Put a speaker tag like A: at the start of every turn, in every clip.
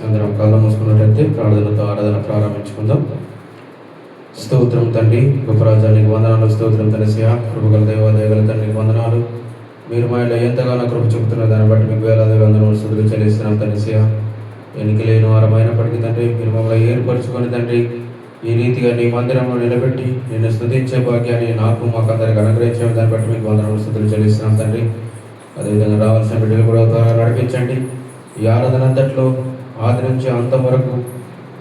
A: అందరం కళ్ళు మూసుకున్నట్లయితే ప్రార్థనతో ఆరాధన ప్రారంభించుకుందాం. స్తోత్రం తండ్రి, గొప్ప రాజానికి వందనాలు. స్తోత్రం తండ్రి, కృపగల దేవాదేవగల తండ్రికి వందనాలు. మీరు మా ఇలా ఎంతగానో కృప చూపుతున్న దాన్ని బట్టి మీకు వేలాది వందనములు స్తుతులు చెల్లిస్తున్నాం తండ్రి. ఎన్నిక లేని వారమైనప్పటికీ తండ్రి, మీరు మమ్మల్ని ఏర్పరచుకొని తండ్రి ఈ రీతిగా నీ మందిరంలో నిలబెట్టి నిన్ను స్తుతించే భాగ్యాన్ని నాకు మాకందరికి అనుగ్రహించిన దాన్ని బట్టి మీకు వందనములు స్తుతులు చెల్లిస్తున్నాం తండ్రి. అదేవిధంగా రావాల్సిన బిడ్డలు కూడా త్వరగా నడిపించండి. ఈ ఆరాధన అంతట్లో ఆది నుంచి అంతం వరకు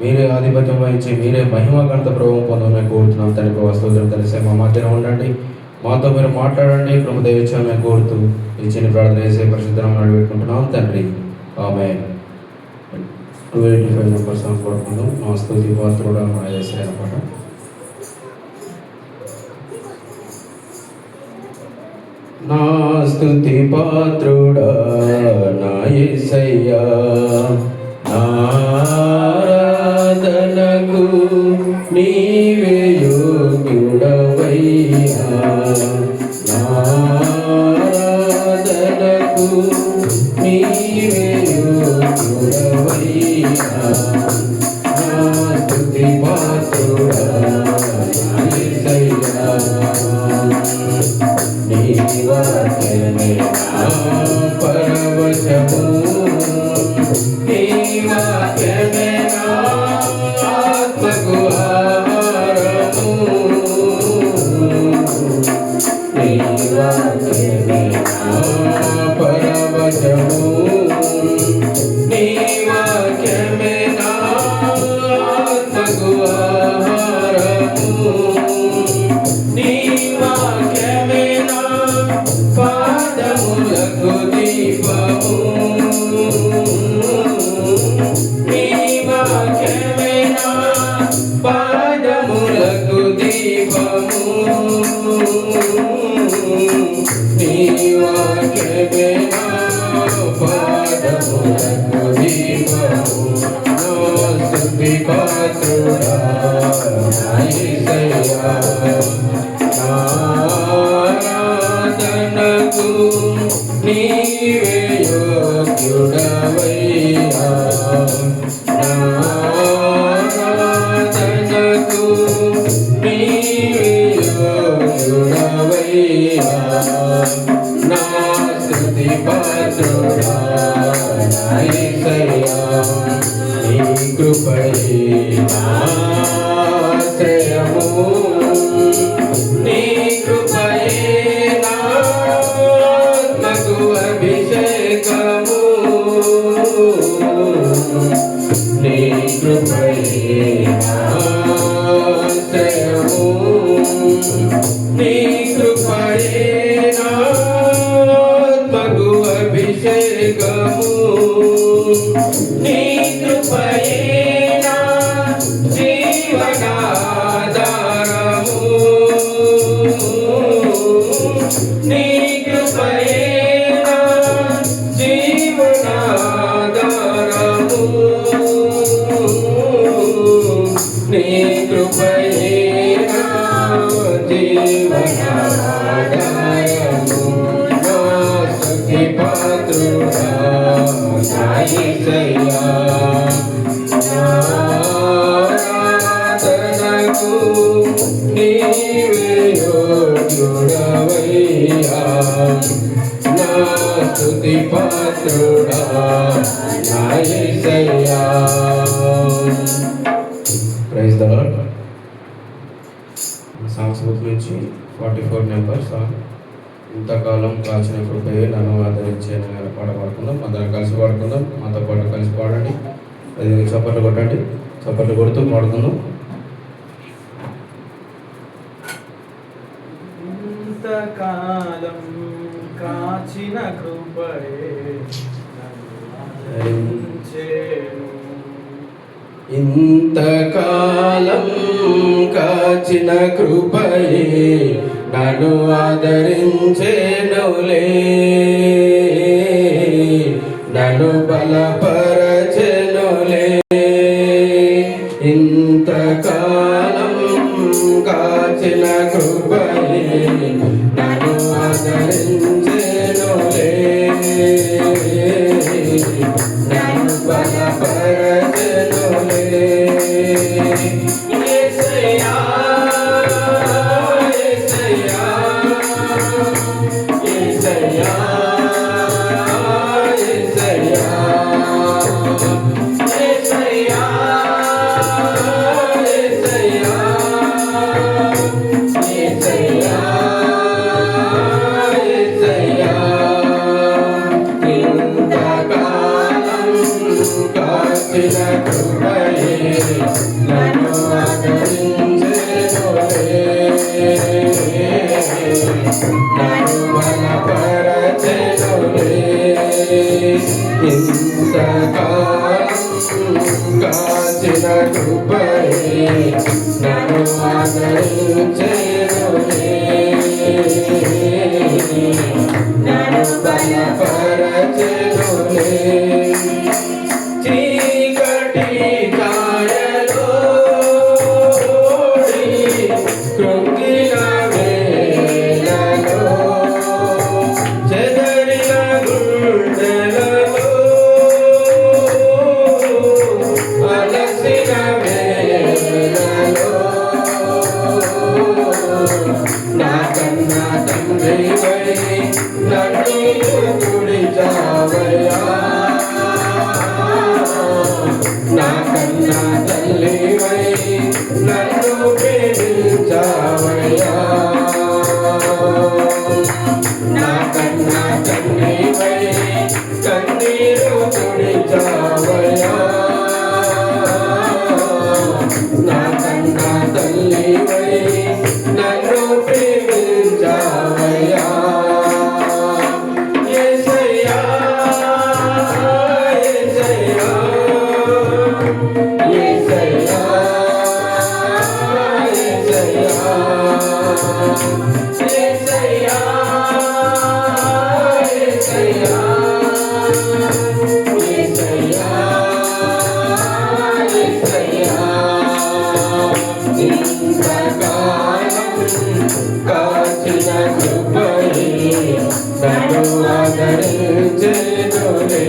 A: మీరే ఆధిపత్యం వహించి మీరే మహిమ ఘనత ప్రభావం పొందమని కోరుతున్నాం తండ్రి. స్తోత్రం తెలిసే మా మధ్యన ఉండండి, మాతో మీరు మాట్లాడండి, కృప దయచేయమని కోరుతూ ఈ చిన్న ప్రార్థన చేసే పరిశుద్ధం నడిపెట్టుకుంటున్నాం తండ్రి. ఆమేన్. 285 నెంబర్ సాంగ్ పడుకుందాం. మా స్తుతి పాత్రుడా మా యేసయ్య అన్నమాట. నా స్తుతి పాత్రుడా నా యేసయ్యా, ఆరాధనకు నీవే యోగ్యుడవయ్యా, ఆరాధనకు నీవే యోగ్యుడవయ్యా, నా స్తుతి పాత్రుడా నా యేసయ్యా, నీ వాక్యమే నా పరవశము, నీ వాక్యమే నా ఆత్మకు ఆహారము, నీ వాక్యమే నా పరవశము, నీ వాక్యమే నా ఆత్మకు ఆహారము, నీ వాక్యమే నా పాదములకు దీపము, నీ వాక్యమే నా పాదములకు దీపము, నీ వాక్యమే నా పాదములకు దీపము, నా స్తుతి పాత్రుడా నా యేసయ్యా, ఆరాధనకు నీవే యోగ్యుడవయ్యా, ఆరాధనకు నీవే యోగ్యుడవయ్యా, నా స్తుతి పాత్రుడా నా యేసయ్యా, నీ కృపయే నా ఆశ్రయము, నీ కృపయే నా ఆత్మకు అభిషేకము, నీ కృపయే నా ఆశ్రయము, నీ కృపయే నా ఆత్మకు అభిషేకము, నీ కృపయే నా జీవనాధారము, నీ కృపయే నా జీవనాధారము, నీ కృపయే నా జీవనాధారము, నా స్తుతి పాత్రుడా నా యేసయ్యా, ఆరాధనకు నీవే యోగ్యుడవయ్యా, నా స్తుతి పాత్రుడా నా యేసయ్యా. Praise the Lord. Songs book నుంచి 44 నెంబర్ సాంగ్, ఇంతకాలం కాచిన కృపయే నన్ను ఆదరించే పాట పాడుకుందాం. అందరం కలిసి పాడుకుందాం, మాతో పాటు కలిసి పాడండి. అది చప్పట్లు కొట్టండి, చప్పట్లు కొడుతూ పాడుకుందాం.
B: ఇంతకాలం కాచిన కృపయే
A: ఇంతకాలం కాచిన కృపయే నన్ను ఆదరించెనులే, నన్ను బలపరచెనులే, ఇంతకాలం కాచిన కృపయే నన్ను ఆదరించెనులే, నన్ను బల బలపరచెనులే. యేసయ్యా యేసయ్యా యేసయ్యా యేసయ్యా యేసయ్యా యేసయ్యా యేసయ్యా యేసయ్యా ఇంతకాలం కాచిన కృపయే నన్ను ఆదరించెనులే. నన్ను బలపరచెనులే. ఇంతకాలం కాచిన కృపయే నన్ను ఆదరించెనులే. నన్ను బలపరచెనులే. చీకటి ఛాయలోడి కృంగిన వేళలో చెదరిన గుండెలలో అలసిన వేళలో నా కన్నా తండ్రివై నన్ను తుడిచావయ్యా. నా కన్నా తల్లివై నన్ను ప్రేమించావయ్యా. నా కన్నా తండ్రివై కన్నీరు తుడిచావయ్యా. నా కన్నా తల్లివై నన్ను ప్రేమించావయ్యా. యేసయ్యా యేసయ్యా యేసయ్యా యేసయ్యా యేసయ్యా యేసయ్యా యేసయ్యా ఇంతకాలం కాచిన కృపయే నన్ను ఆదరించెనులే.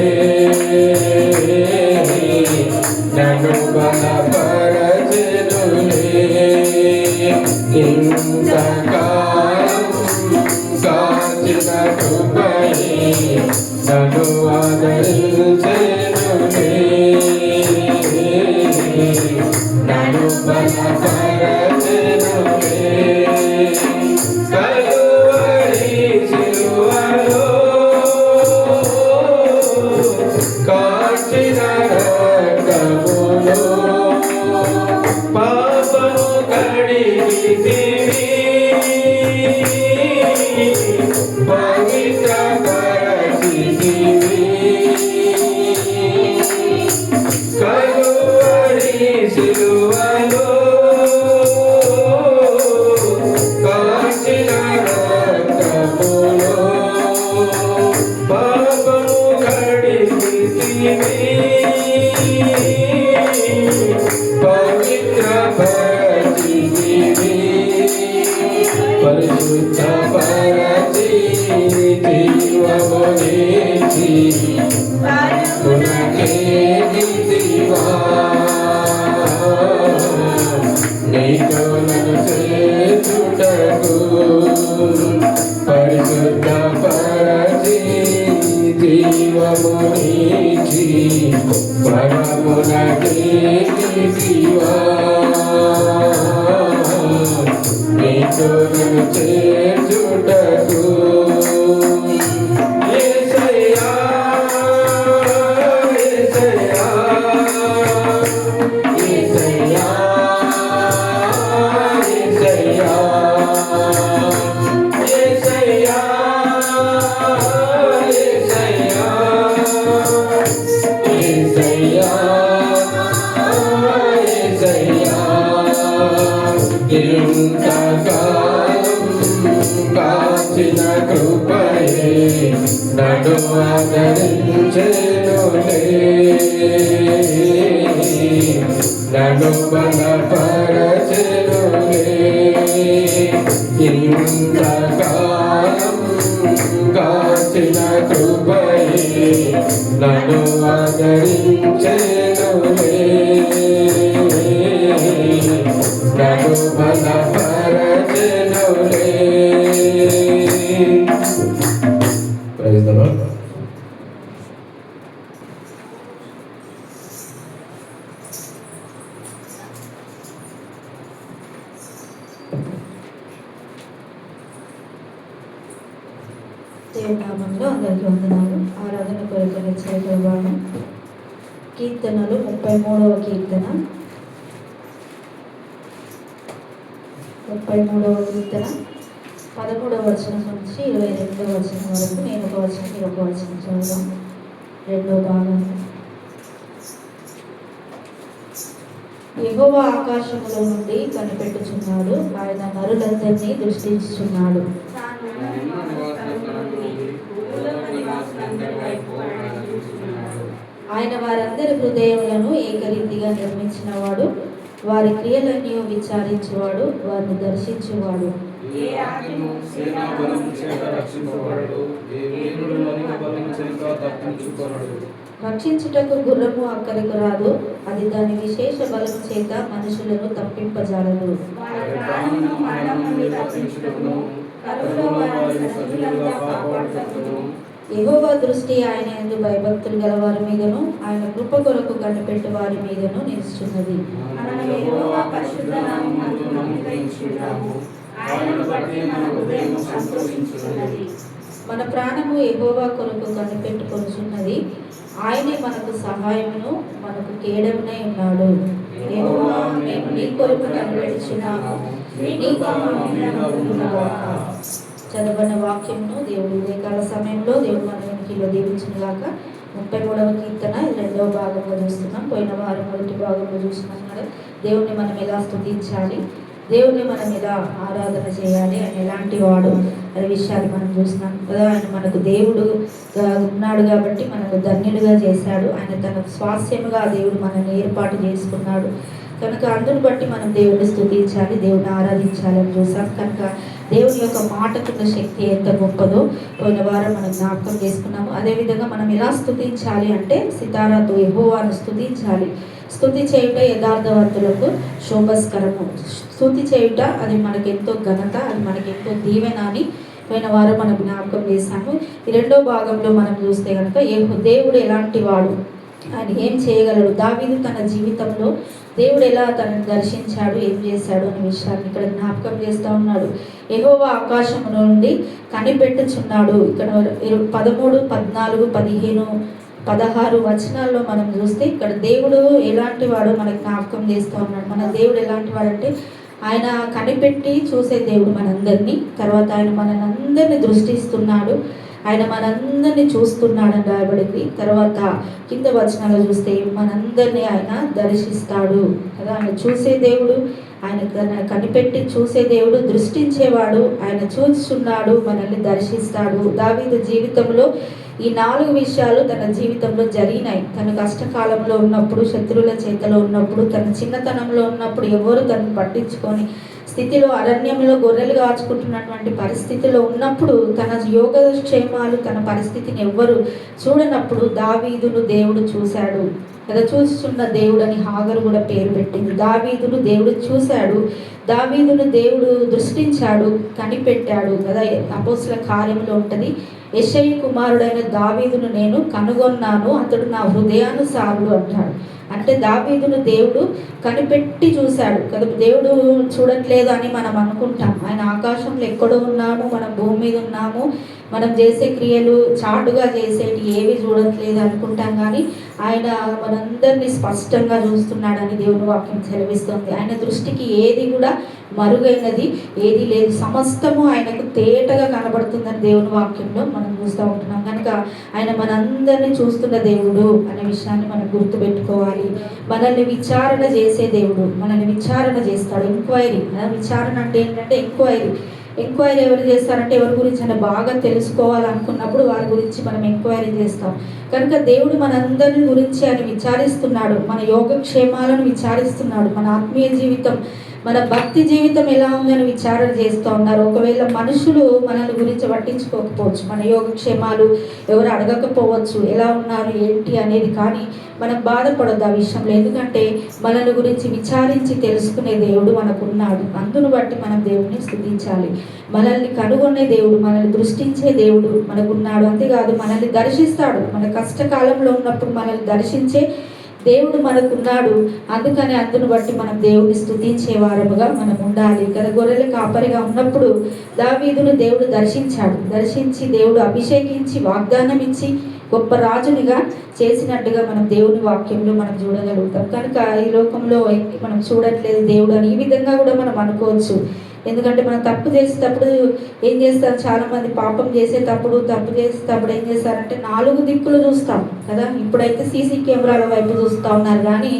A: నన్ను బలపరచెనులే. ఇంతకాలం కాచిన కృపయే నన్ను ఆదరించెనులే. నన్ను బలపరచెనులే. కలువరి సిలువలో కాచిన రక్తములో పాపము కడిగితివి. పవిత్రపరచితివి. కలువరి సిలువలో కాచిన రక్తములో పాపము కడిగితివి. పవిత్రపరచితివి. పరిశుద్ధపరచి జీవమునిచ్చి పునఃకేదివా. నీతో నన్ను చేర్చుటకు పరిశుద్ధపరచి జీవమునిచ్చి పరమునకేదివా. నీతో నన్ను చేర్చుటకు యేసయ్యా యేసయ్యా యేసయ్యా యేసయ్యా యేసయ్యా యేసయ్యా యేసయ్యా యేసయ్యా ఇంతకాలం కాచిన కృపయే నన్ను ఆదరించెనులే. నన్ను బలపరచెనులే. ఇంతకాలం కాచిన కృపయే నన్ను ఆదరించెనులే. నన్ను బలపరచెనులే. Praise the lord.
C: దేవుని నామంలో అందరికీ వందనాలు. ఆరాధన కొరకు నిశ్చయవాడు కీర్తనలు 33వ కీర్తన 13వ వచనం నుంచి 22వ వచనం వరకు నేను ఒక వచనం మీరు ఒక వచనం చదువుదాం. రెండో భాగం. యెహోవా ఆకాశములో నుండి కనిపెట్టుచున్నాడు, ఆయన నరులందరినీ దృష్టించుచున్నాడు. ఆయన వారందరి హృదయములను ఏకరీతిగా నిర్మించినవాడు, వారి క్రియలన్నీ విచారించువాడు, వారిని దర్శించువాడు. రక్షించుటకు గుర్రము అక్కడికి రాదు, అది దాని విశేష బలము చేత మనుషులను తప్పింపజాలదు. యెహోవా దృష్టి ఆయన యందు భయభక్తులు గల వారి మీదను, ఆయన కృప కొరకు కనిపెట్టు వారి మీదను నిలుచున్నది. మన ప్రాణము యెహోవా కొరకు కనిపెట్టుకొనుచున్నది, ఆయనే మనకు సహాయమును మనకు కేడమునై ఉన్నాడు. యెహోవా, మేము నీ కొరకు కనిపెట్టుచున్నాము, నీ చదవని వాక్యమును దేవుడు ఉదయకాల సమయంలో దేవుడు మన వెనుకలో దీవించుగాక. 33వ కీర్తన 2వ భాగంలో చూస్తున్నాం. పోయిన వారం 1వ భాగంలో చూసినాం కదా. దేవుణ్ణి మనం ఎలా స్తుతించాలి, దేవుణ్ణి మనం ఎలా ఆరాధన చేయాలి, ఆయన ఎలాంటి వాడు అనే విషయాలు మనం చూస్తున్నాం కదా. ఆయన మనకు దేవుడు ఉన్నాడు కాబట్టి మనకు ధన్యులుగా చేశాడు. ఆయన తన స్వాస్యముగా దేవుడు మనల్ని ఏర్పాటు చేసుకున్నాడు కనుక అందుని బట్టి మనం దేవుడిని స్తుతించాలి, దేవుడిని ఆరాధించాలి అని చూసాం. కనుక దేవుని యొక్క మాటకున్న శక్తి ఎంత గొప్పదో పోయిన వారం మనం జ్ఞాపకం చేసుకున్నాము. అదేవిధంగా మనం ఎలా స్తుతించాలి అంటే సితారాతో యెహోవాను స్తుతించాలి. స్తుతి చేయుట యథార్థవంతులకు శోభస్కరము. స్తుతి చేయుట అది మనకెంతో ఘనత, అది మనకెంతో దీవెన అని పోయిన వారం మనం జ్ఞాపకం చేశాము. ఈ రెండో భాగంలో మనం చూస్తే కనుక దేవుడు ఎలాంటి వాడు, ఆయన ఏం చేయగలడు, దావీదు తన జీవితంలో దేవుడు ఎలా తనను దర్శించాడు, ఏం చేశాడు అనే విషయాన్ని ఇక్కడ జ్ఞాపకం చేస్తూ ఉన్నాడు. యెహోవా ఆకాశము నుండి కనిపెట్టుచున్నాడు. ఇక్కడ 13, 14, 15, 16 వచనాల్లో మనం చూస్తే ఇక్కడ దేవుడు ఎలాంటి వాడు మనకు జ్ఞాపకం చేస్తూ ఉన్నాడు. మన దేవుడు ఎలాంటి వాడంటే ఆయన కనిపెట్టి చూసే దేవుడు మనందరినీ. తర్వాత ఆయన మనందరినీ దృష్టిస్తున్నాడు, ఆయన మనందరినీ చూస్తున్నాడని రాయబడింది. తర్వాత కింద వచనాలు చూస్తే మనందరినీ ఆయన దర్శిస్తాడు కదా. ఆయన చూసే దేవుడు, ఆయన కనిపెట్టి చూసే దేవుడు, దృష్టించేవాడు, ఆయన చూస్తున్నాడు, మనల్ని దర్శిస్తాడు. దావీదు జీవితంలో ఈ 4 విషయాలు తన జీవితంలో జరిగినాయి. తన కష్టకాలంలో ఉన్నప్పుడు, శత్రువుల చేతిలో ఉన్నప్పుడు, తన చిన్నతనంలో ఉన్నప్పుడు ఎవరు తనను పట్టించుకొని స్థితిలో, అరణ్యంలో గొర్రెలు కాచుకుంటున్నటువంటి పరిస్థితిలో ఉన్నప్పుడు, తన యోగక్షేమాలు, తన పరిస్థితిని ఎవ్వరు చూడనప్పుడు దావీదును దేవుడు చూశాడు కదా. చూస్తున్న దేవుడు అని హాగరు కూడా పేరు పెట్టింది. దావీదును దేవుడు చూశాడు, దావీదును దేవుడు దృష్టించాడు, కనిపెట్టాడు కదా. అపోస్తుల కార్యంలో ఉంటుంది, యెషయి కుమారుడైన దావీదును నేను కనుగొన్నాను, అతడు నా హృదయానుసారుడు అంటాడు. అంటే దావీదును దేవుడు కనిపెట్టి చూశాడు కదా. దేవుడు చూడట్లేదు అని మనం అనుకుంటాం. ఆయన ఆకాశంలో ఎక్కడో ఉన్నాము, మనం భూమి మీద ఉన్నాము, మనం చేసే క్రియలు చాటుగా చేసేటి ఏవి చూడట్లేదు అనుకుంటాం. కానీ ఆయన మనందరినీ స్పష్టంగా చూస్తున్నాడని దేవుని వాక్యం సెలవిస్తుంది. ఆయన దృష్టికి ఏది కూడా మరుగైనది ఏది లేదు, సమస్తము ఆయనకు తేటగా కనబడుతుందని దేవుని వాక్యంలో మనం చూస్తూ ఉంటున్నాం. కనుక ఆయన మనందరినీ చూస్తున్న దేవుడు అనే విషయాన్ని మనం గుర్తుపెట్టుకోవాలి. మనల్ని విచారణ చేసే దేవుడు, మనల్ని విచారణ చేస్తాడు. ఎంక్వైరీ, విచారణ అంటే ఏంటంటే ఎంక్వైరీ. ఎంక్వైరీ ఎవరు చేస్తారంటే ఎవరి గురించి అని బాగా తెలుసుకోవాలనుకున్నప్పుడు వారి గురించి మనం ఎంక్వైరీ చేస్తాం. కనుక దేవుడు మనందరి గురించి ఆయన విచారిస్తున్నాడు, మన యోగక్షేమాలను విచారిస్తున్నాడు, మన ఆత్మీయ జీవితం, మన భక్తి జీవితం ఎలా ఉందని విచారణ చేస్తూ ఉన్నారు. ఒకవేళ మనుషులు మనల్ని గురించి పట్టించుకోకపోవచ్చు, మన యోగక్షేమాలు ఎవరు అడగకపోవచ్చు, ఎలా ఉన్నారు ఏంటి అనేది, కానీ మనం బాధపడొద్దు ఆ విషయంలో. ఎందుకంటే మనల్ని గురించి విచారించి తెలుసుకునే దేవుడు మనకున్నాడు. అందును బట్టి మనం దేవుడిని స్తుతించాలి. మనల్ని కనుగొనే దేవుడు, మనల్ని దృష్టించే దేవుడు మనకున్నాడు. అంతేకాదు మనల్ని దర్శిస్తాడు. మన కష్టకాలంలో ఉన్నప్పుడు మనల్ని దర్శించే దేవుడు మనకున్నాడు. అందుకని అందును బట్టి మనం దేవుడిని స్తుతించే వారముగా మనం ఉండాలి కదా. గొర్రెల కాపరిగా ఉన్నప్పుడు దావీదును దేవుడు దర్శించి దేవుడు అభిషేకించి వాగ్దానం ఇచ్చి గొప్ప రాజునిగా చేసినట్టుగా మనం దేవుని వాక్యంలో మనం చూడగలుగుతాం. కనుక ఈ లోకంలో మనం చూడట్లేదు దేవుడు అని ఈ విధంగా కూడా మనం అనుకోవచ్చు. ఎందుకంటే మనం తప్పు చేసేటప్పుడు ఏం చేస్తారు, చాలామంది పాపం చేసేటప్పుడు ఏం చేస్తారంటే 4 దిక్కులు చూస్తాం కదా. ఇప్పుడైతే సీసీ కెమెరాల వైపు చూస్తూ ఉన్నారు కానీ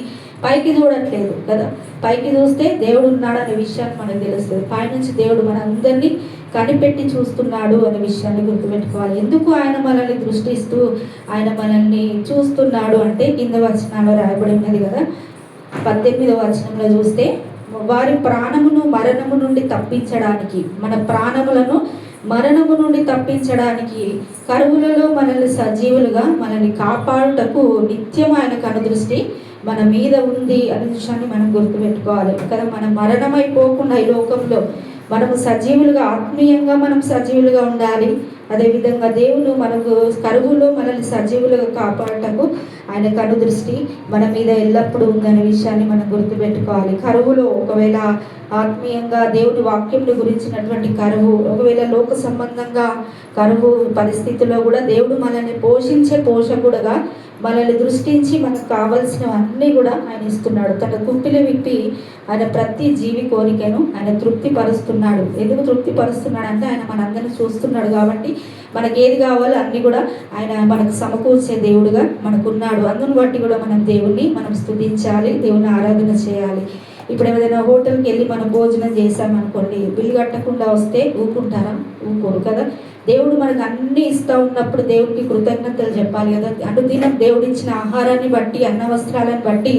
C: పైకి చూడట్లేదు కదా. పైకి చూస్తే దేవుడు ఉన్నాడు అనే విషయాన్ని మనకు తెలుస్తుంది. పైనుంచి దేవుడు మన అందరినీ కనిపెట్టి చూస్తున్నాడు అనే విషయాన్ని గుర్తుపెట్టుకోవాలి. ఎందుకు ఆయన మనల్ని దృష్టిస్తూ ఆయన మనల్ని చూస్తున్నాడు అంటే కింద వచనాల్లో రాయబడి ఉన్నది కదా. 18వ వచనంలో చూస్తే వారి ప్రాణమును మరణము నుండి తప్పించడానికి, మన ప్రాణములను మరణము నుండి తప్పించడానికి, కరువులలో మనల్ని సజీవులుగా మనల్ని కాపాడుటకు నిత్యం ఆయన కనుదృష్టి మన మీద ఉంది అనే విషయాన్ని మనం గుర్తుపెట్టుకోవాలి కదా. మనం మరణమైపోకుండా ఈ లోకంలో మనము సజీవులుగా, ఆత్మీయంగా మనం సజీవులుగా ఉండాలి. అదేవిధంగా దేవుడు మనకు కరువులో మనల్ని సజీవులుగా కాపాడటకు ఆయన కనుదృష్టి మన మీద ఎల్లప్పుడూ ఉందనే విషయాన్ని మనం గుర్తుపెట్టుకోవాలి. కరువులో ఒకవేళ ఆత్మీయంగా దేవుని వాక్యంను గురించినటువంటి కరువు, ఒకవేళ లోక సంబంధంగా కరువు పరిస్థితుల్లో కూడా దేవుడు మనల్ని పోషించే పోషకుడుగా మనల్ని దృష్టించి మనకు కావలసినవన్నీ కూడా ఆయన ఇస్తున్నాడు. తన కుప్పిలు విప్పి ఆయన ప్రతి జీవి కోరికను ఆయన తృప్తిపరుస్తున్నాడు. ఎందుకు తృప్తిపరుస్తున్నాడు అంటే ఆయన మనందరినీ చూస్తున్నాడు కాబట్టి మనకి ఏది కావాలో అన్నీ కూడా ఆయన మనకు సమకూర్చే దేవుడుగా మనకున్నాడు. అందును బట్టి కూడా మనం దేవుణ్ణి మనం స్తుతించాలి, దేవుని ఆరాధన చేయాలి. ఇప్పుడు ఏదైనా హోటల్కి వెళ్ళి మనం భోజనం చేసామనుకోండి, బిల్లు కట్టకుండా వస్తే ఊరుకుంటారా? ఊరుకోరు కదా. దేవుడు మనకు అన్నీ ఇస్తూ ఉన్నప్పుడు దేవుడికి కృతజ్ఞతలు చెప్పాలి కదా. అనుదినం దేవుడు ఇచ్చిన ఆహారాన్ని బట్టి, అన్న వస్త్రాలను బట్టి,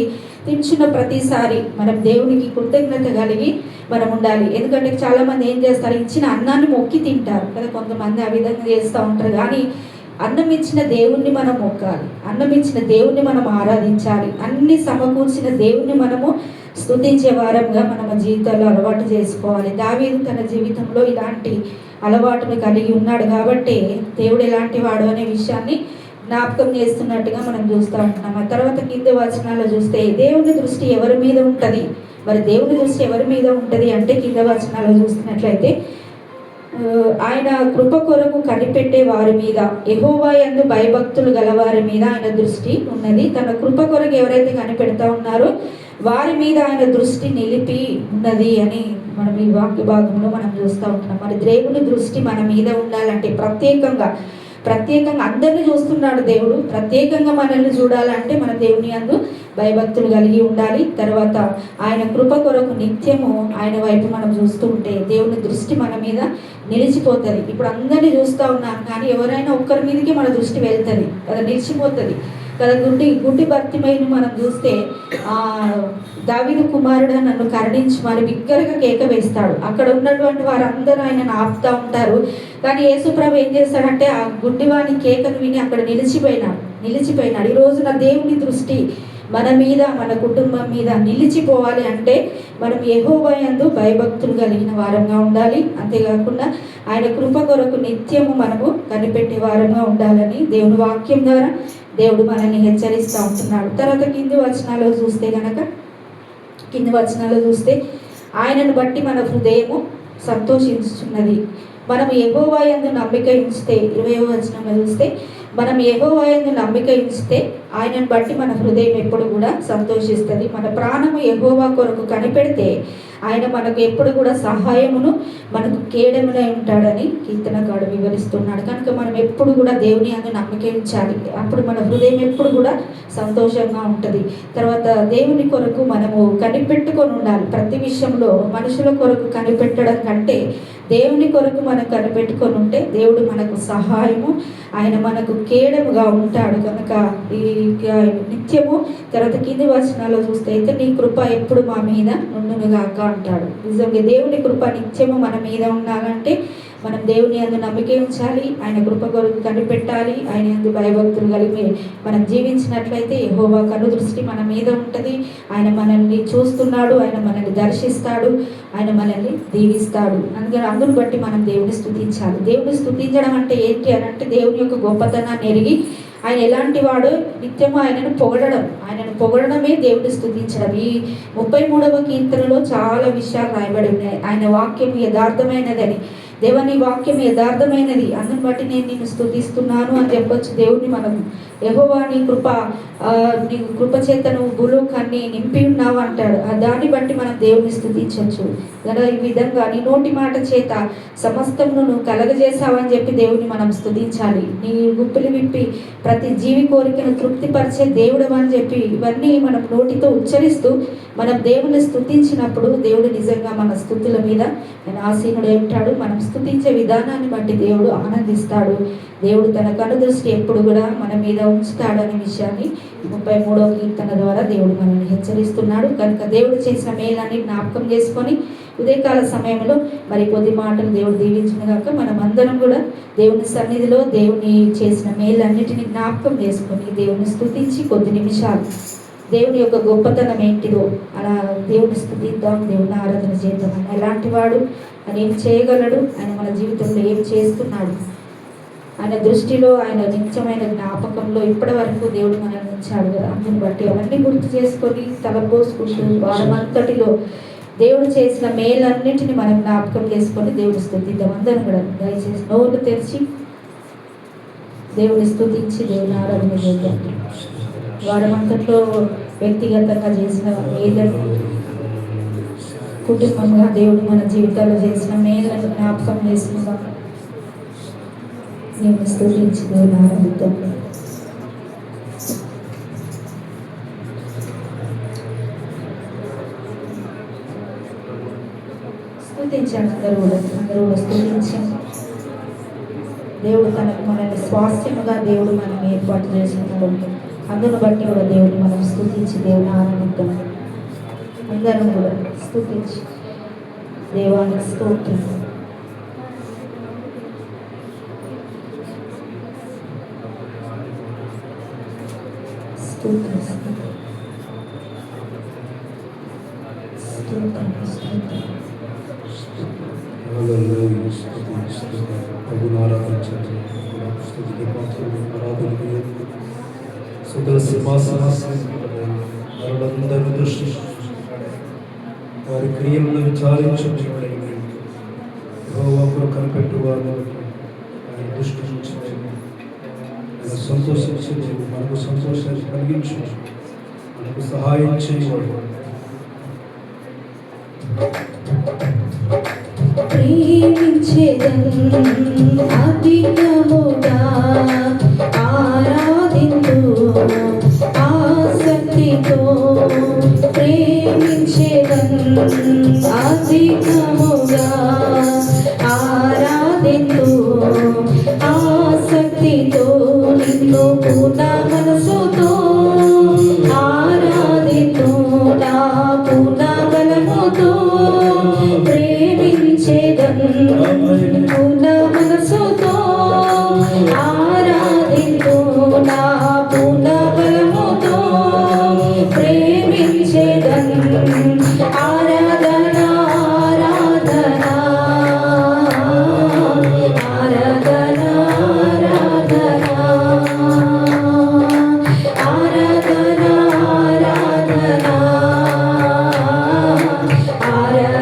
C: తింటున్న ప్రతిసారి మనం దేవునికి కృతజ్ఞత కలిగి మనం ఉండాలి. ఎందుకంటే చాలామంది ఏం చేస్తారు, ఇచ్చిన అన్నాన్ని మొక్కి తింటారు కదా. కొంతమంది ఆ విధంగా చేస్తూ ఉంటారు. కానీ అన్నం ఇచ్చిన దేవుణ్ణి మనం మొక్కాలి, అన్నం ఇచ్చిన దేవుణ్ణి మనం ఆరాధించాలి, అన్ని సమకూర్చిన దేవుణ్ణి మనము స్తుతించే వారంగా మన జీవితాల్లో అలవాటు చేసుకోవాలి. దావీదు తన జీవితంలో ఇలాంటి అలవాటును కలిగి ఉన్నాడు కాబట్టి దేవుడు ఎలాంటి వాడు అనే విషయాన్ని జ్ఞాపకం చేస్తున్నట్టుగా మనం చూస్తూ ఉంటున్నాం. ఆ తర్వాత కింద వచనాల్లో చూస్తే దేవుని దృష్టి ఎవరి మీద ఉంటుంది, మరి దేవుని దృష్టి ఎవరి మీద ఉంటుంది అంటే కింద వచనాల్లో చూస్తున్నట్లయితే ఆయన కృప కొరకు కనిపెట్టే వారి మీద, యెహోవా యందు భయభక్తులు గలవారి మీద ఆయన దృష్టి ఉన్నది. తన కృప కొరకు ఎవరైతే కనిపెడతా ఉన్నారో వారి మీద ఆయన దృష్టి నిలిపి ఉన్నది అని మనం ఈ వాక్య భాగంలో మనం చూస్తూ ఉంటున్నాం. మరి దేవుని దృష్టి మన మీద ఉండాలంటే ప్రత్యేకంగా అందరినీ చూస్తున్నాడు దేవుడు. ప్రత్యేకంగా మనల్ని చూడాలంటే మన దేవుని యందు భయభక్తులు కలిగి ఉండాలి. తర్వాత ఆయన కృప కొరకు నిత్యము ఆయన వైపు మనం చూస్తూ ఉంటే దేవుని దృష్టి మన మీద నిలిచిపోతుంది. ఇప్పుడు అందరినీ చూస్తూ ఉన్నాం కానీ ఎవరైనా ఒక్కరి మీదకి మన దృష్టి వెళ్తుంది కదా, నిలిచిపోతుంది కదా. గుడ్డి భర్తిమైను మనం చూస్తే దావీదు కుమారుడు నన్ను కరుణించి మరి బిగ్గరగా కేక వేస్తాడు. అక్కడ ఉన్నటువంటి వారందరూ ఆయనను ఆపుతూ ఉంటారు. కానీ యేసుప్రభు ఏం చేస్తాడంటే ఆ గుడ్డివాని కేకను విని అక్కడ నిలిచిపోయినాడు. ఈ రోజున దేవుని దృష్టి మన మీద, మన కుటుంబం మీద నిలిచిపోవాలి అంటే మనం యెహోవా యందు భయభక్తులు కలిగిన వారంగా ఉండాలి. అంతేకాకుండా ఆయన కృప కొరకు నిత్యము మనము కనిపెట్టే వారంగా ఉండాలని దేవుని వాక్యం ద్వారా దేవుడు మనల్ని హెచ్చరిస్తూ ఉంటున్నాడు. తర్వాత కింది వచనాలు చూస్తే ఆయనను బట్టి మన హృదయము సంతోషించుచున్నది. మనం యెహోవా యందు నమ్మిక ఉంచితే 20వ వచనంలో చూస్తే మనం యెహోవా యందు నమ్మిక ఉంచితే ఆయనను బట్టి మన హృదయం ఎప్పుడు కూడా సంతోషిస్తుంది. మన ప్రాణము యెహోవా కొరకు కనిపెడితే ఆయన మనకు ఎప్పుడు కూడా సహాయమును, మనకు కేడమునై ఉంటాడని కీర్తనకారుడు వివరిస్తున్నాడు. కనుక మనం ఎప్పుడు కూడా దేవుని యందు నమ్మిక ఉంచాలి. అప్పుడు మన హృదయం ఎప్పుడు కూడా సంతోషంగా ఉంటుంది. తర్వాత దేవుని కొరకు మనము కనిపెట్టుకొని ఉండాలి. ప్రతి విషయంలో మనుషుల కొరకు కనిపెట్టడం కంటే దేవుని కొరకు మనం కనిపెట్టుకొని ఉంటే దేవుడు మనకు సహాయము, ఆయన మనకు కేడముగా ఉంటాడు. కనుక ఈ నిత్యము తర్వాత కింది వచనాల్లో చూస్తే అయితే నీ కృప ఎప్పుడు మా మీద నుండునుగాక అంటాడు. నిజంగా దేవుని కృప నిత్యము మన మీద ఉండాలంటే మనం దేవుని యందు నమ్మిక ఉంచాలి, ఆయన కృప కొరకు కనిపెట్టాలి. ఆయన యందు భయభక్తులు కలిగి మనం జీవించినట్లయితే యెహోవా కనుదృష్టి మన మీద ఉంటుంది. ఆయన మనల్ని చూస్తున్నాడు, ఆయన మనల్ని దర్శిస్తాడు, ఆయన మనల్ని దీవిస్తాడు. అందును బట్టి మనం దేవుని స్తుతించాలి. దేవుని స్తుతించడం అంటే ఏంటి అని అంటే దేవుని యొక్క గొప్పతనాన్ని ఎరిగి ఆయన ఎలాంటి వాడు నిత్యము ఆయనను పొగడమే దేవుని స్తుతించడం. ఈ 33వ కీర్తనలో చాలా విషయాలు రాయబడి ఉన్నాయి. ఆయన వాక్యం యథార్థమైనదని, దేవుని వాక్యం యథార్థమైనది, అందుని బట్టి నేను నిన్ను స్తుతిస్తున్నాను అని చెప్పొచ్చు. దేవుని మనం యెహోవా నీ కృప చేత నువ్వు భూలోకాన్ని నింపి ఉన్నావు అంటాడు. దాన్ని బట్టి మనం దేవుని స్తుతించవచ్చు కదా. ఈ విధంగా నీ నోటి మాట చేత సమస్తమును నువ్వు కలగజేసావని చెప్పి దేవుని మనం స్తుతించాలి. నీ గుప్పిలి విప్పి ప్రతి జీవి కోరికను తృప్తిపరిచే దేవుడు అని చెప్పి ఇవన్నీ మనం నోటితో ఉచ్చరిస్తూ మనం దేవుని స్తుతించినప్పుడు దేవుడు నిజంగా మన స్తుతుల మీద ఆయన ఆసీనుడు ఉంటాడు. మనం స్తుతించే విధానాన్ని బట్టి దేవుడు ఆనందిస్తాడు. దేవుడు తన కనుదృష్టి ఎప్పుడు కూడా మన మీద ఉంచుతాడనే విషయాన్ని 33వ కీర్తన ద్వారా దేవుడు మనల్ని హెచ్చరిస్తున్నాడు. కనుక దేవుడు చేసిన మేలాన్ని జ్ఞాపకం చేసుకొని ఉదయకాల సమయంలో మరి కొద్ది మాటలు దేవుడు దీవించినగాక మనం అందరం కూడా దేవుని సన్నిధిలో దేవుని చేసిన మేలన్నిటిని జ్ఞాపకం చేసుకొని దేవుని స్తుతించి కొద్ది నిమిషాలు దేవుని యొక్క గొప్పతనం ఏంటిదో అలా దేవుని స్తుతిద్దాం, దేవుని ఆరాధన చేద్దాం. ఆయన ఎలాంటి వాడు, ఆయన ఏం చేయగలడు, ఆయన మన జీవితంలో ఏం చేస్తున్నాడు, ఆయన దృష్టిలో ఆయన నిత్యమైన జ్ఞాపకంలో ఇప్పటి వరకు దేవుడు మనల్ని ఉంచాడు కదా. అందుని బట్టి అవన్నీ గుర్తు చేసుకొని తలపోసుకుంటూ వారమంతటిలో దేవుడు చేసిన మేలన్నిటిని మనం జ్ఞాపకం చేసుకొని దేవుడు స్తుతిద్దాం. అందరం కూడా దయచేసి నోరు తెరిచి దేవుని స్తుతించి దేవుని ఆరాధన చేద్దాం. వారమంతట్లో వ్యక్తిగతంగా చేసిన మేలను, కుటుంబంగా దేవుడు మన జీవితాల్లో చేసిన మేలను జ్ఞాపకం చేసుకుందాం. దేవుని స్తుతించి దేవుని ఆరాధిద్దాం. స్తుతించండి అందరూ కూడా స్తుతించండి. దేవుడు మనల్ని స్వాస్థ్యముగా దేవుడు మనం ఏర్పాటు చేసుకున్నాడు. అందును బట్టి కూడా దేవుడు మనం స్తుతించి దేవుని ఆనందిద్దాం. అందరం కూడా స్తుతించి దేవానికి స్తోత్రం. స్తోత్రం స్తోత్రం స్తోత్రం.
D: వారి క్రియలను విచారించు కనిపెట్టువారు ఆయన దృష్టి నుంచి ఆయన సంతోషించు, మనకు సంతోషాన్ని కలిగించు, మనకు సహాయం చేయవాడు.
C: ప్రేమించేదన్ అధికముగా ఆరాధింతు ఆసక్తితో, ప్రేమించేదన్ అధికముగా ఆరాధింతు ఆసక్తితో, నిన్ను పూర్ణ మనసుతో ఆరాధింతు నా పూర్ణ బలముతో, పూర్ణ మనసుతో ఆరాధింతు నా పూర్ణ బలముతో, ప్రేమించేదన్ ఆరాధన ఆరాధన ఆరాధన ఆరాధన ఆరాధన ఆరాధన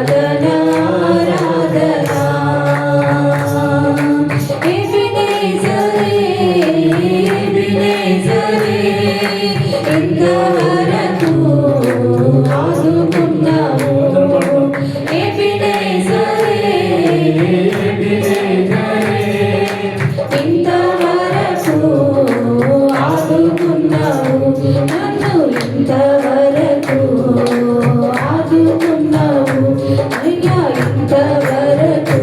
C: ఇంతవరకు ఆదుకున్నావు అయ్యా, ఇంతవరకు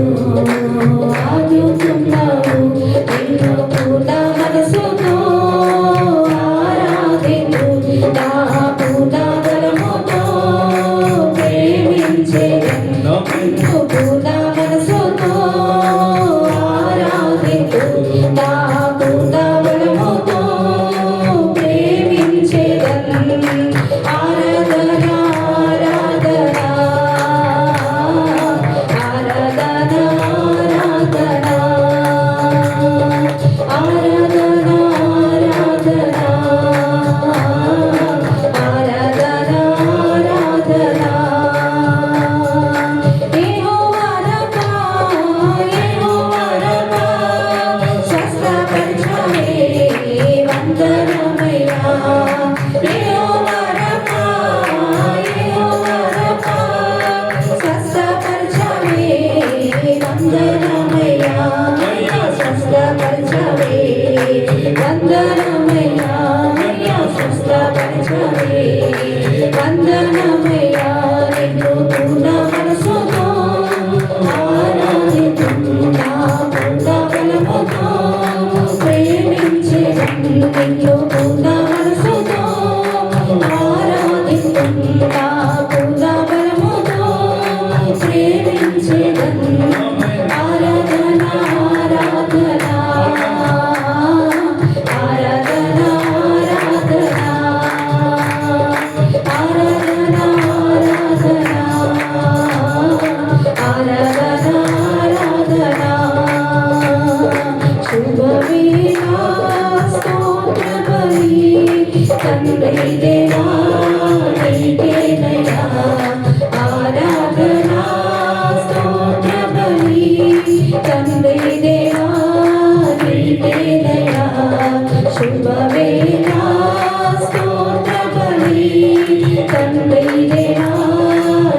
C: తండ్రి దేవా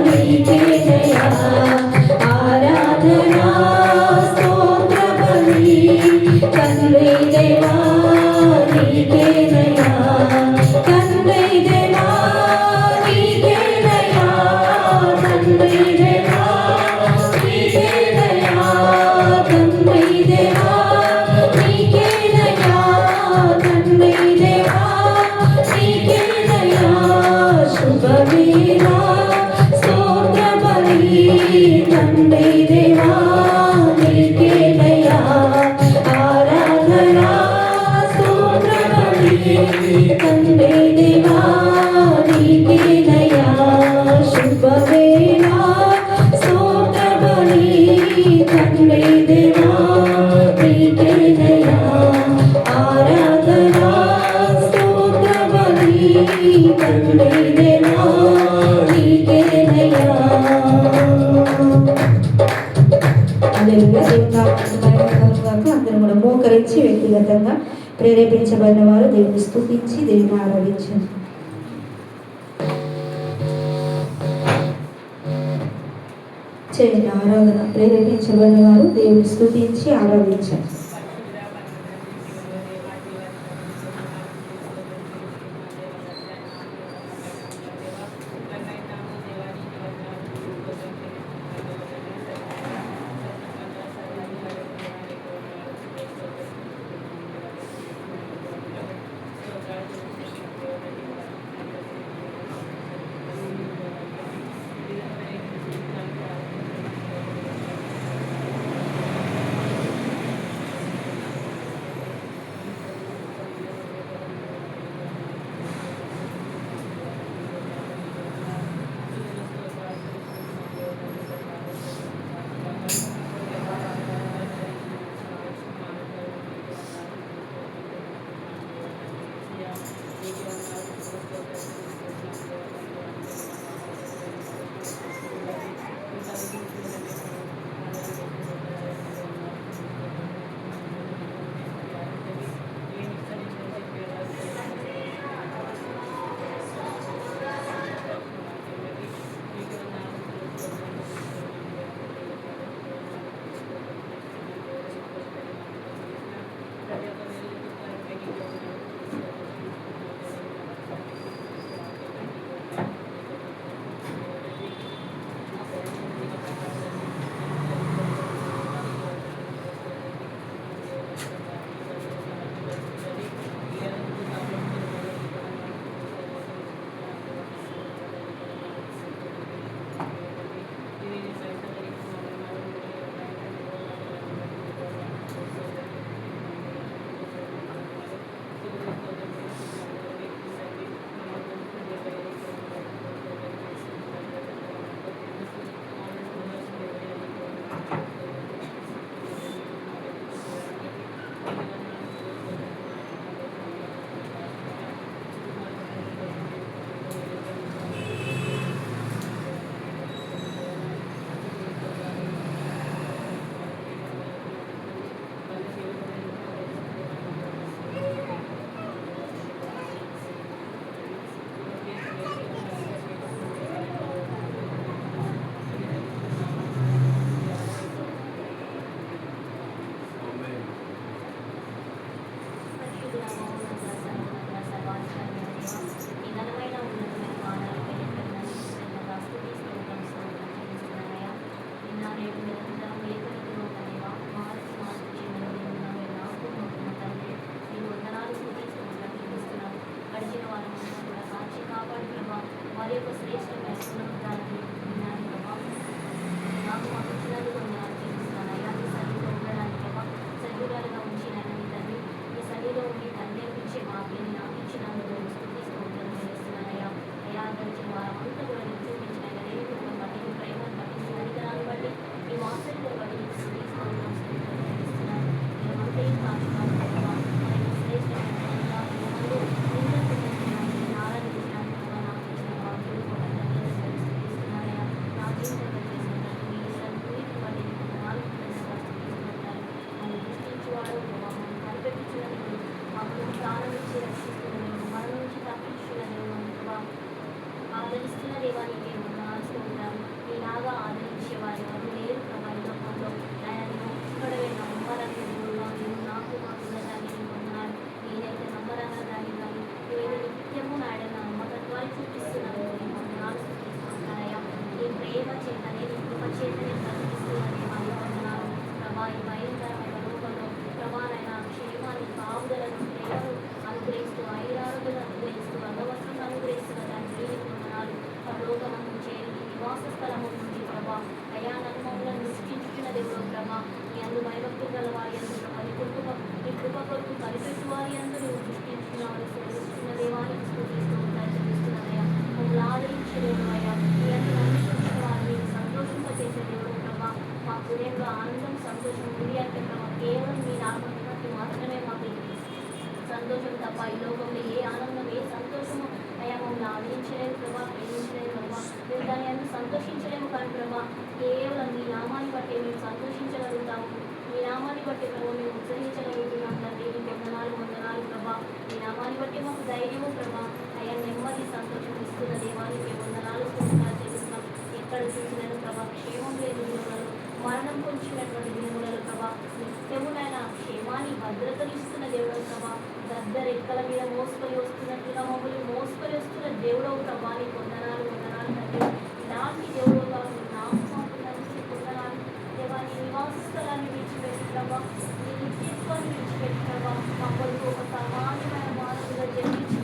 C: నీకేనయ్యా ఆరాధనా స్తోత్ర బలి తండ్రి దేవా నీకేనయ్యా తండ్రి దేవా నీకేనయ్యా తండ్రి దేవా నీకేనయ్యా తండ్రి దేవా నీకేనయ్యా తండ్రి దేవా నీకేనయ్యా శుభవేళ స్తోత్ర బలి తండ్రి దేవా నీకేనయ్యా ఆరాధనా స్తోత్ర బలి తండ్రి దేవా నీకేనయ్యా శుభవేళ స్తోత్ర బలి తండ్రి దేవా నీకేనయ్యా ఆరాధనా స్తోత్ర బలి తండ్రి దేవా నీకేనయ్యా. హల్లెలూయా. అందరూ కూడా మోకరించి వ్యక్తిగతంగా ప్రేరేపించబడిన వారు దేవుని స్తుతించి దేవుని ఆరాధించండి. చేయండి ఆరాధన. ప్రేరేపించబడిన వారు దేవుని స్తుతించి ఆరాధించండి.
E: దేవా నీకే వందనాలు స్తోత్రం. నీలాగా ఆదరించే వారు ఎవరు లేరు ప్రభా ఈ లోకంలో. ఆయన నేను ఒక్కడే నమ్మరాని దేవుడుగా నీవు నాకు మాకున్న దాన్ని నీకు వందనాలు. నేనైతే నమ్మరాన దాన్ని కానీ నువ్వైతే నిత్యము నాయన నమ్మకత్వాన్ని చూపిస్తున్నాను. నీకు వందనాలు స్తుతిస్తున్నానయ్యా. నీ ప్రేమ చేతనే నీ కృప చేతనే బ్రతికిస్తున్నానే వారి వందనాలు ప్రభా. ఈ భయంకరమైన రూపంలో ప్రభానైనా క్షేమాన్ని కావుదలను ప్రేమను అనుగ్రహిస్తూ ఐరారోగ్యాలను అనుగ్రహిస్తూ అంగవస్త్రం అనుగ్రహిస్తున్న దాన్ని నీకు వందనాలు. పరలోకమందు చేరి నీ నివాస స్థలము నుండి ప్రభా అయా నన్ను మమ్మల్ని సృష్టించుకున్న దేవుడు ప్రభా. నీ అందు భయభక్తులు గల వారి అందు ప్రభా నీ కృప కొరకు కనిపెట్టు వారి అందు నువ్వు సృష్టించుకున్నావు. సృష్టిస్తున్న దేవానికి స్తుతిస్తూ దర్శిస్తున్నానయ్యా. మమ్మల్ని ఆదరించే దేవుడు అయ్యా. నీ అందు నమ్ముకున్న వారిని సంతోషింపచేసే దేవుడు ప్రభా. మా హృదయంలో ఆనందం సంతోషం ఉంది అంటే ప్రభా కేవలం మీ నామమును బట్టి మాత్రమే మాకు సంతోషం తప్ప ఈ లోకంలో ఏ ఆనందం ఏ సంతోషము అయ్యా మమ్మల్ని ఆదరించలేదు ప్రభా, ప్రేమించలేదు ప్రభా. మేము దాని అందు సంతోషించలేము కానీ ప్రభా కేవలం మీ నామాన్ని బట్టి మేము సంతోషించగలుగుతాము. మీ నామాన్ని బట్టి ప్రభా మేము ఉత్సహించగలుగుతున్నాం తండ్రి. నీకు వందనాలు ప్రభా. మీ నామాన్ని బట్టి మాకు ధైర్యము ప్రభా అయ్యా నెమ్మది సంతోషం ఇస్తున్న దేవానికి వందనాలు చెల్లిస్తున్నాం. ఎక్కడ చూసినాను ప్రభా క్షేమం లేదు దినములలో, మరణం పొంచినటువంటి దినములలో ప్రభా నిత్యమునైనా క్షేమాన్ని భద్రతను ఇస్తున్న దేవుడు ప్రభా. గద్ద రెక్కల మీద మోసుకొని వస్తున్నట్లుగా మమ్మల్ని మోసుకొని వస్తున్న దేవుడవు ప్రభా. నీకు వందనాలు తండ్రి. ఇలాంటి దేవుడు కాదు నాకు వందనాలు దేవా. నీ నివాస స్థలాన్ని విడిచిపెట్టి ప్రభా, నీ నిత్యత్వాన్ని విడిచిపెట్టి ప్రభా మా కొరకు ఒక సామాన్యమైన మానవుడిగా జన్మించి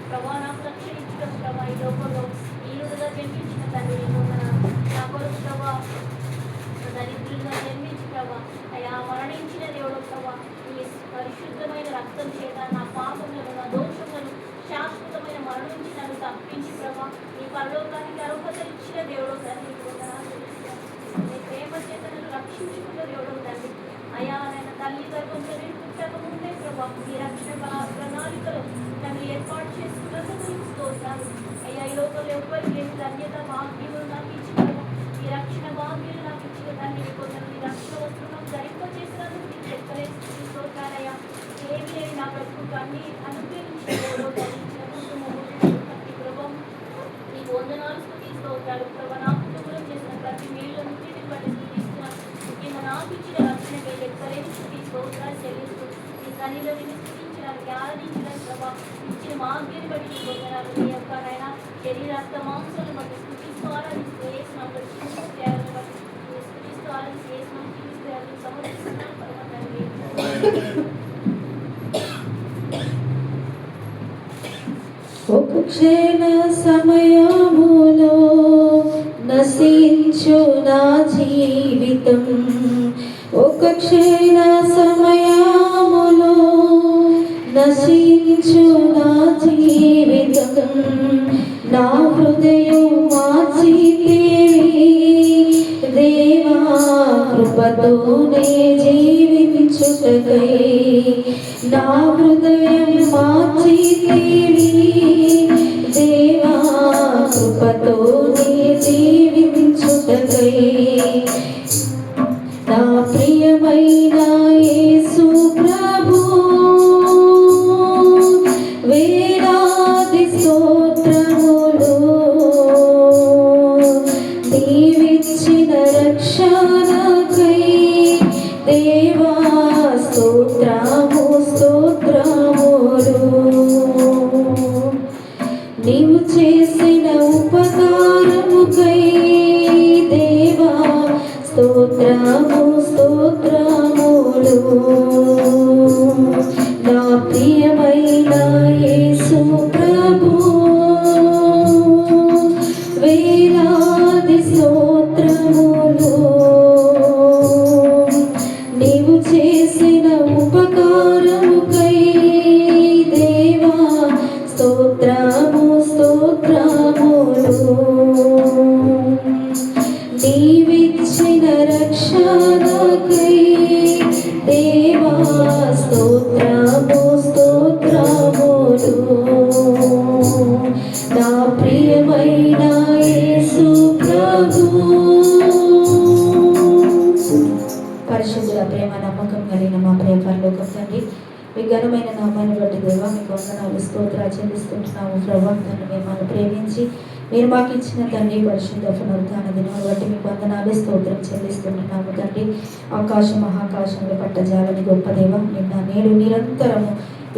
E: ప్రభా నాకు రక్షణ ఇచ్చడం ప్రభా ఈ లోకంలో ఈరుడుగా జన్మించిన తండ్రి నీకు వందనాలు. నా కొరకు ప్రభా దరిద్రులుగా జన్మించి ప్రభా అయా మరణించిన దేవుడు ప్రభా నీ పరిశుద్ధమైన రక్తం చేత నా పాపములను నా దోషములను శాశ్వతమైన మరణం నుంచి నన్ను తప్పించి ప్రభా నీ పరలోకానికి అర్హత ఇచ్చిన దేవుడు తండ్రి నీకు వందనాలు. నీ ప్రేమ చేత నన్ను రక్షించుకున్న దేవుడు తండ్రి అయా నేను తల్లి గర్భంలో నేను పుట్టక ముందే ప్రభా ఈ రక్షణ ప్రణాళికలో నన్ను ఏర్పాటు చేసుకున్నందుకు నీకు స్తోత్రాలు అయ్యా. ఈ లోకంలో ఎవ్వరికి ఏమి ధన్యత భాగ్యములు నాకు ఇచ్చిన ఈ రక్షణ భాగ్యులు నాకు ఇచ్చిన తండ్రి నీకు వందనాలు. ఈ రక్షణ వస్త్రం ధరింప చేసినందుకు నీకు లెక్కలేదు స్తోత్రాలయ్యా. ఏమి లేని నా బ్రతుకు అన్ని అనుగ్రహించిన దేవుడు ధరించిన కుటుంబము ప్రతి ప్రభావం నీకు వందనాలు స్తుతి స్తోత్రాలు ప్రభా. నా కుటుంబంలో చేసిన ప్రతి మేలును బట్టి స్తుతిస్తున్నాను. ముఖ్యంగా నాకు ఇచ్చిన రక్షణకై లెక్కలేని స్తుతి స్తోత్రాలు చెల్లిస్తూ నీ సన్నిధిలో నిన్ను స్తుతించడానికి ఆరాధించడానికి ప్రభా ఇచ్చిన భాగ్యాన్ని బట్టి నీకు వందనాలు. నీ యొక్క నాయన శరీర రక్త మాంసాలను బట్టి స్తుతిస్తూ ఆరాధిస్తూ వేసినప్పుడు త్యాగాలను బట్టి స్తుతిస్తూ ఆరాధిస్తూ వేసినాం జీవిస్తూ సమర్పిస్తున్నాను ప్రభా తండ్రి.
C: ఒక క్షణ సమయములో నశించు నా జీవితం, ఒక క్షణ సమయములో నశించు నా జీవితం. నా హృదయం మార్చితివి దేవా కృపతోనే జీవించుటకై. నా హృదయం మార్చితివి దేవా కృపతోనే జీవించుటకై. నా ప్రియమైన యేసు ప్రభు వేలాది స్తోత్రములు నీవిచ్చిన రక్షణకై దేవా స్తోత్రము స్తోత్రములు. నీవు చేసిన ఉపకారముకై దేవా స్తోత్రము స్తోత్రములు. నా ప్రియమైన యేసు ప్రభు వేలాది స్తోత్రములు నీవు చేసిన ఉపకారముకై దేవా స్తోత్రము స్తోత్రములు. నీవిచ్చిన రక్షణకై దేవా స్తోత్రము స్తోత్రములు. నా ప్రియమైన యేసు ప్రభు. పరిశుద్ధుల ప్రేమ నమ్మకం కలిగిన మా ప్రియ పరలోకపు తండ్రి, మీ ఘనమైన నామాన్ని బట్టి దేవా మీకు వందనాలు స్తోత్రాలు చెల్లిస్తుంటున్నాము ప్రభా. నన్ను మిమ్మల్ని ప్రేమించి మీరు మాకు ఇచ్చిన తండ్రి పరిశుద్ధ పునరుద్ధాన దినం బట్టి మీకు వందనాలు స్తోత్రం చెల్లిస్తుంటున్నాము తండ్రి. ఆకాశం మహాకాశంలో పట్టజాలని గొప్ప దేవ, నిన్న నేడు నిరంతరము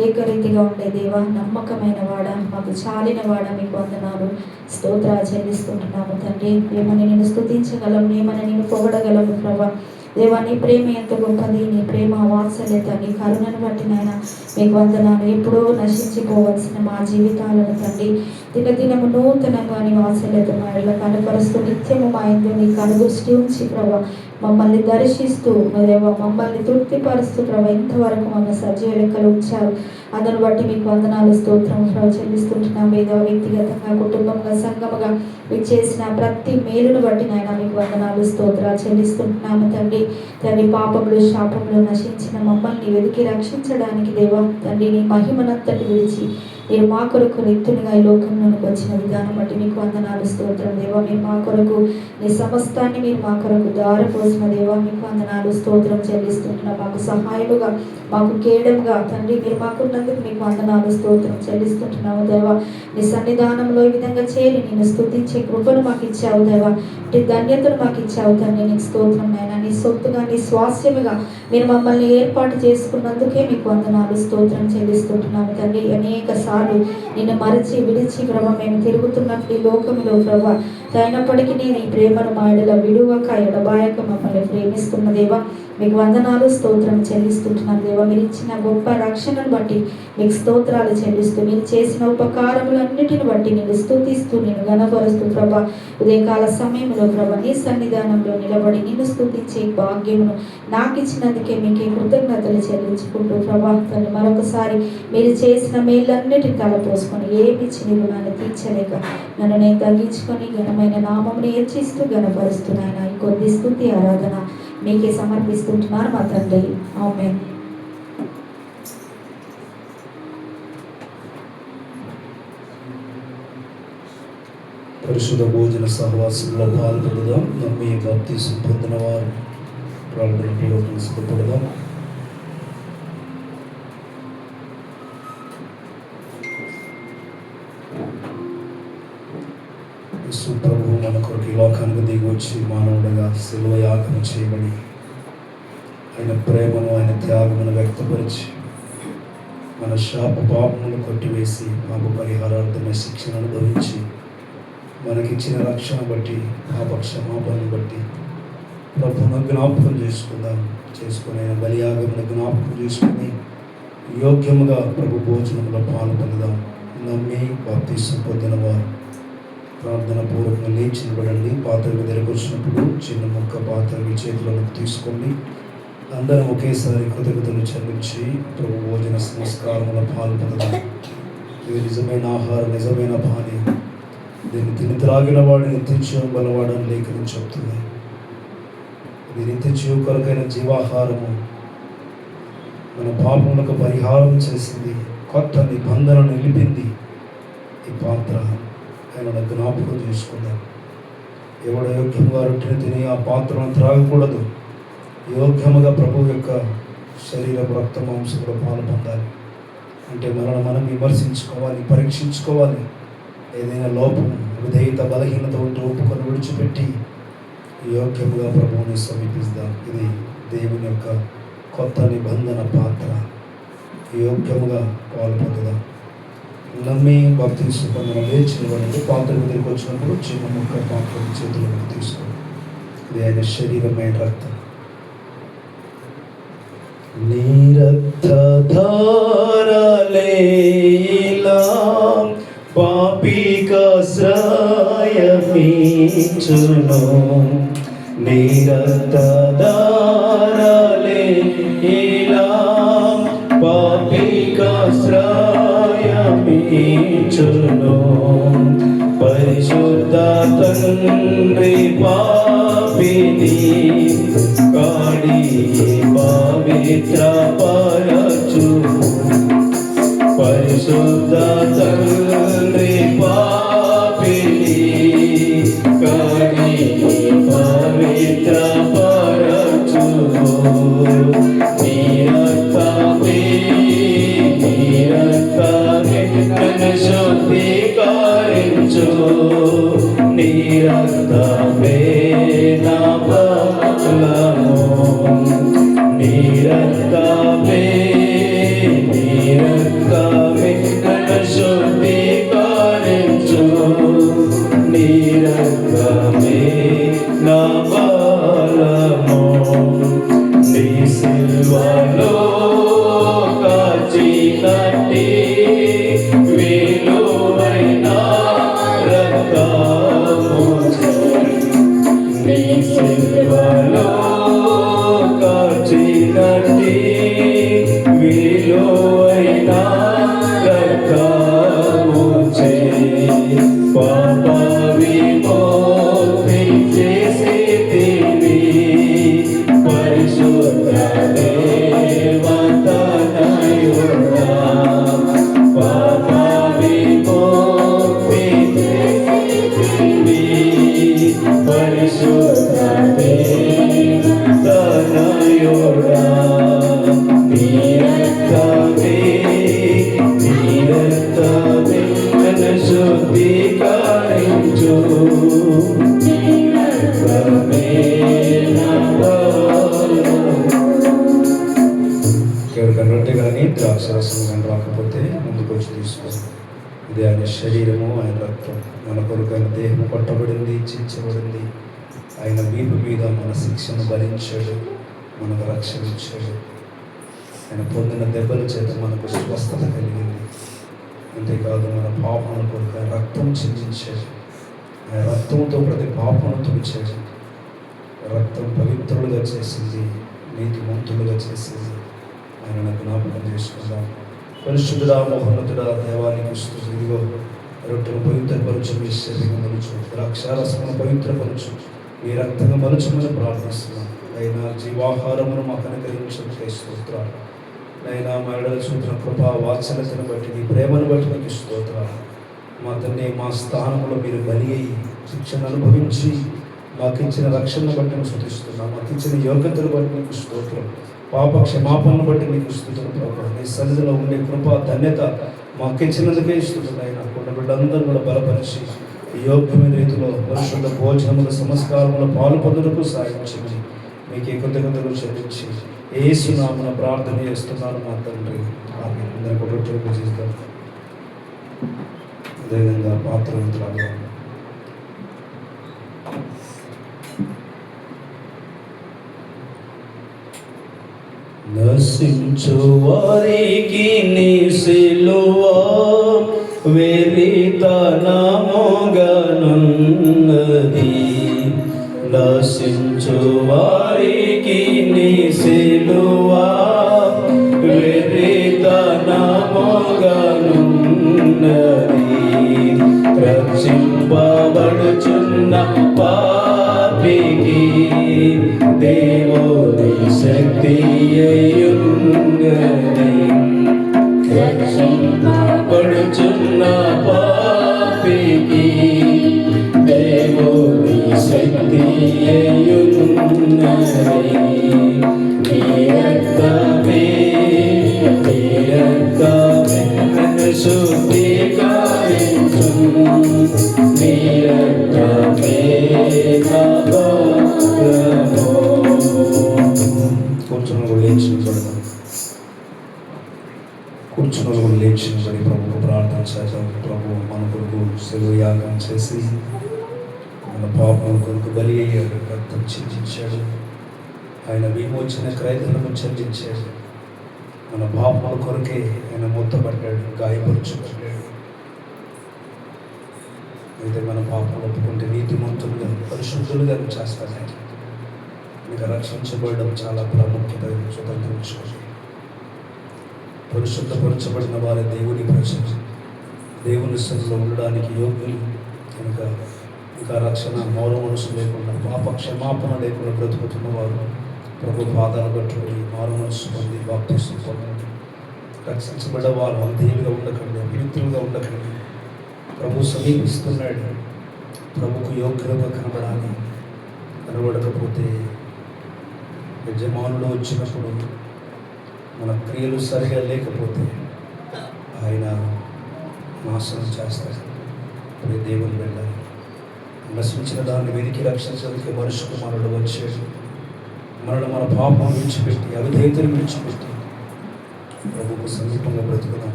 C: ఏకరీతిగా ఉండే దేవ, నమ్మకమైన వాడ, మాకు చాలిన వాడ, మీకు వందనాలు స్తోత్రాలు చెల్లిస్తుంటున్నాము తండ్రి. ఏమని నేను స్తుతించగలం, ఏమని నేను పొగడగలము ప్రభా. దేవా, నీ ప్రేమ ఎంత గొప్పది, నీ ప్రేమ వాత్సల్యత, నీ కరుణను బట్టి నాయన మీకు వందనాలు. ఎప్పుడో నశించిపోవలసిన మా జీవితాలను తండ్రి దినదినము నూతనంగా నీ వాత్సల్యత మా ఇళ్ళ కనపరుస్తూ నిత్యము మా యందు నీ కనుదృష్టి ఉంచి ప్రభా మమ్మల్ని దర్శిస్తూ దేవా మమ్మల్ని తృప్తిపరుస్తూ ప్రభా ఇంతవరకు మమ్మల్ని సజీవ లెక్కలు ఉంచారు. అందును బట్టి మీకు వందనాలు స్తోత్రం ప్రభు చెల్లిస్తుంటున్నాం. ఏదో వ్యక్తిగతంగా కుటుంబంగా సంఘముగా మీకు చేసిన ప్రతి మేలును బట్టి నాయన మీకు వందనాలు స్తోత్రాలు చెల్లిస్తుంటున్నాము తండ్రి. తండ్రి పాపములు శాపములు నశించిన మమ్మల్ని వెతికి రక్షించడానికి దేవా తండ్రి నీ మహిమనంతటి విడిచి మీరు మా కొరకు నిత్యునిగా ఈ లోకంలోకి వచ్చిన విధానం బట్టి మీకు వందనాలు స్తోత్రం దేవా. మీరు మా కొరకు నీ సమస్తాన్ని మీరు మా కొరకు దారపోసిన దేవా మీకు వందనాలు స్తోత్రం చెల్లిస్తుంటున్నాం. మాకు సహాయముగా మాకు కేడముగా తండ్రి మీరు మాకున్నందుకు మీకు వందనాలు స్తోత్రం చెల్లిస్తుంటున్నాము దేవా. నీ సన్నిధానంలో ఈ విధంగా చేరి నేను స్తుతించే కృపను మాకు ఇచ్చావు దేవా. నీ ధన్యతను మాకు ఇచ్చావు తండ్రి. నీకు స్తోత్రం నాయన. నీ సొత్తుగా నీ స్వాస్యముగా మీరు మమ్మల్ని ఏర్పాటు చేసుకున్నందుకే మీకు వందనాలు స్తోత్రం చెల్లిస్తుంటున్నాము తండ్రి. అనేక సార్లు నిన్ను మరచి విడిచి ప్రభా మేము తిరుగుతున్నట్లు ఈ లోకంలో ప్రభా అయినప్పటికీ నేను ఈ ప్రేమను మా ఎడల విడువక ఎడబాయక మమ్మల్ని ప్రేమిస్తున్న దేవా మీకు వందనాలు స్తోత్రం చెల్లిస్తుంటున్నాను దేవా. మీరు ఇచ్చిన గొప్ప రక్షణను బట్టి మీకు స్తోత్రాలు చెల్లిస్తూ మీరు చేసిన ఉపకారములన్నిటిని బట్టి నేను స్తుతిస్తూ నేను గణపరుస్తూ ప్రభా ఉదయకాల సమయంలో ప్రభా నీ సన్నిధానంలో నిలబడి నిన్ను స్తుతించే భాగ్యమును నాకు ఇచ్చినందుకే మీకే కృతజ్ఞతలు చెల్లించుకుంటూ ప్రభా తను మరొకసారి మీరు చేసిన మేళ్ళన్నిటిని తలపోసుకొని ఏమిచ్చి మీరు నన్ను తీర్చలేక నన్ను నేను తగ్గించుకొని ఘనమైన నామమును హెచ్చిస్తూ గణపరుస్తున్నాను. ఈ కొద్ది స్తుతి ఆరాధన మీకే సమర్పిస్తుంటున్నారు మా తండ్రి. ఆమేన్.
D: పరిశుద్ధ భోజన సహవాసంలో పాల్గొనదాం. నమ్మి బాప్తీసం పొందిన వారు ప్రార్థన పూర్వకంగా సిద్ధపడదాం. యేసు ప్రభువు మన కొరకు ఈ లోకానికి దిగి వచ్చి మానవుడిగా శిలువ యాగం చేయబడి ఆయన ప్రేమను ఆయన త్యాగమును వ్యక్తపరిచి మన శాప పాపములు కొట్టివేసి పాప పరిహారార్థమైన శిక్షను అనుభవించి మనకిచ్చిన రక్షణ బట్టి పాప క్షమాపణను బట్టి ప్రభువును జ్ఞాపకం చేసుకుని ఆయన బలియాగమును జ్ఞాపకం చేసుకుని యోగ్యముగా ప్రభు భోజనంలో పాల్గొందాం. నమ్మి బాప్తీసం పొందిన వారు ప్రార్థన పూర్వకంగా లేచి నిలబడండి. పాత్రలు దగ్గరకు వచ్చినప్పుడు చిన్న ముక్క పాత్రలు చేతులకు తీసుకోండి. అందరం ఒకేసారి కృతజ్ఞతలు చెల్లించి ప్రభు భోజన సంస్కారంలో పాల్గొనదాం. ఇది నిజమైన ఆహారం, నిజమైన పానీయం. దీన్ని తిని త్రాగిన వాడిని నిత్యం బలవాడని లేఖనం చెప్తుంది. ఇది నిత్య కొరకైన జీవాహారము, మన పాపములకు పరిహారం చేసింది, కొత్త నిబంధనను నిలిపింది. ఈ పాత్ర ఆయన జ్ఞాపకం చేసుకుందాం. ఎవడ యోగ్యంగా రొట్టెని తిని ఆ పాత్రను త్రాగకూడదు. యోగ్యముగా ప్రభు యొక్క శరీర రక్త మాంసంలో పాలు పొందాలి అంటే మనం విమర్శించుకోవాలి, పరీక్షించుకోవాలి. ఏదైనా లోపం, విధేయత, బలహీనత ఉంటే ఒప్పుకొని విడిచిపెట్టి యోగ్యముగా ప్రభువుని సమీపిస్తాం. ఇది దేవుని యొక్క కొత్త నిబంధన పాత్ర. యోగ్యముగా పాలు పొందుదాం. నమ్మి బాప్తీసం పొందిన లేచి నిలబడండి. పాత్ర దగ్గరికి వచ్చినప్పుడు చిన్న ముక్క పాత్ర చేతులకు తీసుకోండి. ఇది ఆయన శరీరమైన రక్తం. నీ రక్తధారలేలా పాపికాశ్రయమించును. నీ రక్తధారలేలా పాపికాశ్రయమించును. పరిశుద్ధ తండ్రి పాపిని కాడి పవిత్ర పరచు. పరిశుద్ధ తండ్రి పాపిని కాడి పవిత్ర పరచు. నీ రక్తమే నన్ను శుద్ధీకరించు. ఎవరికైనా రొట్టె కానీ ద్రాక్షరసం కానీ రాకపోతే ముందుకు వచ్చి తీసుకో. ఇది ఆయన శరీరము, ఆయన రక్తం. మన కొరకు ఆయన దేహం కొట్టబడింది, చీల్చబడింది. ఆయన వీపు మీద మన శిక్షను భరించాడు, మనకు రక్షణ ఇచ్చాడు. ఆయన పొందిన దెబ్బల చేత మనకు స్వస్థత కలిగింది. అంతేకాదు మన పాపముల కొరకు ఆయన రక్తం చిందించాడు. ఆయన రక్తంతో ప్రతి పాపను తుడిచాడు. రక్తం పవిత్రులుగా చేసింది, నీతిమంతులుగా చేసింది. ఆయన జ్ఞాపకం చేసుకుందాం. పరిశుద్ధుడా, మహోన్నతుడా, దేవానికి స్తుతి. ఇదిగో రొట్టెను పవిత్రపరచు, మీ శరీరం మలుచు, ద్రాక్షారసమును పవిత్రపరచు, మీ రక్తంగా మలుచుమని ప్రార్థిస్తున్నాం. అయినా జీవాహారమును మాకు అనుగ్రహించే స్తోత్రాలు. అయినా మా ఎడల చూపిన కృపా వాత్సల్యతను బట్టి, మీ ప్రేమను బట్టి మీకు స్తోత్రాలు. మా తండ్రి, మా స్థానంలో మీరు బలి అయ్యి శిక్షను అనుభవించి మాకు ఇచ్చిన రక్షణను బట్టి మేము స్తుతిస్తున్నాం. మాకు ఇచ్చిన యోగ్యతను బట్టి మీకు స్తోత్రం. పాప క్షమాపణను బట్టి మీకు స్తుతులు ప్రభు. మీ సన్నిధిలో ఉండే కృపా ధన్యత మాకు ఇచ్చినందుకే స్తుతులు. అయినా కొండ బిడ్డలందరూ కూడా బలపరిచి యోగ్యమైన రీతిలో పరిశుద్ధ భోజనముల సంస్కారముల పాలు పొందుటకు సాయించింది. మీకు కృతజ్ఞతలు చెల్లించి యేసు నామమున ప్రార్థన చేస్తున్నాను మా తండ్రి. ఆమేన్. అందరికీ రొట్టెలు పూజిస్తాం. అదేవిధంగా పాత్రవంతులాగా నశించు వారికి నీ సిలువ వెర్రితనముగనున్నది. నశించు వారికి నీ సిలువ వెర్రితనముగనున్నది. రక్షింపబడుచున్న పాపికి దేవుని శక్తి అయ్యున్నది. రక్షింపబడుచున్న పాపికి దేవుని శక్తి అయ్యున్నది. నీ రక్తమే నన్ను శుద్ధీకరించు. నీ రక్తమే నా భాగ్యము. కూర్చున్న కూడా లేచినబడి ప్రభుకు ప్రార్థన చేద్దాం. ప్రభు మన కొరకు సెలవు యాగం చేసి మన పాపం కొరకు బలి అయ్యాడు, రక్తం చిందించాడు. ఆయన విమోచన క్రయధనము చెల్లించాడు. మన పాపముల కొరకే ఆయన మూతపడ్డాడు, గాయపరచబడ్డాడు. అయితే మన పాపములు ఒప్పుకుంటే నీతిమంతులుగా పరిశుద్ధులుగా చేస్తాడు. ఇంకా రక్షించబడడం చాలా ప్రాముఖ్యత. స్వతంత్రించుకోండి. పరిశుద్ధపరచబడిన వారి దేవుని ప్రజలు, దేవుని సన్నిధిలో ఉండడానికి యోగ్యులు కనుక ఇంకా రక్షణ మౌన మనసు లేకుండా, పాప క్షమాపణ లేకుండా బ్రతుకుతున్న వారు ప్రభు పాదాలు పట్టుకొని మారు మనసు పొంది బాప్తిసం పొందండి. రక్షించబడ్డ వారు అంధేయులుగా ఉండకండి, అభివృద్ధులుగా ఉండకండి. ప్రభు సమీపిస్తున్నాడు. ప్రభుకు యోగ్యులుగా కనబడాలి. కనబడకపోతే యజమానులు వచ్చినప్పుడు మన క్రియలు సరిగా లేకపోతే ఆయన నాశనం చేస్తాడు. దేవుని వెళ్ళాలి. నశించిన దాన్ని వెతికి రక్షించడానికి మనుషు కుమారుడు వచ్చాడు. మన పాపం విడిచిపెట్టి, అవిధేయతను విడిచిపెట్టి ప్రభుకు సమీపంగా బ్రతుకున్నాం.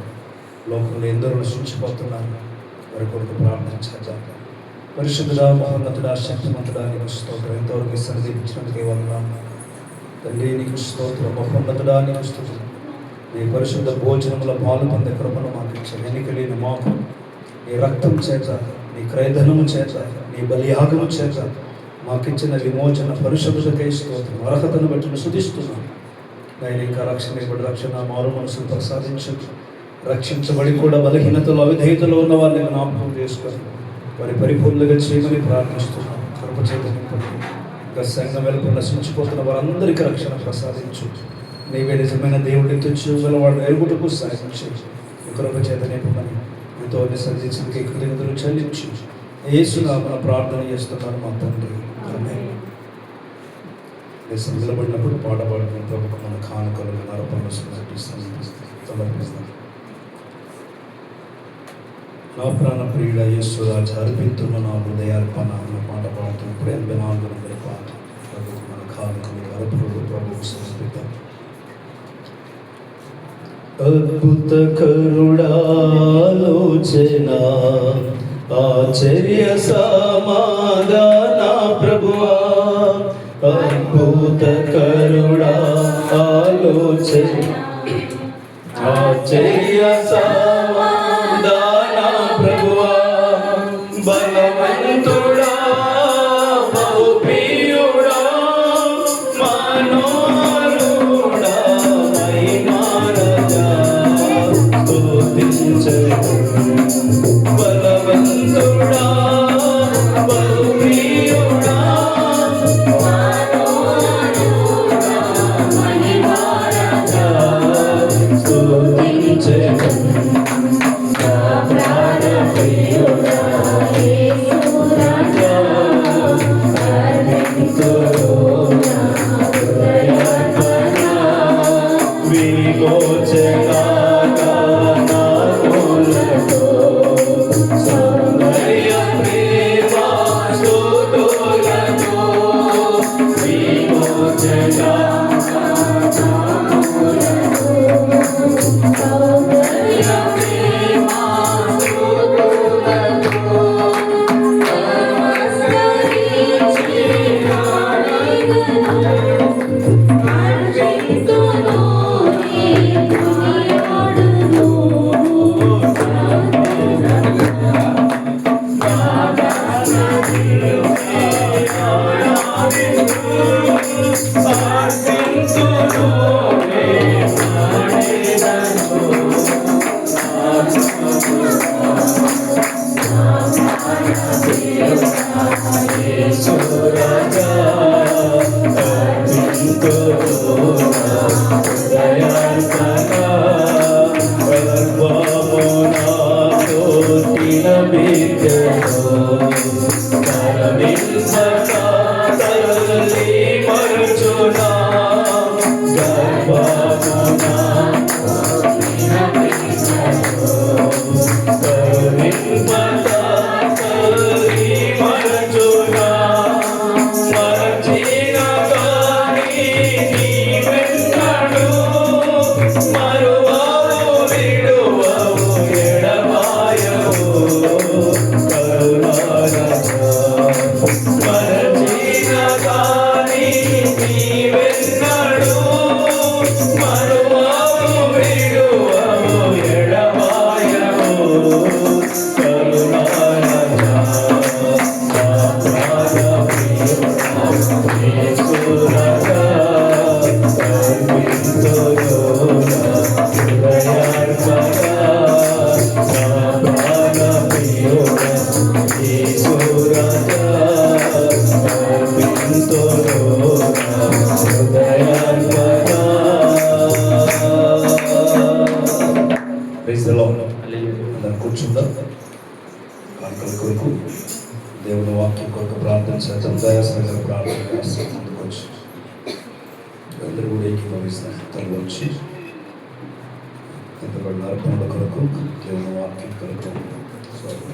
D: లోకంలో ఎందరో నశించిపోతున్నారు. వారి కొరకు ప్రార్థన చేద్దాం. పరిశుద్ధుడా, మహోన్నతుడా, శక్తిమంతుడా, నీకు స్తోత్రం. ఎంతవరకు సన్నిధించినందుకే వందనాలు తండ్రి. నీకు స్తోత్రం. మహోన్నతుడా, నీకు స్తోత్రం. నీ పరిశుద్ధ భోజనముల పాలు పొందే కృపను మాకు ఇచ్చారు. ఎన్నికలేని మాకు నీ రక్తం చేత, నీ క్రయధనము చేత, నీ బలియాగము చేత మాకిచ్చిన విమోచన పరిశుద్ధతకై స్తోత్రం. అర్హతను బట్టి స్తుతిస్తున్నాం. నేను ఇంకా రక్షణ ఇవ్వడు, రక్షణ మారు మనసును ప్రసాదించు. రక్షించబడి కూడా బలహీనతలు, అవిధేయతలో ఉన్న వారిని జ్ఞాపకం చేసుకొని వారి పరిపూర్ణంగా చేయమని ప్రార్థిస్తున్నాం. కృప చేత నింపండి. ఇంకా సంఘం వెలుపు నశించిపోతున్న వారందరికీ రక్షణ ప్రసాదించు. నీవే నిజమైన దేవుడిని తెచ్చుగల వాడు ఎరుగుటకు సాధించి కృప చేత నింపమని ఎంతో విసర్జించి కృతజ్ఞతలు చెల్లించి యేసునామమున ప్రార్థన చేస్తున్నాను మా తండ్రి. ఆమేన్. నిలబడినప్పుడు పాట పాడుకున్న ప్రభుకు మన కానుకలు నరపలు సమర్పిస్తాం. నా ప్రాణ ప్రియుడ యేసురాజు అర్పిస్తున్న నా హృదయార్పణ అన్న పాట పాడుతున్నప్పుడు 84 నంబర్ పాట ప్రభువు మన కానుకలు అర్పులు ప్రభువు సమర్పిద్దాం. అద్భుత కరుణాలోచన ఆశ్చర్య సమాధాన ప్రభువా, అద్భుత కరుణా ఆలోచన ఆశ్చర్య సమాధాన ప్రభువా, బలవంతుడా బహుప్రియుడా మనోహరుడా మహిమారాజా స్తుతించెదము. బలవంతుడా బహుప్రియుడా మనోహరుడా మహిమారాజా స్తుతించెదము. నా ప్రాణ ప్రియుడా యేసురాజా అర్పిస్తున్నా హృదయార్పణ విమోచనగా నా మూలతో సౌందర్య ప్రేమ స్తుతులతో విమోచనగా సౌందర్య ప్రేమ స్తుతులతో నమస్కరించి కూర్చుందాం. కానుకల కొరకు దేవుని వాక్యం కొరకు ప్రార్థన చేద్దాం. దయాసంగా ప్రార్థన చేస్తాం. ముందుకొచ్చి అందరూ కూడా ఏకీభవిస్తాం. తల్లి వచ్చి ఎంతబడిన అర్పణల కొరకు దేవుని వాక్యం కొరకు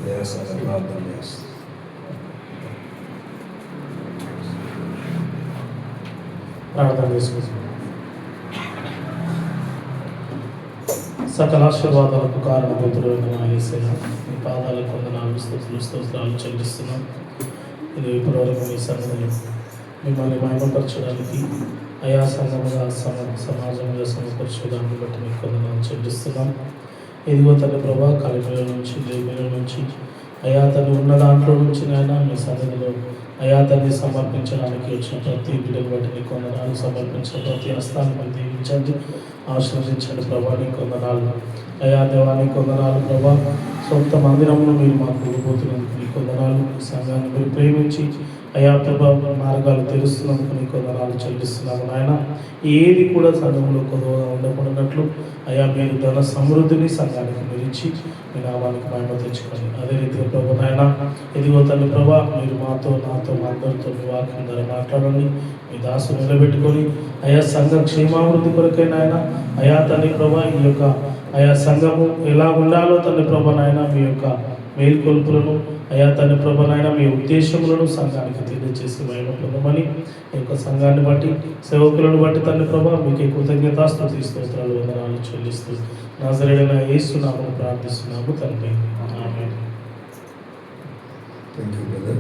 D: దయాసంగా ప్రార్థన చేస్తాం.
F: ప్రార్థన చేసుకుంటాం. సకల ఆశీర్వాదాలకు కారణభూతుడైన మా యేసయ్య, మీ పాదాలకు వందనాలు స్తోత్రాలు చెల్లిస్తున్నాం. ఇది ఇప్పటివరకు మీ సన్నిధిలో మిమ్మల్ని మహిమపరచడానికి అయా సంఘముగా సమాజంగా సమపరచడాన్ని బట్టి మీకు వందనాలు చెల్లిస్తున్నాం. ఇదిగో తన ప్రభా కలిమిల నుంచి లేమిల నుంచి అయా తను ఉన్న దాంట్లో నుంచి నైనా మీ సన్నిధిలో అయా తన్ని సమర్పించడానికి వచ్చిన ప్రతి బిడ్డను బట్టి నీకు వందనాలు. సమర్పించిన ప్రతి హస్తాన్ని దీవించండి, ఆశీర్వదించండి ప్రభా. నీకు వందనాలు అయా దేవా, నీకు వందనాలు ప్రభా. సొంత మందిరంలో మీరు మాకు కూడిపోతున్నందుకు నీకు వందనాలు. ఈ సంఘాన్ని మీరు ప్రేమించి అయా ప్రభా మార్గాలు తెలుస్తున్నందుకు నీకు వందనాలు చెల్లిస్తున్నాము నాయన. ఏది కూడా సంఘంలో కొద్దిగా ఉండకూడనట్లు అయా మీరు ధన సమృద్ధిని సంఘానికి మీరు ఇచ్చి మీ నామానికి మహిమ తెచ్చుకోండి. అదే రీతిగా ప్రభు నాయన ఇదిగో తల్లి ప్రభా, మీరు మాతో నాతో మా అందరితో మీ వాక్యం ద్వారా మాట్లాడండి. మీ దాసు నిలబెట్టుకొని అయా సంఘ క్షేమాభివృద్ధి కొరకై నాయన అయా తల్లి ప్రభా ఈ యొక్క అయా సంఘము ఎలా ఉండాలో తల్లి ప్రభా నాయన మీ యొక్క మేల్కొల్పులను అయా తండ్రి ప్రభా నాయన మీ ఉద్దేశములను సంఘానికి తెలియజేసి మహిమ పొందమని ఈ యొక్క సంఘాన్ని బట్టి సేవకులను బట్టి తండ్రి ప్రభా మీకు కృతజ్ఞతాస్తుతి స్తోత్రాలు వందనాలు చెల్లిస్తూ నజరేయుడైన యేసు నామమున ప్రార్థిస్తున్నాము తండ్రి ఆమేన్.
D: Thank you brother.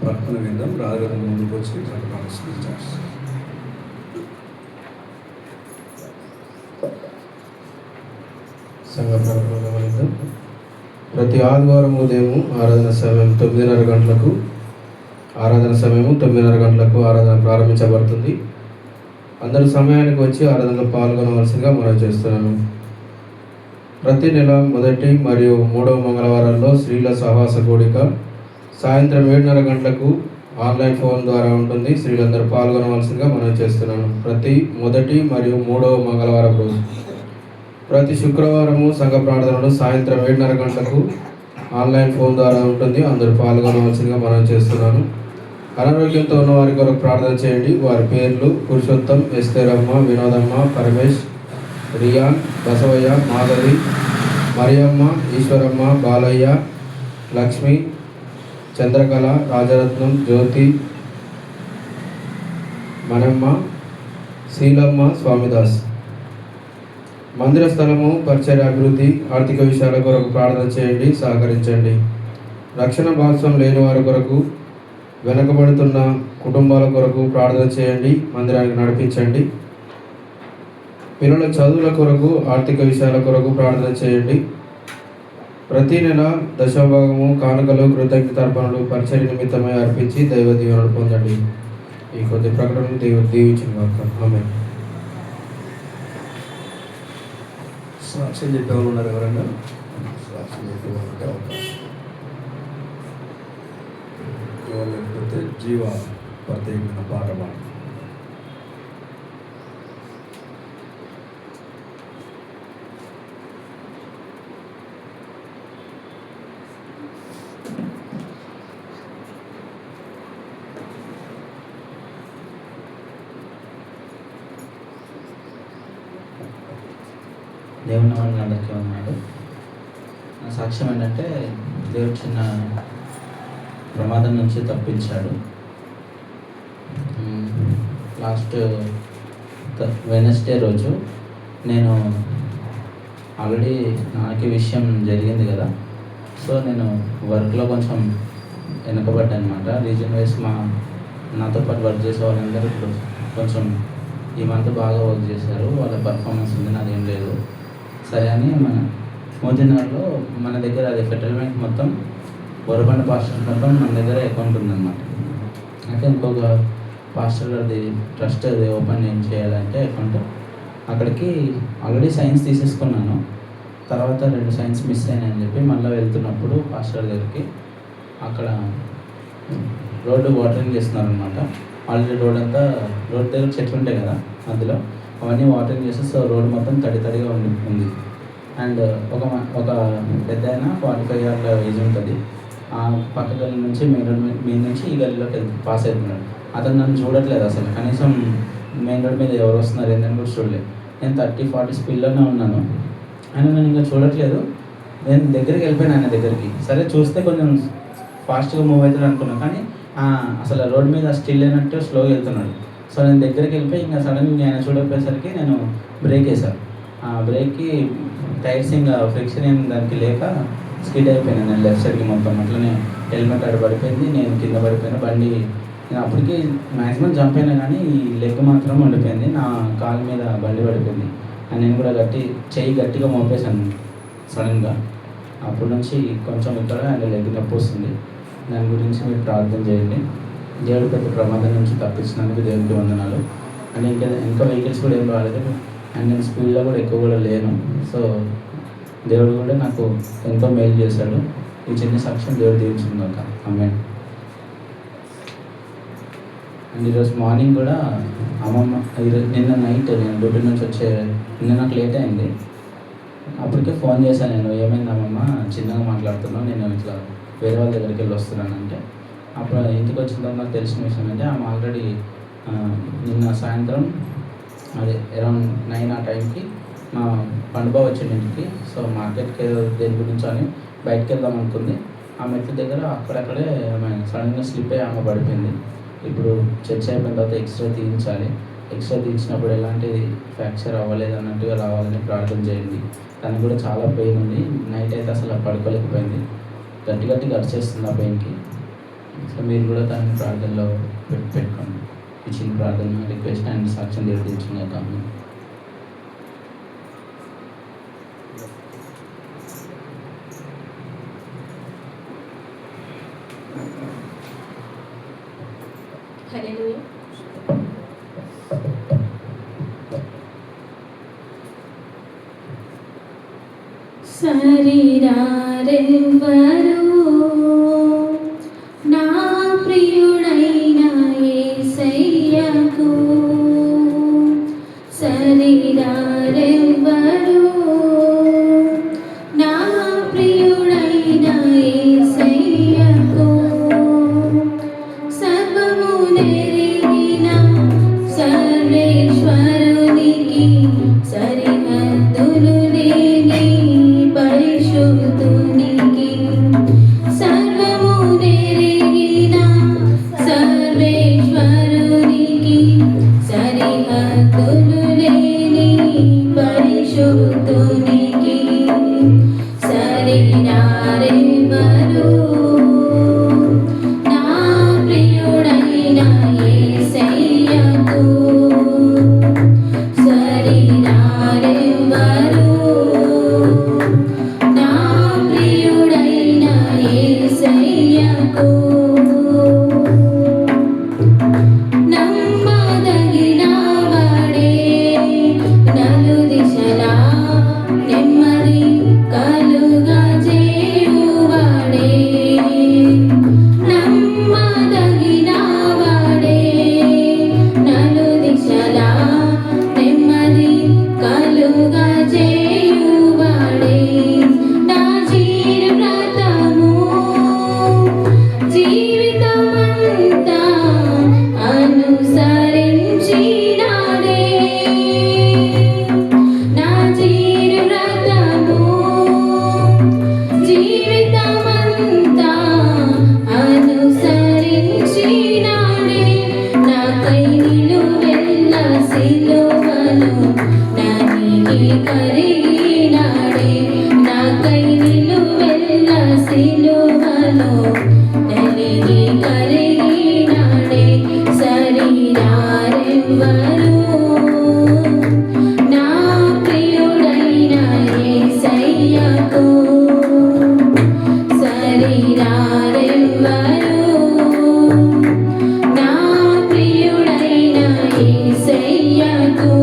D: ప్రార్థన విందాం. రాజు ముందుకు వచ్చి ప్రకటన చేస్తాం.
A: సంఘ ప్రార్థన గమనిద్దాం. ప్రతి ఆదివారం ఉదయం ఆరాధన సమయం 9:30 గంటలకు ఆరాధన ప్రారంభించబడుతుంది. అందరూ సమయానికి వచ్చి ఆరాధనలో పాల్గొనవలసిందిగా మనం చేస్తున్నాను. ప్రతి నెల మొదటి మరియు 3వ మంగళవారాల్లో స్త్రీల సహవాస కూడిక సాయంత్రం 7:30 గంటలకు ఆన్లైన్ ఫోన్ ద్వారా ఉంటుంది. స్త్రీలందరూ పాల్గొనవలసిందిగా మనం చేస్తున్నాను. ప్రతి మొదటి మరియు 3వ మంగళవారం రోజు ప్రతి శుక్రవారము సంఘ ప్రార్థనలు సాయంత్రం 7:30 గంటలకు ఆన్లైన్ ఫోన్ ద్వారా ఉంటుంది. అందరూ పాల్గొనవలసిందిగా మనం చేస్తున్నాను. అనారోగ్యంతో ఉన్న వారి కొరకు ప్రార్థన చేయండి. వారి పేర్లు పురుషోత్తం, ఎస్తేరమ్మ, వినోదమ్మ, పరమేష్, రియాన్, బసవయ్య, మాధవి, మరియమ్మ, ఈశ్వరమ్మ, బాలయ్య, లక్ష్మి, చంద్రకళ, రాజరత్నం, జ్యోతి, మనమ్మ, శీలమ్మ, స్వామిదాస్. మందిర స్థలము, పరిచర్య అభివృద్ధి, ఆర్థిక విషయాల కొరకు ప్రార్థన చేయండి, సహకరించండి. రక్షణ భాగస్వం లేని వారి కొరకు, వెనకబడుతున్న కుటుంబాల కొరకు ప్రార్థన చేయండి, మందిరానికి నడిపించండి. పిల్లల చదువుల కొరకు, ఆర్థిక విషయాల కొరకు ప్రార్థన చేయండి. ప్రతి నెల దశభాగము, కానుకలు, కృతజ్ఞతార్పణలు పరిచర్య నిమిత్తమై అర్పించి దైవ దీవెనలు పొందండి. ఈ కొద్ది ప్రకటనలు దీవించిన వారు. ఆమేన్.
D: సాక్ష్యం చెప్పేవాళ్ళు ఉన్నారు ఎవరన్నా? సాక్ష్యం చెప్పేవాళ్ళకి అవకాశం ఎవరు లేకపోతే జీవ ప్రత్యేకమైన పాట పాడు.
G: దేవుని వాళ్ళని అందరికీ ఉన్నాడు. నా సాక్ష్యం ఏంటంటే దేవుడు చిన్న ప్రమాదం నుంచి తప్పించాడు. లాస్ట్ వెనస్డే రోజు నేను ఆల్రెడీ నాకు విషయం జరిగింది కదా, సో నేను వర్క్లో కొంచెం వెనుకబడ్డా అనమాట. రీజన్ వైజ్ నాతో పాటు వర్క్ చేసే వాళ్ళందరూ ఇప్పుడు కొంచెం ఈ మంత్ బాగా వర్క్ చేశారు. వాళ్ళ పర్ఫార్మెన్స్ ఉంది, నాదేం లేదు. సరే అని మన మోదీనగర్లో మన దగ్గర అది ఫెడరల్ బ్యాంక్ మొత్తం బొరబండ పాస్టర్ మొత్తం మన దగ్గర అకౌంట్ ఉందన్నమాట. అయితే ఇంకొక పాస్టర్ అది ట్రస్ట్ అది ఓపెన్ చేయాలంటే అకౌంట్ అక్కడికి ఆల్రెడీ సైన్స్ తీసేసుకున్నాను. తర్వాత 2 సైన్స్ మిస్ అయినాయని చెప్పి మళ్ళీ వెళ్తున్నప్పుడు పాస్టర్ దగ్గరికి అక్కడ రోడ్డు వాటరింగ్ చేస్తున్నారు అనమాట. ఆల్రెడీ రోడ్ దగ్గర చెట్లు ఉంటాయి కదా మధ్యలో, అవన్నీ వాటరింగ్ చేస్తే సో రోడ్ మొత్తం తడిగా ఉంది. అండ్ ఒక పెద్ద అయినా 45 ఏళ్ళ ఏజ్ ఉంటుంది. ఆ పక్క గల్లి నుంచి మెయిన్ రోడ్ మీద నుంచి ఈ గల్లీలోకి పాస్ అవుతున్నాడు. అతను నన్ను చూడట్లేదు అసలు, కనీసం మెయిన్ రోడ్ మీద ఎవరు వస్తున్నారు ఏంటని కూడా చూడలేదు. నేను 30-40 స్పీడ్లోనే ఉన్నాను. ఆయన నన్ను ఇంకా చూడట్లేదు. నేను దగ్గరికి వెళ్ళిపోయాను ఆయన దగ్గరికి. సరే చూస్తే కొంచెం ఫాస్ట్గా మూవ్ అవుతాడు అనుకున్నాను, కానీ అసలు రోడ్ మీద స్టిల్ అయినట్టు స్లోగా వెళ్తున్నాడు. సో నేను దగ్గరికి వెళ్ళిపోయి ఇంకా సడన్గా ఆయన చూడకపోయేసరికి నేను బ్రేక్ వేసాను. ఆ బ్రేక్కి టైర్స్ ఇంకా ఫ్రిక్షన్ ఏం దానికి లేక స్కిడ్ అయిపోయాను నేను లెఫ్ట్ సైడ్కి మొత్తం. అట్లనే హెల్మెట్ అక్కడ పడిపోయింది, నేను కింద పడిపోయిన బండి. నేను అప్పటికి మ్యాక్సిమం జంప్ అయినా కానీ ఈ లెగ్ మాత్రం ఉండిపోయింది, నా కాలు మీద బండి పడిపోయింది. అండ్ నేను కూడా చెయ్యి గట్టిగా మోపేశాను సడన్గా. అప్పటి నుంచి కొంచెం ఇక్కడ అండ్ లెగ్ నొప్పి వస్తుంది. దాని గురించి మీరు ప్రార్థన చేయండి. దేవుడు పెద్ద ప్రమాదం నుంచి తప్పించినందుకు దేవుడికి వందనాలు. అండ్ ఇంకా వెహికల్స్ కూడా ఏం రాలేదు. అండ్ నేను స్పీడ్లో కూడా ఎక్కువ కూడా లేను. సో దేవుడు కూడా నాకు ఎంతో మేలు చేశాడు. ఈ చిన్న సాక్ష్యం దేవుడు దీవించిందాక. ఆమేన్. అండ్ ఈరోజు మార్నింగ్ కూడా అమ్మమ్మ నిన్న నైట్ నేను డ్యూటీ నుంచి నిన్న నాకు లేట్ అయింది. అప్పటికే ఫోన్ చేశాను నేను, ఏమైంది అమ్మమ్మ చిన్నగా మాట్లాడుతున్నావు, నేను ఇట్లా వేరే వాళ్ళ దగ్గరికి వెళ్ళి వస్తున్నానంటే, అప్పుడు ఇంటికి వచ్చిన తర్వాత నాకు తెలిసిన విషయం అంటే ఆమె ఆల్రెడీ నిన్న సాయంత్రం అదే అరౌండ్ 9 ఆ టైంకి మా పండుగ వచ్చింది ఇంటికి. సో మార్కెట్కి దేని గురించి అని బయటకు వెళ్దాం అనుకుంది. ఆ మెట్ల దగ్గర అక్కడక్కడే ఆమె సడన్గా స్లిప్ అయ్యి ఆమె పడిపోయింది. ఇప్పుడు చర్చ్ అయిపోయిన తర్వాత ఎక్స్రే తీయించాలి. ఎక్స్రే తీయించినప్పుడు ఎలాంటి ఫ్రాక్చర్ అవ్వలేదు అన్నట్టుగా రావాలని ప్రార్థన చేయండి. తనకు కూడా చాలా పెయిన్ ఉంది. నైట్ అయితే అసలు పడుకోలేకపోయింది. గట్టి అరిచేస్తుంది ఆ పెయిన్కి. సో మీరు కూడా తనని ప్రార్థనలో పెట్టుకోండి. ఇచ్చిన ప్రార్థన రిక్వెస్ట్ అండ్ సాక్ష్యం నిర్వహించిన కానీ
C: హల్లెలూయా.
H: శరీరారెవ్వరు నా ప్రియుడైన యేసయ్యకు, శరీరారెవ్వరు నా ప్రియుడైన యేసయ్యకు, సర్వము నెరిగిన సర్వేశ్వరునికి సరిహద్దులు లేని పరిశుద్ధునికి, సర్వము నెరిగిన సర్వేశ్వరునికి సరిహద్దులు లేని పరిశుద్ధునికి, శరీరారెవ్వరు నా ప్రియుడైన యేసయ్యకు, శరీరారెవ్వరు నా ప్రియుడైన యేసయ్యకు, నమ్మదగిన వాడే నలుదిశలా నెమ్మది కలుగా చేయువాడే, నమ్మదగిన వాడే నలుదిశలా నెమ్మది కలుగా చేయువాడే, నా జీవితము జీవితమంతా అనుసరించినాడే, నా జీవితము జీవితమంతా అనుసరించినాడే, నాకై నిలువెల్ల సిలువలో నలిగి కరిగినాడే, నాకై నిలువెల్ల సిలువలో నలిగి కరిగినాడే, శరీరారెవ్వరు నా ప్రియుడైన యేసయ్యకు, శరీరారెవ్వరు నా ప్రియుడైన యేసయ్యకు,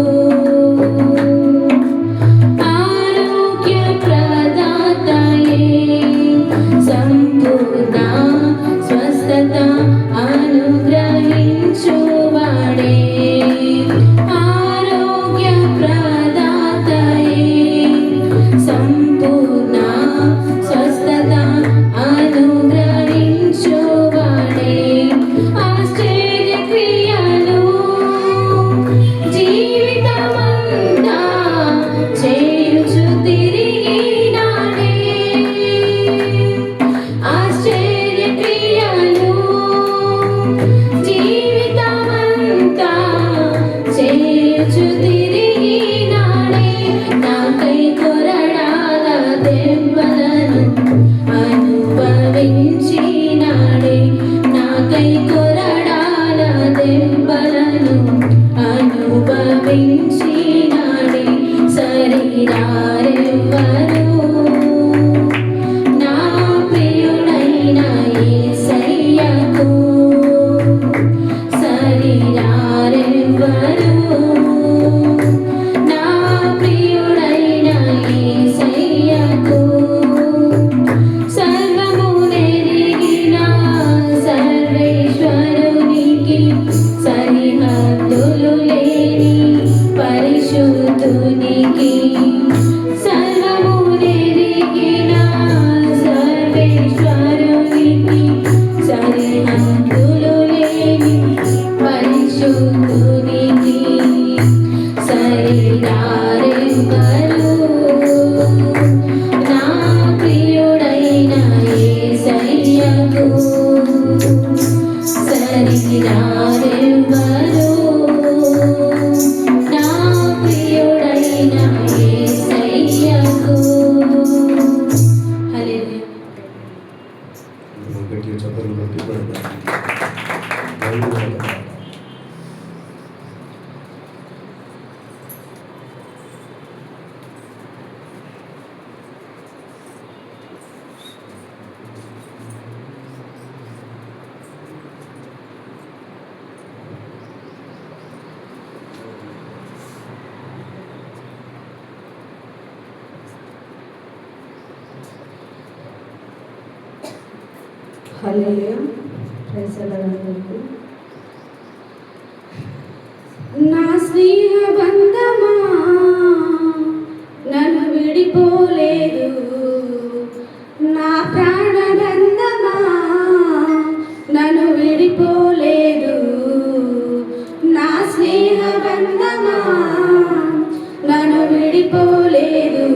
H: ఆరోగ్య ప్రదాతయే సంపూర్ణ స్వస్థత అనుగ్రహించువాడే, ఆరోగ్య ప్రదాతయే సంపూర్ణ స్వస్థత అనుగ్రహించువాడే, ఆశ్చర్య క్రియలు జీవితమంతా చేయుచు తిరిగినాడే, ఆశ్చర్య క్రియలు జీవితమంతా చేయుచు తిరిగినాడే, నాకై కొరడాల దెబ్బలను అనుభవించినాడే, నాకై కొరడాల దెబ్బలను అనుభవించినాడే, శరీరారెవ్వరు నా ప్రియుడైన యేసయ్యకు, శరీరారెవ్వరు నా ప్రియుడైన యేసయ్యకు, సర్వము నెరిగిన సర్వేశ్వరునికి సరిహద్దులు లేని పరిశుద్ధునికి, దగ్గరికి రారెవ్వరు నా ప్రియుడైన యేసయ్యకు. హల్లెలూయా.
D: గట్టిగా చప్పట్లు కొట్టి పెడతాం.
C: హల్లెలూయా. Praise the Lord. నా స్నేహ బంధమా నన్ను విడిపోలేదు, నా ప్రాణ బంధమా నన్ను విడిపోలేదు, నా స్నేహ బంధమా నన్ను విడిపోలేదు,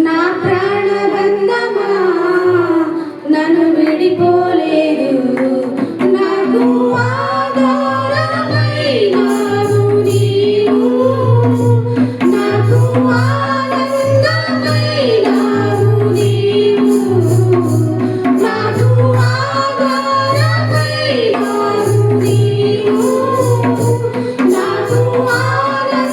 C: నా ప్రాణ బంధమా నన్ను విడిపోలేదు. నాకు ఆధారమైనావు నీవు, నాకు ఆనందమైనావు నీవు, నాకు ఆధారమైనావు నీవు, నాకు ఆనందమైనావు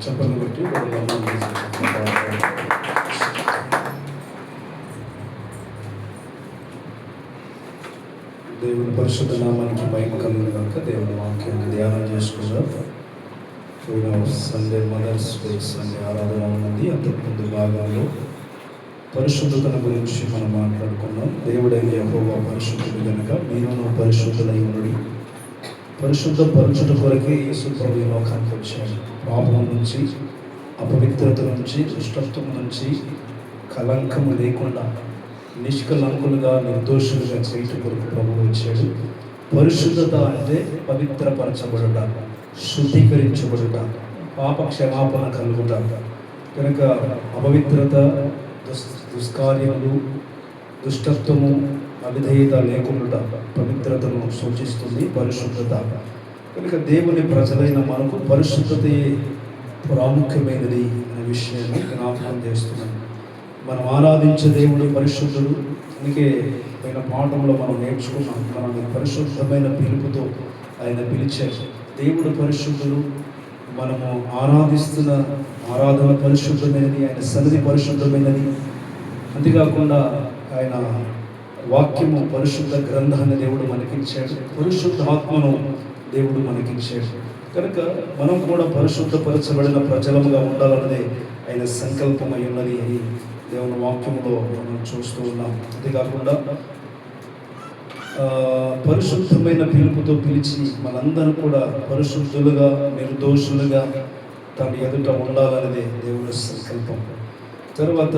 D: చెప్పలు పెట్టి దేవుని పరిశుద్ధ నామానికి మహిమ కలుగును గాక. దేవుని వాక్యాన్ని ధ్యానం చేసుకున్నాం. పోయిన సండే మదర్స్ డే సండే ఆరాధన ఉన్నది. అంతకుముందు భాగంలో పరిశుద్ధతను గురించి మనం మాట్లాడుకున్నాం. దేవుడైన యెహోవా పరిశుద్ధుడు కనుక మీరును పరిశుద్ధులై ఉన్నది. పరిశుద్ధ పరచుట కొరకే యేసు ప్రభు ఈ లోకానికి వచ్చాడు. పాపం నుంచి, అపవిత్రత నుంచి, దుష్టత్వం నుంచి కలంకము లేకుండా నిష్కలంకులుగా నిర్దోషులుగా చేయటం కొరకు ప్రభు వచ్చాడు. పరిశుద్ధత అంటే పవిత్రపరచబడుట, శుద్ధీకరించబడుట, పాప క్షమాపణ కలుగుట. కనుక అపవిత్రత, దుష్కార్యములు, దుష్టత్వము, అవిధేయత లేకుండా పవిత్రతను సూచిస్తుంది పరిశుద్ధత. కనుక దేవుని ప్రజలైన మనకు పరిశుద్ధతే ప్రాముఖ్యమైనది అనే విషయాన్ని జ్ఞాపకం చేస్తున్నాను. మనం ఆరాధించే దేవుడు పరిశుద్ధుడు. అందుకే పైన పాఠంలో మనం నేర్చుకున్నాం. మనల్ని పరిశుద్ధమైన పిలుపుతో ఆయన పిలిచారు. దేవుడు పరిశుద్ధుడు. మనము ఆరాధిస్తున్న ఆరాధన పరిశుద్ధమైనది, ఆయన సన్నిధి పరిశుద్ధమైనది. అంతేకాకుండా ఆయన వాక్యము పరిశుద్ధ గ్రంథాన్ని దేవుడు మనకిచ్చాడు. పరిశుద్ధ ఆత్మను దేవుడు మనకిచ్చాడు. కనుక మనం కూడా పరిశుద్ధపరచబడిన ప్రజలముగా ఉండాలన్నదే ఆయన సంకల్పమై ఉన్నది అని దేవుని వాక్యంలో మనం చూస్తూ ఉన్నాం. అంతేకాకుండా పరిశుద్ధమైన పిలుపుతో పిలిచి మనందరూ కూడా పరిశుద్ధులుగా, నిర్దోషులుగా తన ఎదుట ఉండాలన్నదే దేవుని సంకల్పం. తర్వాత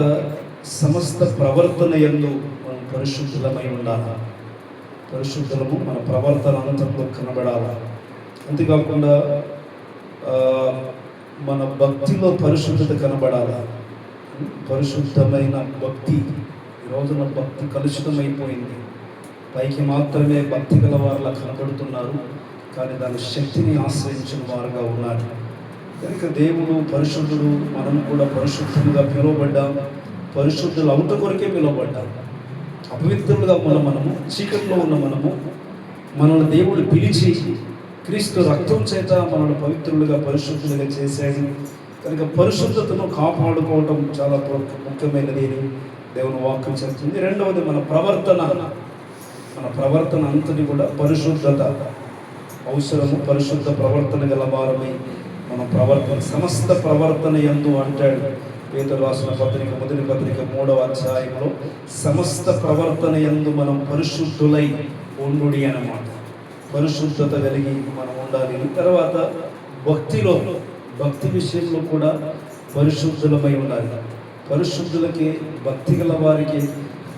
D: సమస్త ప్రవర్తన యందు మనం పరిశుద్ధులమై ఉండాలి. పరిశుద్ధులము మన ప్రవర్తన అంతట్లో కనబడాలి. అంతేకాకుండా మన భక్తిలో పరిశుద్ధత కనబడాలి. పరిశుద్ధమైన భక్తి. ఈ రోజున భక్తి కలుషితమైపోయింది. పైకి మాత్రమే భక్తి గల వారిలా కనబడుతున్నారు, కానీ దాని శక్తిని ఆశ్రయించిన వారుగా ఉన్నారు. కనుక దేవుడు పరిశుద్ధుడు. మనం కూడా పరిశుద్ధంగా పిలువబడ్డాం. పరిశుద్ధులు అవుట కొరకే పిలువబడ్డాం. అపవిత్రులుగా మనము చీకట్లో ఉన్న మనల్ని దేవుడు పిలిచి క్రీస్తు రక్తం చేత మనల్ని పవిత్రులుగా పరిశుద్ధులుగా చేశాడు. కనుక పరిశుద్ధతను కాపాడుకోవటం చాలా ముఖ్యమైనది అని దేవుని వాక్యం చెప్తుంది. రెండవది మన ప్రవర్తన అంతటి కూడా పరిశుద్ధత అవసరము. పరిశుద్ధ ప్రవర్తన గల వారమై మన ప్రవర్తన సమస్త ప్రవర్తన యందు అంటాడు పేతురు రాసిన పత్రిక మొదటి పత్రిక 3వ అధ్యాయంలో సమస్త ప్రవర్తన యందు మనం పరిశుద్ధులై ఉండుడి అన్నమాట. పరిశుద్ధత కలిగి మనం ఉండాలి. తర్వాత భక్తి విషయంలో కూడా పరిశుద్ధులమై ఉండాలి. పరిశుద్ధులకి, భక్తి గల వారికి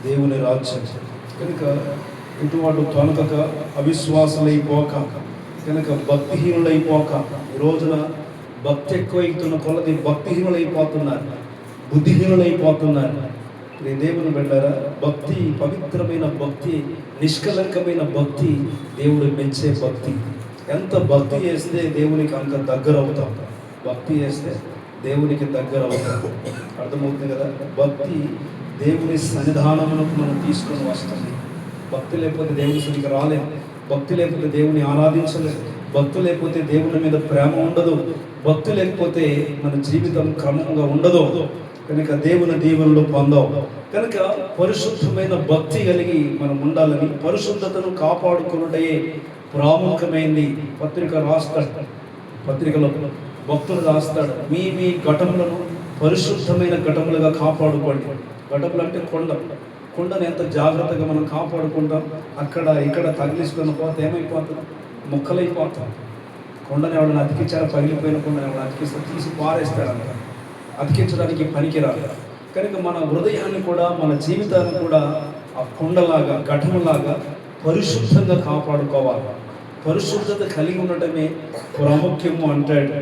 D: దేవుని రాజ్యం. కనుక ఇటువంటి తొనకక, అవిశ్వాసులైపోక, కనుక భక్తిహీనులైపోక, ఈ రోజున భక్తి ఎక్కువైతున్న కొలది భక్తిహీనులైపోతున్నారు, బుద్ధిహీనులైపోతున్నారు. దేవుని బిడ్డలారా, భక్తి పవిత్రమైన భక్తి, నిష్కలంకమైన భక్తి దేవుడు మెచ్చే భక్తి. ఎంత భక్తి చేస్తే దేవునికి అంత దగ్గర అవుతాం. భక్తి చేస్తే దేవునికి దగ్గర అవుతాం. అర్థమవుతుంది కదా. భక్తి దేవుని సన్నిధానమునకు మనం తీసుకొని వస్తుంది. భక్తి లేకపోతే దేవుని సన్నిధికి రాలేము. భక్తి లేకపోతే దేవుని ఆరాధించలేము. భక్తి లేకపోతే దేవుని మీద ప్రేమ ఉండదు. భక్తి లేకపోతే మన జీవితం క్రమంగా ఉండదు. కనుక దేవుని దీవెనలు పొందవు. కనుక పరిశుద్ధమైన భక్తి కలిగి మనం ఉండాలని, పరిశుద్ధతను కాపాడుకున్నటే ప్రాముఖ్యమైనది. పత్రికలో భక్తులు రాస్తాడు, మీ ఘటములను పరిశుద్ధమైన ఘటములుగా కాపాడుకోండి. ఘటములు అంటే కొండను ఎంత జాగ్రత్తగా మనం కాపాడుకుంటాం. అక్కడ ఇక్కడ తగిలిసుకున్న పోతే ఏమైపోతుంది? ముక్కలైపోతాం. కొండను ఎవరైనా అతికించారా? పగిలిపోయిన కొండను ఎవరైనా అతికిస్తే తీసి పారేస్తాడంట. అతికించడానికి పనికిరాదు. కనుక మన హృదయాన్ని కూడా, మన జీవితాన్ని కూడా ఆ కొండలాగా, ఘటములాగా పరిశుద్ధంగా కాపాడుకోవాలి. పరిశుద్ధత కలిగి ఉండటమే ప్రాముఖ్యము అంటాడు.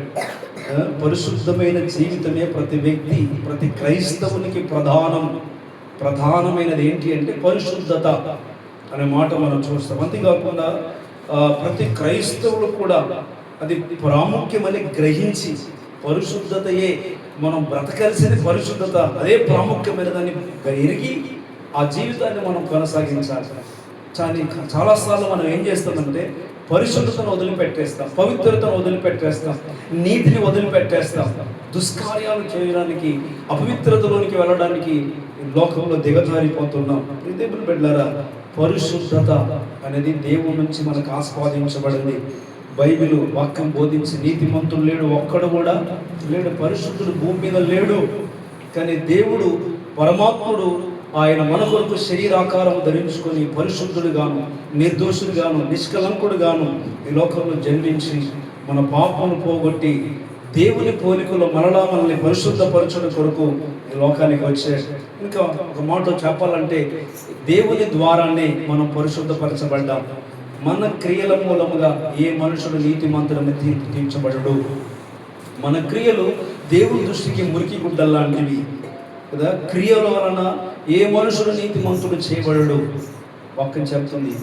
D: పరిశుద్ధమైన జీవితమే ప్రతి వ్యక్తి, ప్రతి క్రైస్తవునికి ప్రధానమైనది ఏంటి అంటే పరిశుద్ధత అనే మాట మనం చూస్తాం. అంతేకాకుండా ప్రతి క్రైస్తవులు కూడా అది ప్రాముఖ్యమని గ్రహించి, పరిశుద్ధతయే మనం బ్రతకాల్సింది, పరిశుద్ధత అదే ప్రాముఖ్యమైనదని ఎరిగి ఆ జీవితాన్ని మనం కొనసాగించాలి. చాలాసార్లు మనం ఏం చేస్తామంటే పరిశుద్ధతను వదిలిపెట్టేస్తాం, పవిత్రతను వదిలిపెట్టేస్తాం, నీతిని వదిలిపెట్టేస్తాం. దుష్కార్యాలు చేయడానికి, అపవిత్రతలోనికి వెళ్ళడానికి లోకంలో దిగజారిపోతున్నాం. దేవుని బిడ్డలారా, పరిశుద్ధత అనేది దేవుడి నుంచి మనకు ఆస్వాదించబడింది. బైబిల్ వాక్యం బోధించి నీతిమంతుడు లేడు, ఒక్కడు కూడా లేడు, పరిశుద్ధుడు భూమి మీద లేడు. కానీ దేవుడు పరమాత్ముడు ఆయన మన కొరకు శరీరాకారం ధరించుకొని పరిశుద్ధుడుగాను, నిర్దోషుడుగాను, నిష్కలంకుడుగాను ఈ లోకంలో జన్మించి మన పాపమును పోగొట్టి దేవుని పోలికలో మరలా మనల్ని పరిశుద్ధపరచడం కొరకు ఈ లోకానికి వచ్చాడు. ఇంకా ఒక మాట చెప్పాలంటే దేవుని ద్వారానే మనం పరిశుద్ధపరచబడ్డాం. మన క్రియల మూలముగా ఏ మనుషుడు నీతిమంతుడని తీర్పు తీర్చబడడు. మన క్రియలు దేవుని దృష్టికి మురికి గుడ్డల్లాంటివి కదా. క్రియల వలన ఏ మనుషుడు నీతిమంతుడు చేయబడడు. వాక్యం చెప్తుంది.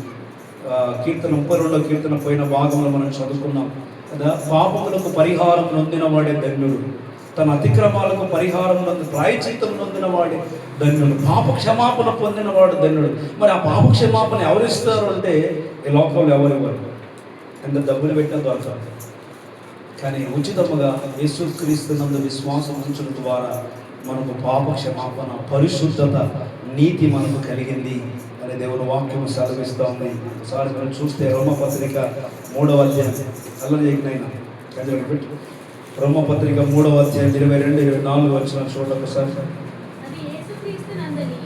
D: కీర్తన 32వ కీర్తన పోయిన భాగంలో మనం చదువుకున్నాం కదా. పాపములకు పరిహారం నొందిన వాడే ధన్యుడు, తన అతిక్రమాలకు పరిహారం ప్రాయశ్చిత్తం నొందిన వాడే ధన్యుడు, పాప క్షమాపణ పొందినవాడు ధన్యుడు. మరి ఆ పాప క్షమాపణ ఎవరిస్తారు అంటే ఈ లోకంలో ఎవరివ్వరు, ఎంత డబ్బులు పెట్టిన దొరకాలి. కానీ ఉచితముగా యేసుక్రీస్తునందు విశ్వాసం ఉంచడం ద్వారా మనకు పాప క్షమాపణ, పరిశుద్ధత, నీతి మనకు కలిగింది అని దేవుని వాక్యం సెలవిస్తూ ఉంది. ఒకసారి మనం చూస్తే రోమపత్రిక 3వ అధ్యాయం, అల్లరి చేయకునైనా పెట్టి రోమపత్రిక 3వ అధ్యాయం 22-24 వచ్చిన చూడండి ఒకసారి.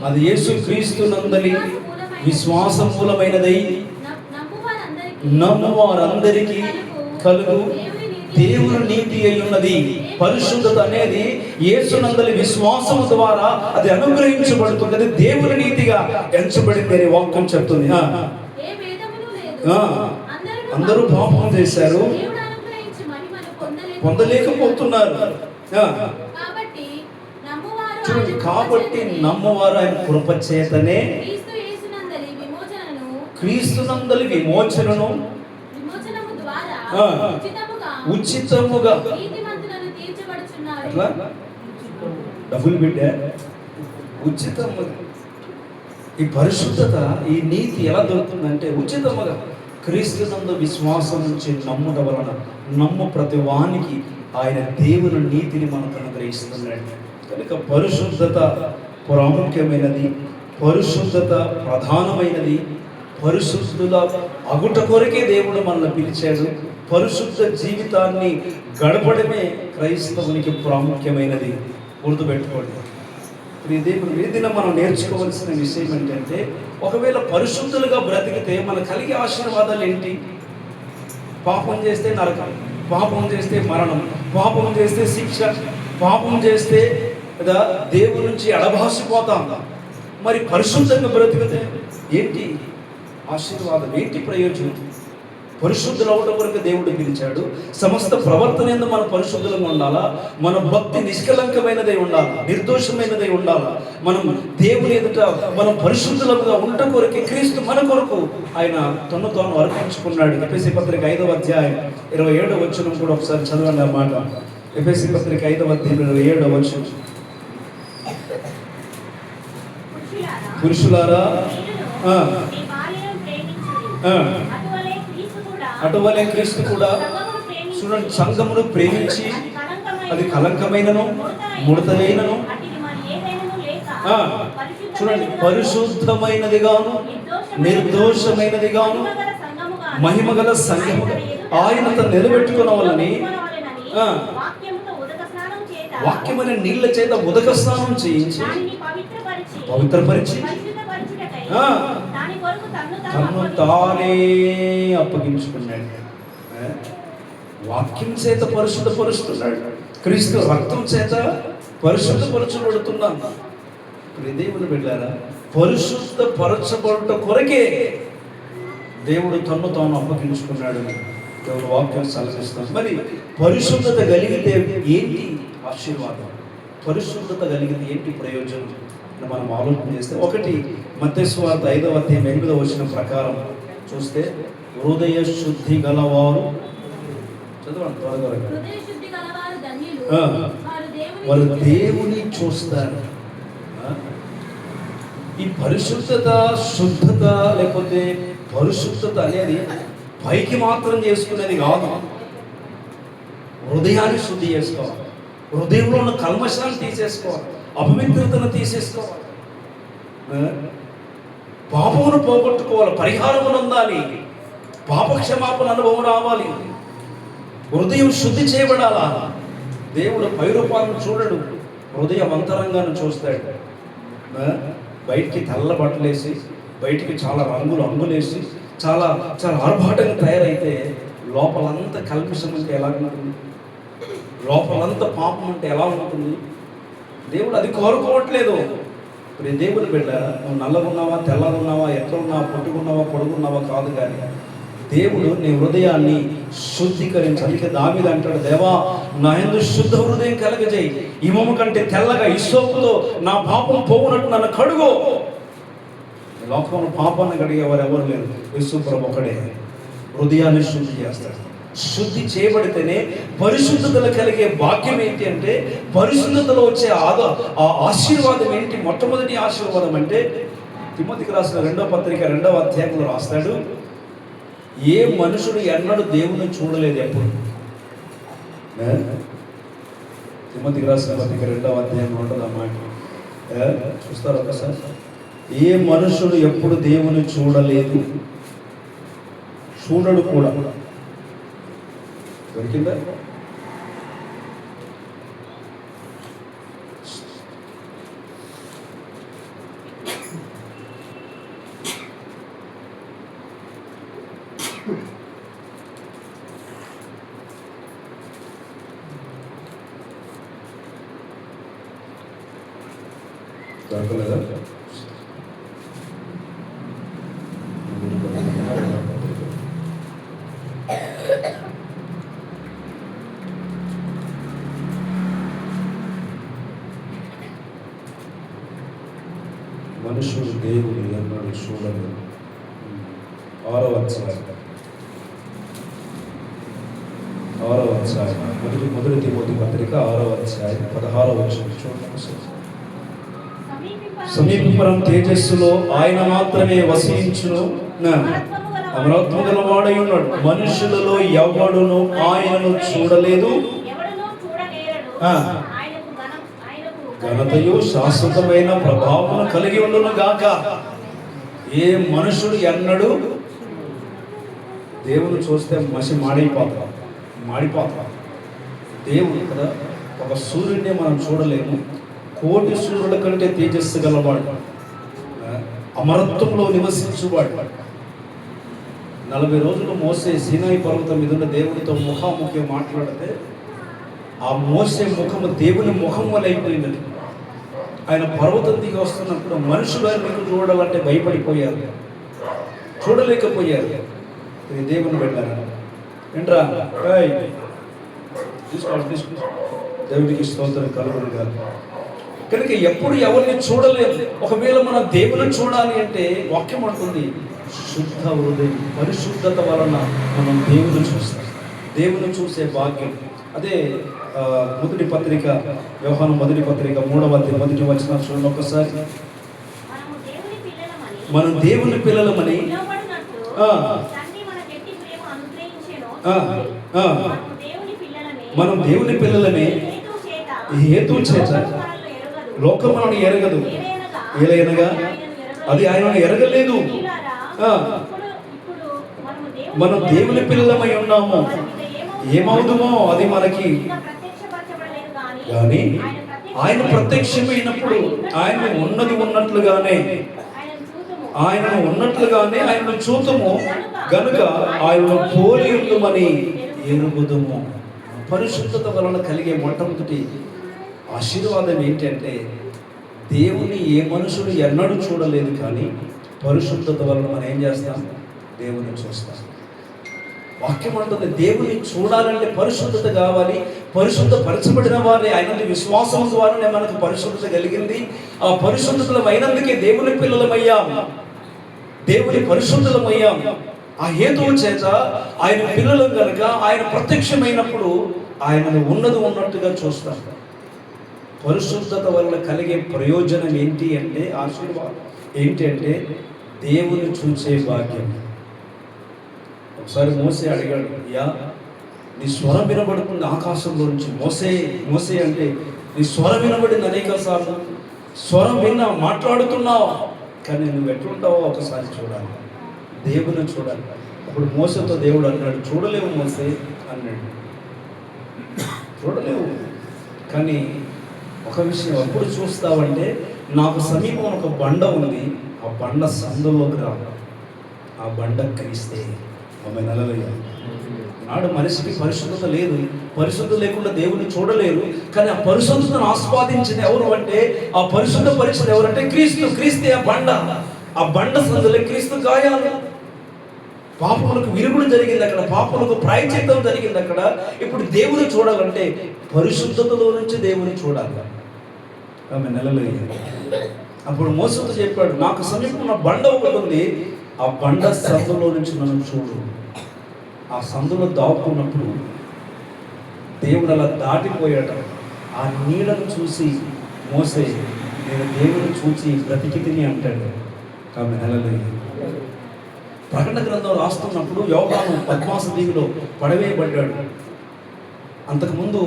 D: అది యేసుక్రీస్తునందలి విశ్వాసం మూలమైనదై నమ్ము వారందరికీ కలుగు దేవుని నీతి అయి ఉన్నది. పరిశుద్ధత అనేది యేసునందలి విశ్వాసము ద్వారా అది అనుగ్రహించబడుతుంది. అది దేవుని నీతిగా ఎంచబడింది అని వాక్యం చెప్తుంది. అందరూ పాపం చేశారు, పొందలేకపోతున్నారు. చూడండి, కాబట్టి నమ్మవారు ఆయన కృప చేతనే క్రీస్తునందలి విమోచనను ఉచితముగా అట్లా డబ్బులు పెట్టా ఉచితముగా. ఈ పరిశుద్ధత, ఈ నీతి ఎలా దొరుకుతుందంటే ఉచితముగా క్రీస్తునందు విశ్వాసం నుంచి నమ్ముట వలన నమ్ము ప్రతి వానికి ఆయన దేవుని నీతిని మనకు అనుగ్రహిస్తున్నాడు. కనుక పరిశుద్ధత ప్రాముఖ్యమైనది, పరిశుద్ధత ప్రధానమైనది. పరిశుద్ధుల అగుట కొరకే దేవుడు మనల్ని పిలిచాడు. పరిశుద్ధ జీవితాన్ని గడపడమే క్రైస్తవునికి ప్రాముఖ్యమైనది. గుర్తుపెట్టుకోండి. ఈ దినం మనం నేర్చుకోవాల్సిన విషయం ఏంటంటే, ఒకవేళ పరిశుద్ధులుగా బ్రతికితే మనకు కలిగే ఆశీర్వాదాలు ఏంటి? పాపం చేస్తే నరకం, పాపం చేస్తే మరణం, పాపం చేస్తే శిక్ష, పాపం చేస్తే కదా దేవుడి నుంచి ఎడబాసిపోతాం. మరి పరిశుద్ధంగా బ్రతికితే ఏంటి ఆశీర్వాదం, ఏంటి ప్రయోజనం? పరిశుద్ధులు అవడం వరకు దేవుడు పిలిచాడు. సమస్త ప్రవర్తన ఎందు మన పరిశుద్ధులుగా ఉండాలా. మన భక్తి నిష్కలంకమైనదై ఉండాలా, నిర్దోషమైనదై ఉండాలా. మనం దేవుని ఎదుట మనం పరిశుద్ధులుగా ఉండటం కొరకే క్రీస్తు మన కొరకు ఆయన తను తాను అర్పించుకున్నాడు. ఎఫెసీ పత్రిక 5వ అధ్యాయం 27వ వచనం కూడా ఒకసారి చదవండి ఆ మాట. ఎఫెసీ పత్రిక 5వ అధ్యాయం 27వ వచనం. పురుషులారా అటువలే క్రీస్తు కూడా చూడండి సంఘమును ప్రేమించి అది కలంకమైనను ముడతలైనను చూడండి పరిశుద్ధమైనది గాను నిర్దోషమైనది గాను మహిమగల సంఘముగా ఆయన తను నిలబెట్టుకున్న వాళ్ళని వాక్యమైన నీళ్ల చేత ఉదక స్నానం చేయించి పవిత్రపరిచి తను తానే అప్పగించుకున్నాడు. వాక్యం చేత పరిశుద్ధపరుస్తున్నాడు. క్రీస్తు రక్తం చేత పరిశుద్ధపరచబడుతున్నాను. దేవుని బిడ్డారా, పరిశుద్ధపరచబడుట కొరకే దేవుడు తన్ను తాను అప్పగించుకున్నాడు. దేవుడు వాక్యం సెలవిస్తాం. మరి పరిశుద్ధత కలిగితే ఏంటి ఆశీర్వాదం? పరిశుద్ధత కలిగితే ఏంటి ప్రయోజనం మనం ఆలోచన చేస్తే, ఒకటి మత్తయి సువార్త 5వ అధ్యాయం 8వ వచనం ప్రకారం చూస్తే, హృదయ శుద్ధి గలవారు చదవండి త్వరగా, వారు దేవుని చూస్తారు. ఈ పరిశుద్ధత, శుద్ధత లేకపోతే పరిశుద్ధత అనేది పైకి మాత్రం చేసుకునేది కాదు. హృదయాన్ని శుద్ధి చేసుకోవాలి, హృదయంలో ఉన్న కల్మషాన్ని తీసేసుకోవాలి, అపవిత్రతను తీసేసుకోవాలి, పాపమును పోగొట్టుకోవాలి, పరిహారమును ఉండాలి, పాపక్షమాపణ అనుభవం రావాలి, హృదయం శుద్ధి చేయబడాలా. దేవుడు పైరూపాలను చూడడు, హృదయం అంతరంగాన్ని చూస్తాడు. బయటికి తెల్ల బట్టలేసి, బయటికి చాలా రంగులేసి, చాలా చాలా ఆర్భాటంగా తయారైతే లోపలంతా కల్పిషం అంటే ఎలా ఉంటుంది, లోపలంతా పాపం అంటే ఎలా ఉంటుంది? దేవుడు అది కోరుకోవట్లేదు. ఇప్పుడు దేవుని బిడ్డ, నువ్వు నల్లగున్నావా, తెల్లగున్నావా, ఎట్లా ఉన్నావా, పొట్టుకున్నావా, పొడుగున్నావా కాదు, కానీ దేవుడు నీ హృదయాన్ని శుద్ధీకరించి. అందుకే దావీదు అంటాడు, దేవా నా యందు శుద్ధ హృదయం కలగజేయి, హిమము కంటే తెల్లగా హిస్సోపుతో నా పాపం పోవునట్టు నన్ను కడుగో. లోకంలో పాపాన్ని కడిగేవారు ఎవరు లేరు, యేసు ప్రభు ఒకడే హృదయాన్ని శుద్ధి చేస్తాడు. శుద్ధి చేయబడితేనే పరిశుద్ధతలో కలిగే భాగ్యం ఏంటి అంటే, పరిశుద్ధతలో వచ్చే ఆ ఆశీర్వాదం ఏంటి? మొట్టమొదటి ఆశీర్వాదం అంటే తిమోతికి రాసిన 2వ పత్రిక 2వ అధ్యాయంలో రాస్తాడు, ఏ మనుషుడు ఎన్నడూ దేవుని చూడలేదు ఎప్పుడు. తిమోతికి రాసిన పత్రిక 2వ అధ్యాయంలో ఉంటుంది ఆ మాట, చూస్తారు ఒకసారి. ఏ మనుషుడు ఎప్పుడు దేవుని చూడలేదు, చూడడు కూడా. దొరికిందా? దొరకలేదా? మనుషుడు దేవుని ఎన్నడూ చూడలేదు. 6వ అధ్యాయం మొదటి తిమోతి పత్రిక 6వ అధ్యాయం 16వ వచనం చూడండి. సమీపరం తేజస్సులో ఆయన మాత్రమే వసించును, అమరత్వం గల వాడై ఉన్నాడు. మనుషులలో ఎవడును ఆయనను చూడలేదు, ఘనతయు శాశ్వతమైన ప్రభావం కలిగి ఉండును గాక. ఏ మనుషుడు ఎన్నడూ దేవుని చూస్తే మాడిపోతాం. దేవుడు కదా, ఒక సూర్యుడిని మనం చూడలేము, కోటి సూర్యుల కంటే తేజస్సు గలవాడు, అమరత్వంలో నివసించువాడు. 40 రోజులు మోసే సీనాయి పర్వతం మీద ఉన్న దేవునితో ముఖాముఖి మాట్లాడితే ఆ మోసే ముఖము దేవుని ముఖం వల్ల అయిపోయింది. ఆయన పర్వతం దిగి వస్తున్నప్పుడు మనుషులు ఆయనకు చూడాలంటే భయపడిపోయారు, చూడలేకపోయారు. దేవుని వెళ్ళారు, ఏంట్రా దేవుడికి స్తోత్రం కలుగును గాక. కనుక ఎప్పుడు ఎవరిని చూడలేదు. ఒకవేళ మనం దేవుని చూడాలి అంటే వాక్యం అంటుంది, శుద్ధ హృదయం, పరిశుద్ధత వలన మనం దేవుని చూస్తాం. దేవుని చూసే భాగ్యం అదే మొదటి పత్రిక, యోహాను మొదటి పత్రిక 3వ అధ్యాయం 1వ వచనం చూడండి ఒకసారి. మనం దేవుని పిల్లలమని మనం దేవుని పిల్లలమే హేతు చేత లోకం మనల్ని ఎరగదు. ఏలైనగా అది ఆయనను ఎరగలేదు. మనం దేవుని పిల్లలమై ఉన్నాము, ఏమవుదుమో అది మనకి కానీ ఆయన ప్రత్యక్షమైనప్పుడు ఆయనను ఉన్నట్లుగానే ఆయనను చూతుము గనుక ఆయనను పోలి ఉండుమని ఎరుగుదుము. పరిశుద్ధత వలన కలిగే మొట్టమొదటి ఆశీర్వాదం ఏంటంటే, దేవుని ఏ మనుషుడు ఎన్నడూ చూడలేదు, కానీ పరిశుద్ధత వలన మనం ఏం చేస్తాం? దేవుని చూస్తాం. వాక్యం అంటుంది, దేవుని చూడాలంటే పరిశుద్ధత కావాలి. పరిశుద్ధపరచబడిన వారి ఆయన విశ్వాసం ద్వారానే మనకు పరిశుద్ధత కలిగింది. ఆ పరిశుద్ధతలు అయినందుకే దేవుని పిల్లలమయ్యాం, దేవుని పరిశుద్ధులమయ్యాం. ఆ హేతువు చేత ఆయన పిల్లలు కనుక ఆయన ప్రత్యక్షమైనప్పుడు ఆయనను ఉన్నట్టుగా చూస్తాం. పరిశుద్ధత వల్ల కలిగే ప్రయోజనం ఏంటి అంటే, ఆశీర్వాదం ఏంటి అంటే, దేవుని చూసే భాగ్యం. ఒకసారి మోసే అడిగాడు, అయ్యా నీ స్వరం వినబడుతుంది ఆకాశంలో నుంచి. మోసే మోసే అంటే నీ స్వరం వినబడింది అనేక సార్లు, స్వరం విన్నా, మాట్లాడుతున్నావు, కానీ నువ్వు ఎట్లుంటావో ఒకసారి చూడాలి, దేవుని చూడాలి. అప్పుడు మోసతో దేవుడు అన్నాడు, చూడలేవు మోసే అన్నాడు. చూడలేవు, కానీ ఒక విషయం ఎప్పుడు చూస్తావంటే, నాకు సమీపం ఒక బండ ఉంది, ఆ బండ సందులోకి రా, ఆ బండ క్రీస్తే. ఆమె నెలలయ్యా నాడు మనిషికి పరిశుద్ధత లేదు, పరిశుద్ధత లేకుండా దేవుని చూడలేరు. కానీ ఆ పరిశుద్ధతను ఆస్వాదించింది ఎవరు అంటే, ఆ పరిశుద్ధ పరిస్థితి ఎవరంటే క్రీస్తు. క్రీస్తే ఆ బండ, ఆ బండ సందులో క్రీస్తు గాయాలు. పాపములకు విరుగుడు జరిగింది అక్కడ, పాపములకు ప్రాయశ్చిత్తం జరిగింది అక్కడ. ఇప్పుడు దేవుని చూడాలంటే పరిశుద్ధతలో నుంచి దేవుని చూడాలి. ఆమె నెలలయ్యా అప్పుడు మోసతో చెప్పాడు, నాకు సమీపంలో బండ ఒకటి ఉంది, ఆ బండ సందులో నుంచి మనం చూడు. ఆ సందులో దాక్కున్నప్పుడు దేవుడు అలా దాటిపోయాడు. ఆ నీడను చూసి మోసే, నేను దేవుని చూసి బ్రతికితిని అంటాడు. ఆమె నెలలయ్యా ప్రకటన గ్రంథం రాస్తున్నప్పుడు యోహాను పద్మాస దీవిలో పడవేయబడ్డాడు. అంతకుముందు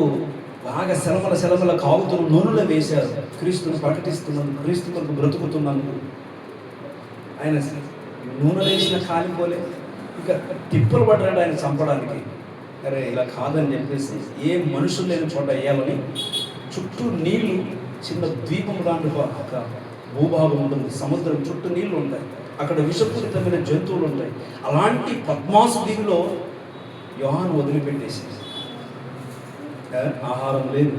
D: బాగా సెలమల కాగుతున్న నూనెలో వేశారు. క్రీస్తును ప్రకటిస్తున్నాను, క్రీస్తు కొరకు బ్రతుకుతున్నాను. ఆయన నూనె వేసిన కాలిపోలే, ఇక తిప్పలు పడ్డాడు ఆయన చంపడానికి. అరే ఇలా కాదని చెప్పేసి ఏ మనుషులు లేని చోట వేయాలని చుట్టూ నీళ్లు, చిన్న ద్వీపం లాంటి ఒక భూభాగం ఉంటుంది, సముద్రం చుట్టూ నీళ్లు ఉంటాయి, అక్కడ విషపూరితమైన జంతువులు ఉంటాయి. అలాంటి పద్మాసు దీవిలో యోహాను వదిలిపెట్టేసి, ఆహారం లేదు,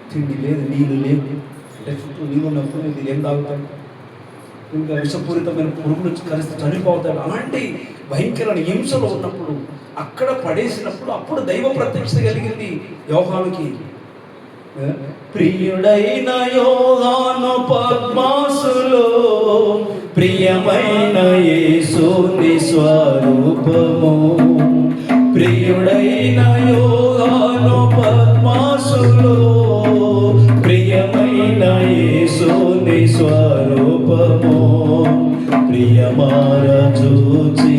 D: తిండి లేదు, నీళ్ళు లేవు, అంటే చుట్టూ నీళ్ళు ఉన్నప్పుడు ఇది ఏం తాగుతాడు, ఇంకా విషపూరితమైన పురుగులు కలిసి చనిపోతాడు. అలాంటి భయంకరమైన హింసలో ఉన్నప్పుడు అక్కడ పడేసినప్పుడు అప్పుడు దైవ ప్రత్యక్షత కలిగింది యోహానుకి. ప్రియుడైన యోహాను పద్మాసులో ప్రియమైన యేసుని స్వరూపము. ప్రియుడైన యోహాను పద్మాసులో ప్రియమైన యేసుని స్వరూపము. ప్రియమార చూచి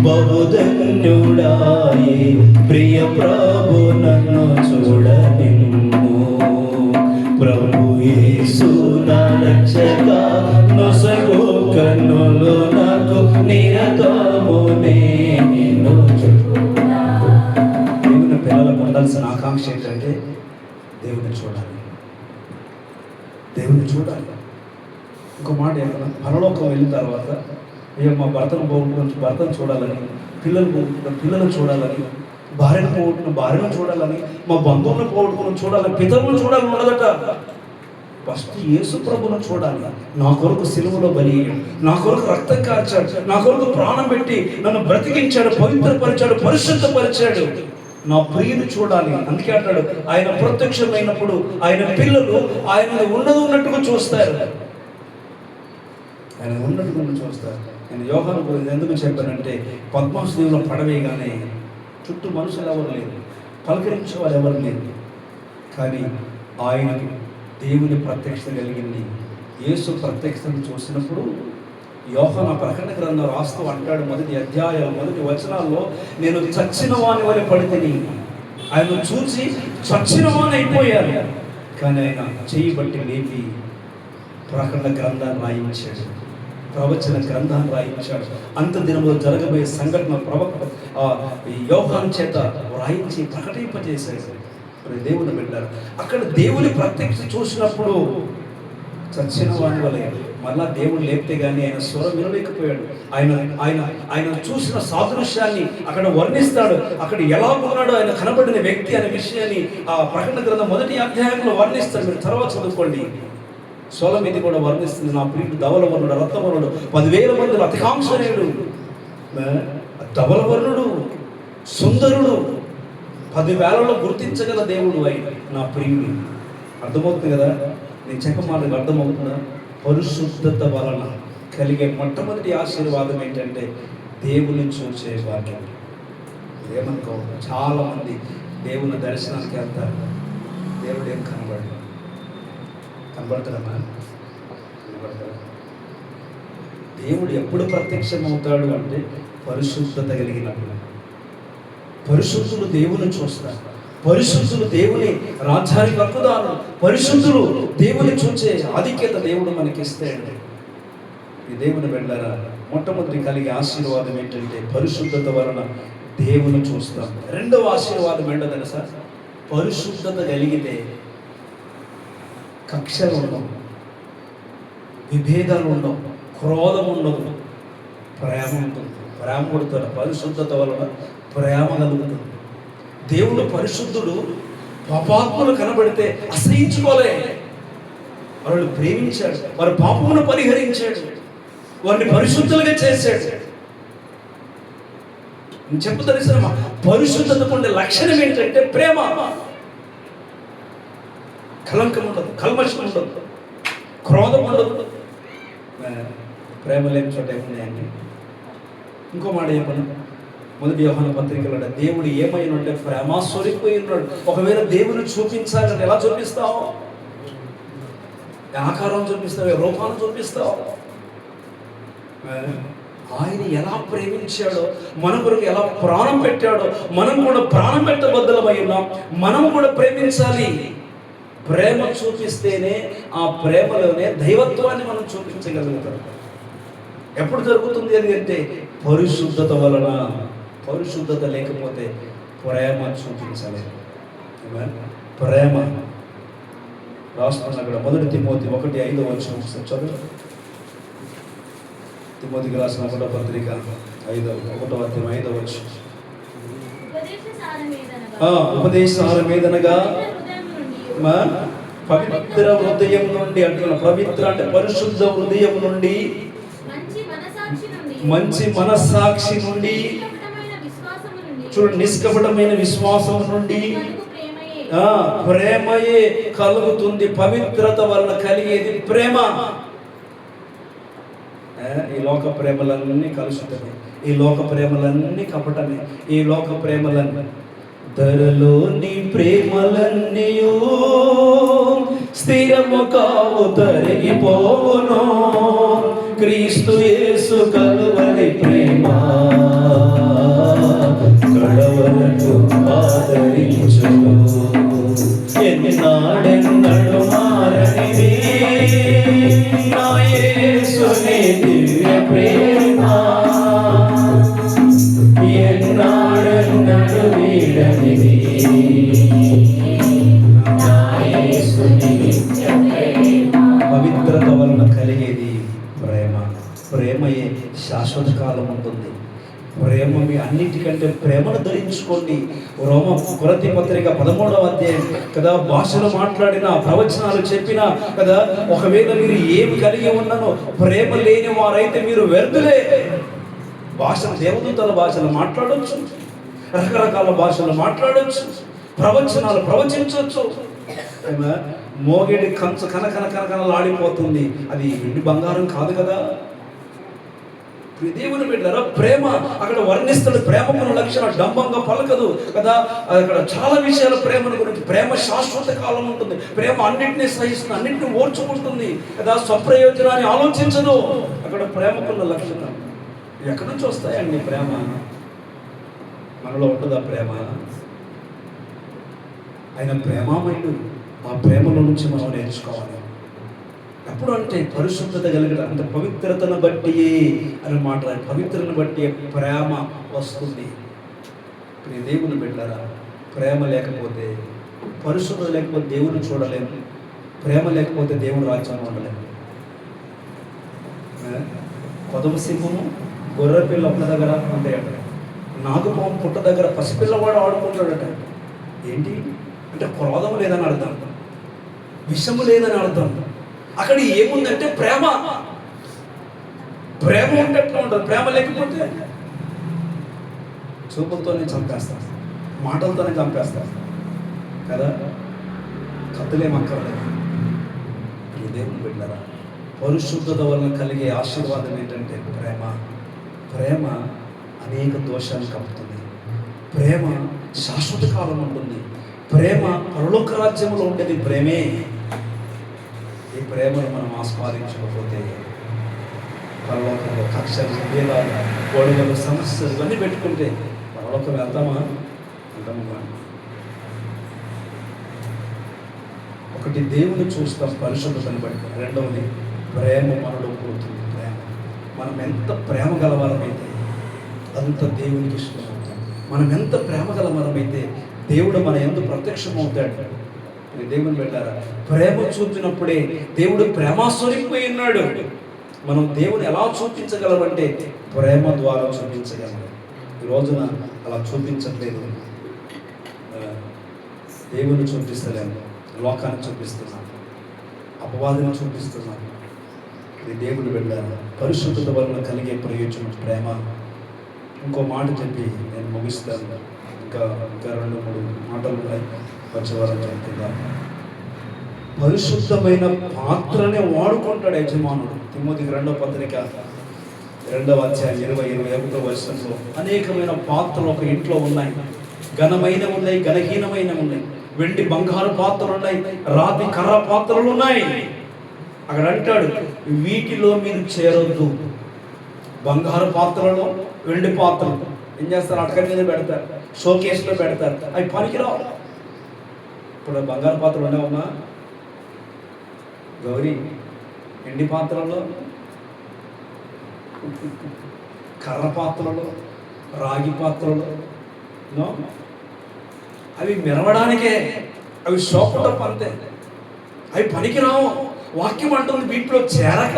D: బహుధన్యుడాయి, ప్రియ ప్రభు నన్ను చూడనిమ్ము. ప్రభు యేసు నా రక్షక, నొసగు కన్నులు నాకు నిరతము నిన్ను చూడా. దేవుని పిల్లలకు ఉండాల్సిన ఆకాంక్ష ఏంటంటే దేవుని చూడాలి, దేవుని చూడాలి. ఇంకో మాట ఏమన్నా, పరలోకం వెళ్ళిన తర్వాత అయ్యో మా భర్తను పోగొట్టుకుని భర్తను చూడాలని, పిల్లలు పోగొట్టుకున్న పిల్లలను చూడాలని, భార్యను పోగొట్టుకున్న భార్యను చూడాలని, మా బంధువులను పోగొట్టుకుని చూడాలని, పితరులను చూడాలని ఉండదట. ఫస్ట్ యేసు ప్రభును చూడాలి. నా కొరకు సిలువలో బలి, నా కొరకు రక్తం కార్చాడు, నా కొరకు ప్రాణం పెట్టి నన్ను బ్రతికించాడు, పవిత్రపరిచాడు, పరిశుద్ధపరిచాడు. నా ప్రియుని చూడాలి. అందుకే అంటాడు, ఆయన ప్రత్యక్షమైనప్పుడు ఆయన పిల్లలు ఆయన ఉన్నట్టుగా చూస్తారు, ఆయన ఉన్నట్టుగా చూస్తారు. నేను యోహాను గురించి ఎందుకు చెప్పానంటే, పద్మాసు దీవులో పడవేయగానే చుట్టూ మనుషులు ఎవరు లేరు, పలకరించే వాళ్ళు ఎవరు లేరు, కానీ ఆయనకి దేవుని ప్రత్యక్షత కలిగింది. యేసు ప్రత్యక్షతను చూసినప్పుడు యోహాను ప్రకటన గ్రంథం రాస్తూ అంటాడు, మొదటి అధ్యాయం మొదటి వచనాల్లో, నేను చచ్చిన వాని వలె పడితిని. ఆయన చూసి చచ్చిన వాని అయిపోయారు, కానీ ఆయన చేయి బట్టి లేపి ప్రకటన గ్రంథాన్ని రాయించాడు, ప్రవచన గ్రంథాన్ని రాయించాడు. అంత దినంలో జరగబోయే సంఘటన యోహాను చేత రాయించి ప్రకటింపజేశాడు. దేవుని బిడ్డారు, అక్కడ దేవుని ప్రత్యక్ష చూసినప్పుడు చచ్చిన వాని వలె మళ్ళా దేవుడు లేపితే కానీ ఆయన స్వరం వినలేకపోయాడు. ఆయన చూసిన సాదృశ్యాన్ని అక్కడ వర్ణిస్తాడు. అక్కడ ఎలా ఉన్నాడో ఆయన కనబడిన వ్యక్తి అనే విషయాన్ని ఆ ప్రకటన గ్రంథం మొదటి అధ్యాయంలో వర్ణిస్తాడు. మీరు తర్వాత చదువుకోండి. సొలం ఇది కూడా వర్ణిస్తుంది, నా ప్రియుడు ధవలవర్ణుడు, రత్నవర్ణుడు, 10,000 మందిలో అతికాంక్షణీయుడు, ధవలవర్ణుడు, సుందరుడు, 10,000లో గుర్తించగల దేవుడు ఆయన నా ప్రియుడు. అర్థమవుతుంది కదా నేను చెప్పమాటకు? అర్థమవుతుందా? పరిశుద్ధత వలన కలిగే మొట్టమొదటి ఆశీర్వాదం ఏంటంటే దేవుని చూసే భాగ్యం. ఏమనుకో, చాలామంది దేవుని దర్శనానికి వెళ్తారు, దేవుడు ఏం కనబడతాడమ్మా? కనబడతాడా? దేవుడు ఎప్పుడు ప్రత్యక్షమవుతాడు అంటే పరిశుద్ధత కలిగినప్పుడు. పరిశుద్ధులు దేవుని చూస్తారు, పరిశుద్ధులు దేవుని రాజ్యానికి హక్కుదారులు, పరిశుద్ధులు దేవుని చూచే ఆధిక్యత దేవుడు మనకిస్తాడు. ఈ దేవుని వెళ్ళారా, మొట్టమొదటి కలిగే ఆశీర్వాదం ఏంటంటే పరిశుద్ధత వలన దేవుని చూస్తాం. రెండవ ఆశీర్వాదం ఏంటో తెలుసా? పరిశుద్ధత కలిగితే కక్షలు ఉండవు, విభేదాలు ఉండవు, క్రోధం ఉండదు, ప్రేమ ఉంటుంది. ప్రేమ కొడుతారు. పరిశుద్ధత వలన ప్రేమ కలుగుతుంది. దేవుడు పరిశుద్ధుడు. పాపాత్ములు కనబడితే అసహించుకోలే, వాళ్ళు ప్రేమించాడు, వారి పాపమును పరిహరించాడు, వారిని పరిశుద్ధులుగా చేశాడు. చెప్పు తెలిసిన పరిశుద్ధతకు ఉండే లక్షణం ఏంటంటే ప్రేమ. కలంకం ఉండదు, కల్మషం ఉండదు, క్రోధం ఉండదు. ప్రేమ లేని చోట ఏమున్నాయండి? ఇంకో మాట చెప్పను, మొదటి యోహాను పత్రికలో దేవుడు ఏమైనా ప్రేమ సొరిపోయి ఉన్నాడు. ఒకవేళ దేవుని చూపించాలంటే ఎలా చూపిస్తావు? ఆకారం చూపిస్తావు, రూపాన్ని చూపిస్తావు. ఆయన ఎలా ప్రేమించాడో, మన కొరకు ఎలా ప్రాణం పెట్టాడో, మనం కూడా ప్రాణం పెట్టబద్దలమై ఉన్నాం. మనం కూడా ప్రేమించాలి. ప్రేమ చూపిస్తేనే ఆ ప్రేమలోనే దైవత్వాన్ని మనం చూపించగలుగుతాం. ఎప్పుడు జరుగుతుంది అది అంటే పరిశుద్ధత వలన. పరిశుద్ధత లేకపోతే ప్రేమ చూపించలేదు. ప్రేమ రాష్ట్రంలో అక్కడ మొదటి తిమోతి 1:5 చదువు. తిమోతికి రాసిన 1వ పత్రిక 1వ అధ్యాయం 5వ వచనం. ఉపదేశసారమేదనగా పవిత్ర హృదయం నుండి అంటున్నా. పవిత్ర అంటే పరిశుద్ధ హృదయం నుండి, మంచి మనస్సాక్షి నుండి, చూడండి, నిష్కపటమైన విశ్వాసం నుండి ప్రేమయే కలుగుతుంది. పవిత్రత వలన కలిగేది ప్రేమ. ఈ లోక ప్రేమలన్నీ కలుషితమే, ఈ లోక ప్రేమలన్నీ కపటమే, ఈ లోక ప్రేమలన్నీ. ధరలోని ప్రేమలన్నీయు స్థిరము కావు, తరిగిపోవును. క్రీస్తు యేసు కలువరి ప్రేమ కడవరకు ఆదరించును. ఎన్నాడెన్నడు మారనిది నా యేసుని దివ్య ప్రేమ, ఎన్నాడెన్నడు వీడనిది నా యేసుని నిత్య ప్రేమ. పవిత్రత వలన కలిగేది ప్రేమ. ప్రేమయే శాశ్వత కాలం ఉంటుంది. ప్రేమ మీ అన్నిటికంటే ప్రేమను ధరించుకోండి. కొరింథీ పత్రిక 13వ అధ్యాయం కదా, భాషలు మాట్లాడినా, ప్రవచనాలు చెప్పినా కదా, ఒకవేళ మీరు ఏమి కలిగి ఉన్నానో ప్రేమ లేని వారైతే మీరు వ్యర్థులే. భాషలు, దేవదూతల భాషలు మాట్లాడవచ్చు, రకరకాల భాషలు మాట్లాడవచ్చు, ప్రవచనాలు ప్రవచించవచ్చు. మోగేడి కంచు కనకనలాడిపోతుంది, అది వెండి బంగారం కాదు కదా. దేవుని బిడ్డలారా, ప్రేమ అక్కడ వర్ణిస్తున్న ప్రేమకున్న లక్షణం డంబంగా పలకదు కదా. అక్కడ చాలా విషయాలు ప్రేమను గురించి. ప్రేమ శాశ్వత కాలం ఉంటుంది. ప్రేమ అన్నింటినీ సహిస్తుంది, అన్నింటినీ ఓర్చుకుంటుంది కదా. స్వప్రయోజనాన్ని ఆలోచించదు. అక్కడ ప్రేమకున్న లక్షణం. ఎక్కడి నుంచి వస్తాయండి ప్రేమ? మనలో ఉంటుందా ప్రేమ? ఆయన ప్రేమామయుడు. ఆ ప్రేమలో నుంచి మనం నేర్చుకోవాలి. ఎప్పుడు అంటే పరిశుద్ధత కలిగడం, అంటే పవిత్రతను బట్టి అని మాట్లాడాలి. పవిత్రతను బట్టి ప్రేమ వస్తుంది. ఇప్పుడు దేవుని బిడ్డలారా, ప్రేమ లేకపోతే, పరిశుద్ధత లేకపోతే దేవుని చూడలేము. ప్రేమ లేకపోతే దేవుని రాజ్యంలో ఉండలేము. కొదమ సింహము గొర్రెపిల్ల ఒక్క దగ్గర ఉంటాయట, నాగుపాము పుట్ట దగ్గర పసిపిల్లవాడు ఆడుకుంటాడట. ఏంటి అంటే క్రోధం లేదని అర్థం, విషము లేదని అర్థం. అక్కడ ఏముందంటే ప్రేమ. ప్రేమ ఉంటే ఎట్లా ఉంటుంది? ప్రేమ లేకపోతే చూపులతోనే చంపేస్తాను, మాటలతోనే చంపేస్తాను కదా. కత్తులేమక్కర్లేదు. దేవుని బిడ్డలారా, పరిశుద్ధత వలన కలిగే ఆశీర్వాదం ఏంటంటే ప్రేమ. ప్రేమ అనేక దోషాన్ని కప్పుతుంది. ప్రేమ శాశ్వత కాలం ఉంటుంది. ప్రేమ పరలోక రాజ్యంలో ఉండేది ప్రేమే. ఈ ప్రేమను మనం ఆస్వాదించకపోతే పరలోకంలో కక్షలు, భేదాలు, గొడవలు, సమస్యలు ఇవన్నీ పెట్టుకుంటే పరలోకం వెళ్తామా? చూద్దామమ్మా. ఒకటి దేవుని చూస్తాం పరిశుద్ధతను బట్టి, రెండవది ప్రేమ మనలో పుడుతుంది. ప్రేమ, మనం ఎంత ప్రేమ గలవారమైతే అంత దేవునికి ఇష్టమవుతాం. మనం ఎంత ప్రేమ గలవారమైతే దేవుడు మన ఎందుకు ప్రత్యక్షమవుతాడు. మీరు దేవుని పెట్టారా? ప్రేమ చూపినప్పుడే దేవుడు ప్రేమాస్వరూపై ఉన్నాడు. మనం దేవుని ఎలా చూపించగలమంటే ప్రేమ ద్వారా చూపించగలం. ఈ రోజున అలా చూపించట్లేదు. దేవుని చూపిస్తలేము, లోకాన్ని చూపిస్తున్నాను, అపవాదిని చూపిస్తున్నాను. ఇది దేవుని వెళ్ళాను. పరిశుద్ధత వలన కలిగే ప్రయోజనం ప్రేమ. ఇంకో మాట చెప్పి నేను ముగిస్తాను. ఇంకా 2-3 మాటలు ఉన్నాయి, వచ్చేవారం చెప్తున్నాను. పరిశుద్ధమైన పాత్రనే వాడుకుంటాడు యజమానుడు. తిమోతికి 2వ పత్రిక 2వ అధ్యాయం 20-21 వర్షంలో అనేకమైన పాత్రలు ఒక ఇంట్లో ఉన్నాయి. ఘనమైన ఉన్నాయి, ఘనహీనమైన ఉన్నాయి. వెండి బంగారు పాత్రలు ఉన్నాయి, రాతి కర్ర పాత్రలు ఉన్నాయి. అక్కడ అంటాడు, వీటిలో మీరు చేరొద్దు. బంగారు పాత్రలో, వెండి పాత్రలు ఏం చేస్తారు? అటక మీద పెడతారు, షోకేస్లో పెడతారు. అవి పనికిరావు. ఇప్పుడు బంగారు పాత్రలు ఉన్నాయమ్మా గౌరీ, ఎండి పాత్రలో, కర్ర పాత్రలో, రాగి పాత్రలో అవి మెరవడానికే, అవి శోపటం అంతే, అవి పనికిరావు. వాక్యం అంటుంది వీటిలో చేరక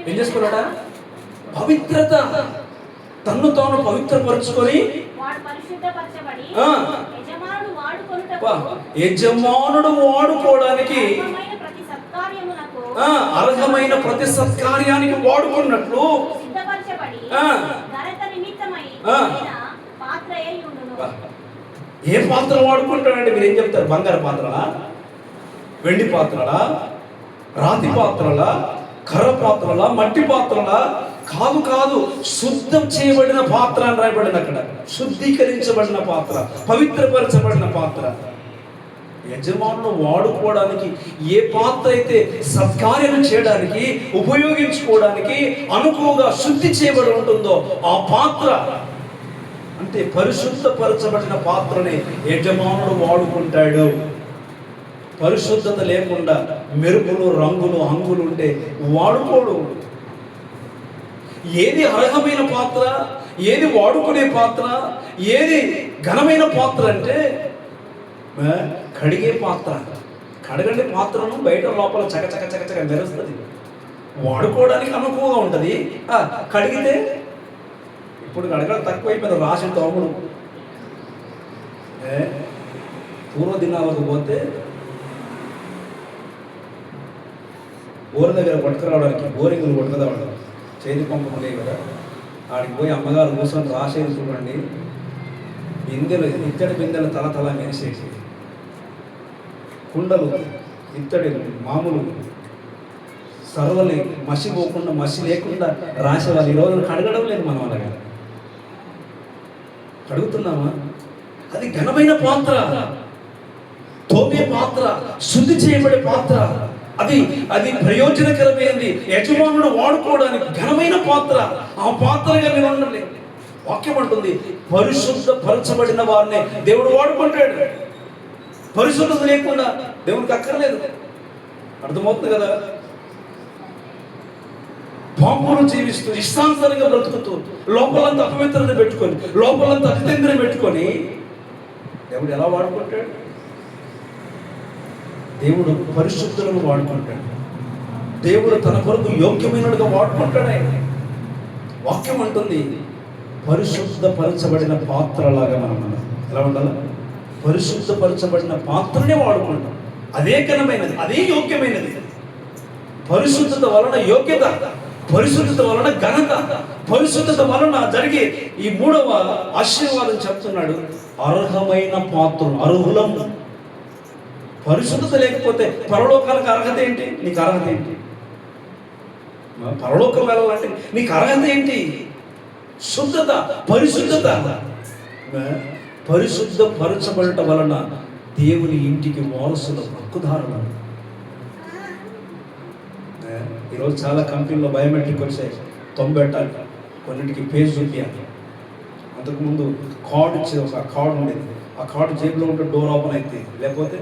D: ఏం చేసుకున్నాడా? పవిత్రత, తన్ను తాను పవిత్రపరుచుకొని యజమానుడు వాడుకోవడానికి అర్హమైన ప్రతి సత్కార్యానికి వాడుకున్నట్లు ఏ పాత్ర వాడుకుంటాడండి? మీరు ఏం చెప్తారు? బంగారు పాత్రలా, వెండి పాత్రలా, రాతి పాత్రలా, కర్ర పాత్రలా, మట్టి పాత్రలా? కాదు కాదు, శుద్ధం చేయబడిన పాత్ర అని రాయబడింది అక్కడ. శుద్ధీకరించబడిన పాత్ర, పవిత్రపరచబడిన పాత్ర. యజమానులు వాడుకోవడానికి ఏ పాత్ర అయితే సత్కార్యం చేయడానికి, ఉపయోగించుకోవడానికి అనుకువగా శుద్ధి చేయబడి ఉంటుందో ఆ పాత్ర అంటే పరిశుద్ధపరచబడిన పాత్రనే యజమానుడు వాడుకుంటాడు. పరిశుద్ధత లేకుండా మెరుపులు, రంగులు, హంగులు ఉంటే వాడుకోడు. ఏది అర్హమైన పాత్ర, ఏది వాడుకునే పాత్ర, ఏది ఘనమైన పాత్ర అంటే కడిగే పాత్ర. కడగండి పాత్రను, బయట లోపల చకచక చకచక మెరుస్తుంది, వాడుకోవడానికి అనుకువగా ఉంటుంది. కడిగితే ఇప్పుడు కడగడం తక్కువైపోయింది, రాసి తోముడు. పూర్వదినాలకు పోతే ఊరి దగ్గర పట్టుకురావడానికి బోరింగులు పట్టుకురావడం, చేతి పంపు ఉండేవి కదా, ఆడికి పోయి అమ్మగారు కూర్చొని రాసేది చూడండి. బిందెలు, ఇత్తడి బిందెలు తల తల మెరిసేసి, కుండలు ఇత్తడి మామూలు సరళని మసి పోకుండా, మసి లేకుండా రాసేవాళ్ళు. ఈ రోజు కడగడం లేదు మనం, అలాగా కడుగుతున్నామా? అది ఘనమైన పాత్ర, తోమే పాత్ర, శుద్ధి చేయబడే పాత్ర. అది అది ప్రయోజనకరమైనది, యజమానుడు వాడుకోవడానికి ఘనమైన పాత్ర. ఆ పాత్రగా మీరు ఉండాలి. వాక్యం అంటుంది పరిశుద్ధపరచబడిన వారిని దేవుడు వాడుకుంటాడు. పరిశుద్ధత లేకుండా దేవునికి అక్కర్లేదు. అర్థమవుతుంది కదా? పాపంలో జీవిస్తూ, ఇష్టానుసారంగా బ్రతుకుతూ, లోపలంతా అపవిత్రత పెట్టుకొని, లోపలంతా అతిథ్యం పెట్టుకొని దేవుడు ఎలా వాడుకుంటాడు? దేవుడు పరిశుద్ధులను వాడుకుంటాడు. దేవుడు తన కొరకు యోగ్యమైనడుగా వాడుకుంటాడు. ఆయన వాక్యం అంటుంది పరిశుద్ధపరచబడిన పాత్రలాగా మనం ఎలా ఉండాలి? పరిశుద్ధపరచబడిన పాత్రనే వాడుకుంటాం. అదే ఘనమైనది, అదే యోగ్యమైనది. పరిశుద్ధత వలన యోగ్యత, పరిశుద్ధత వలన ఘనత, పరిశుద్ధత వలన జరిగే ఈ 3వ ఆశీర్వాదం చెప్తున్నాడు. అర్హమైన పాత్రలు, అర్హులం. పరిశుద్ధత లేకపోతే పరలోకాలకు అర్హత ఏంటి? నీకు అర్హత ఏంటి? పరలోకం వెళ్ళాలంటే నీకు అర్హత ఏంటి? శుద్ధత, పరిశుద్ధత. పరిశుద్ధపరచబడటం వలన దేవుని ఇంటికి వారసుల హక్కుదారులు. ఈరోజు చాలా కంపెనీలో బయోమెట్రిక్ వచ్చాయి, తొంబెట్టాలి. కొన్నింటికి పేజ్ చూపించాలి. అంతకుముందు కార్డు ఇచ్చేది, ఒక కార్డు ఉండేది. ఆ కార్డు జేబులో ఉంటే డోర్ ఓపెన్ అయితే, లేకపోతే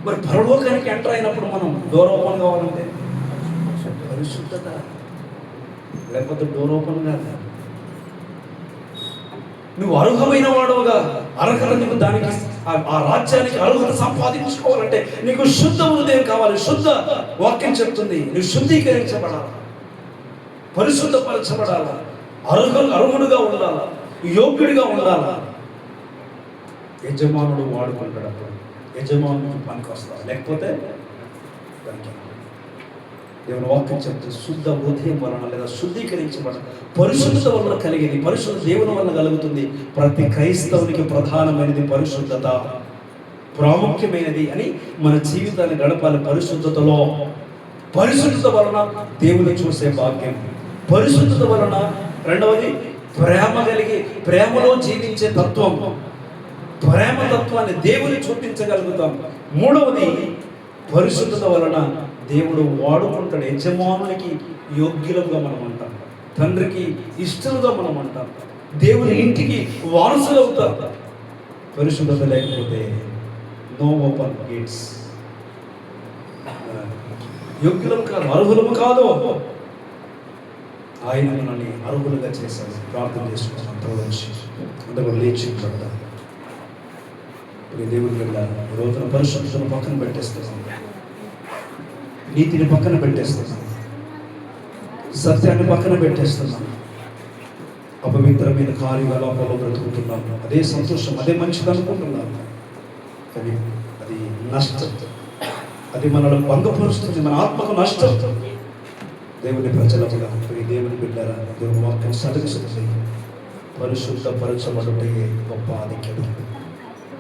D: మరి పరలోకానికి ఎంటర్ అయినప్పుడు మనం డోర్ ఓపెన్ కావాలంటే పరిశుద్ధత, లేకపోతే డోర్ ఓపెన్ కాదు. నువ్వు అర్హమైన వాడుగా, అర్హత నీకు దానికి ఆ రాజ్యానికి అర్హత సంపాదించుకోవాలంటే నీకు శుద్ధ హృదయం కావాలి. శుద్ధ వాక్యం చెప్తుంది, నువ్వు శుద్ధీకరించబడాలి, పరిశుద్ధపరచబడాలా, అర్హుడుగా ఉండాలా, యోగ్యుడిగా ఉండాలా. యజమానుడు వాడుకుంటాడు, అప్పుడు యజమానుడికి పనికి వస్తావు, లేకపోతే పనికి. దేవుని వాక్యం చెప్తే శుద్ధ హృదయం వలన లేదా శుద్ధీకరించబడ పరిశుద్ధత వలన కలిగేది, పరిశుద్ధ దేవుని వలన కలుగుతుంది. ప్రతి క్రైస్తవునికి ప్రధానమైనది పరిశుద్ధత, ప్రాముఖ్యమైనది అని మన జీవితాన్ని గడపాలి పరిశుద్ధతలో. పరిశుద్ధత వలన దేవుని చూసే భాగ్యం, పరిశుద్ధత వలన రెండవది ప్రేమ కలిగి ప్రేమలో జీవించే తత్వం, ప్రేమ తత్వాన్ని దేవుని చూపించగలుగుతాం. మూడవది పరిశుద్ధత వలన దేవుడు వాడుకుంటాడు. యజమానునికి యోగ్యులుగా మనం అంటాం, తండ్రికి ఇష్టలుగా మనం అంటాం, దేవుని ఇంటికి వారసులు అవుతాం. పరిశుద్ధత లేకపోతే నో ఓపెన్ గేట్స్. యోగ్యులం కాదు, అర్హులము కాదు. ఆయన మనల్ని అర్హులుగా చేశాడు. ప్రార్థన చేసుకున్నాం, అందరూ లేచి పడతాం. దేవుని బిడ్డ, ఈ రోజున పరిశుద్ధతను పక్కన పెట్టేస్తున్నాం, నీతిని పక్కన పెట్టేస్తున్నాం, సత్యాన్ని పక్కన పెట్టేస్తున్నాం, అపవిత్రమైన కార్యకలాపాలు బ్రతుకుతున్నాం. అదే సంతోషం, అదే మంచిది అనుకుంటున్నాం, కానీ అది నష్టం. అది మనల్ని భంగపరుస్తుంది, మన ఆత్మకు నష్టం. దేవుని ప్రజలుగా దేవుని బిడ్డరా, దేవుని వాక్యం సడలిస్తుంది. పరిశుద్ధపరచబడుటే గొప్ప ఆధిక్యత.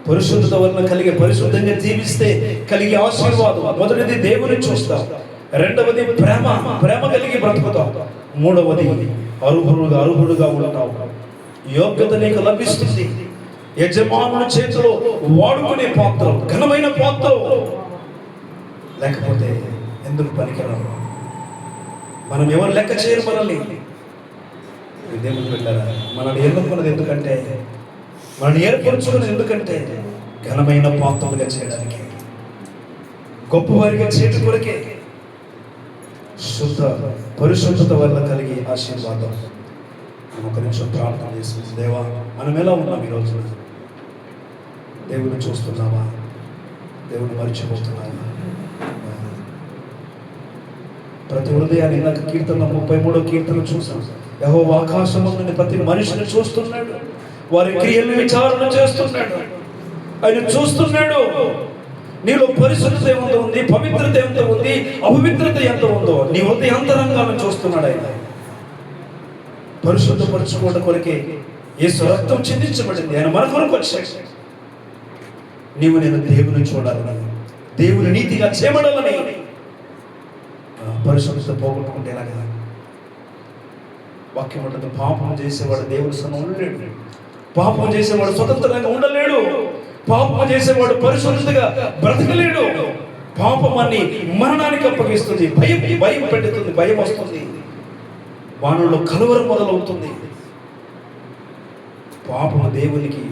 D: పరిశుద్ధత వలన కలిగే, పరిశుద్ధంగా జీవిస్తే కలిగే ఆశీర్వాదం. మొదటిది దేవుని చూస్తాం, రెండవది ప్రేమ కలిగి బ్రతుకుతాం, మూడవది అర్హుడుగా ఉంటావు. యోగ్యత నీకు లభిస్తుంది. యజమానుల చేతిలో వాడుకునే పాత్ర, ఘనమైన పాత్ర. లేకపోతే ఎందుకు పనికిరావు? మనం ఎవరు లెక్క చేయరు మనల్ని. దేవుని బిడ్డరా, మనల్ని ఎన్నుకున్నది ఎందుకంటే, మనల్ని ఏర్పరచుకున్నది ఎందుకంటే ఘనమైన పాత్రలుగా చేయడానికి, గొప్పవారిగా చేయడం కొరకే. శుద్ధ పరిశుద్ధత వల్ల కలిగే ఆశీర్వాదం. మనం ఒక నిమిషం ప్రార్థన చేసుకుంటాం. దేవా, మనం ఎలా ఉన్నాం ఈ రోజున? దేవుని చూస్తున్నావా? దేవుని మరిచిపోతున్నావా? ప్రతి హృదయాన్ని, ఇందాక కీర్తన 33వ కీర్తన చూసాం. యెహోవా ఆకాశము నుండి ప్రతి మనిషిని చూస్తున్నాడు, వారి క్రియలను విచారణ చేస్తున్నాడు. ఆయన చూస్తున్నాడు నీలో పరిశుద్ధత ఎంత ఉంది, పవిత్రత ఎంత ఉంది, అపవిత్రత ఎంత ఉందో నీ హృదయ అంతరంగాలను చూస్తున్నాడు. ఆయన పరిశుద్ధపరచుకోవడం కొరకే యేసు రక్తం చిందించబడింది. ఆయన మన కొరకు వచ్చాడు. నీవు నేను దేవుని చూడాలని, దేవుని నీతిగా చేయబడాలని. పరిశుద్ధత పోగొట్టుకుంటే ఎలాగా? వాక్యం ఉంటుంది, పాపం చేసేవాడు దేవుని సన్నిధిలో ఉండలేడు, పాపం చేసేవాడు స్వతంత్రంగా ఉండలేడు, పాపం చేసేవాడు పరిశుద్ధంగా బ్రతకలేడు. పాపమాన్ని మరణానికి అప్పగిస్తుంది, భయం పెడుతుంది, భయం వస్తుంది, వానుల్లో కలవరం మొదలవుతుంది. పాపం దేవునికి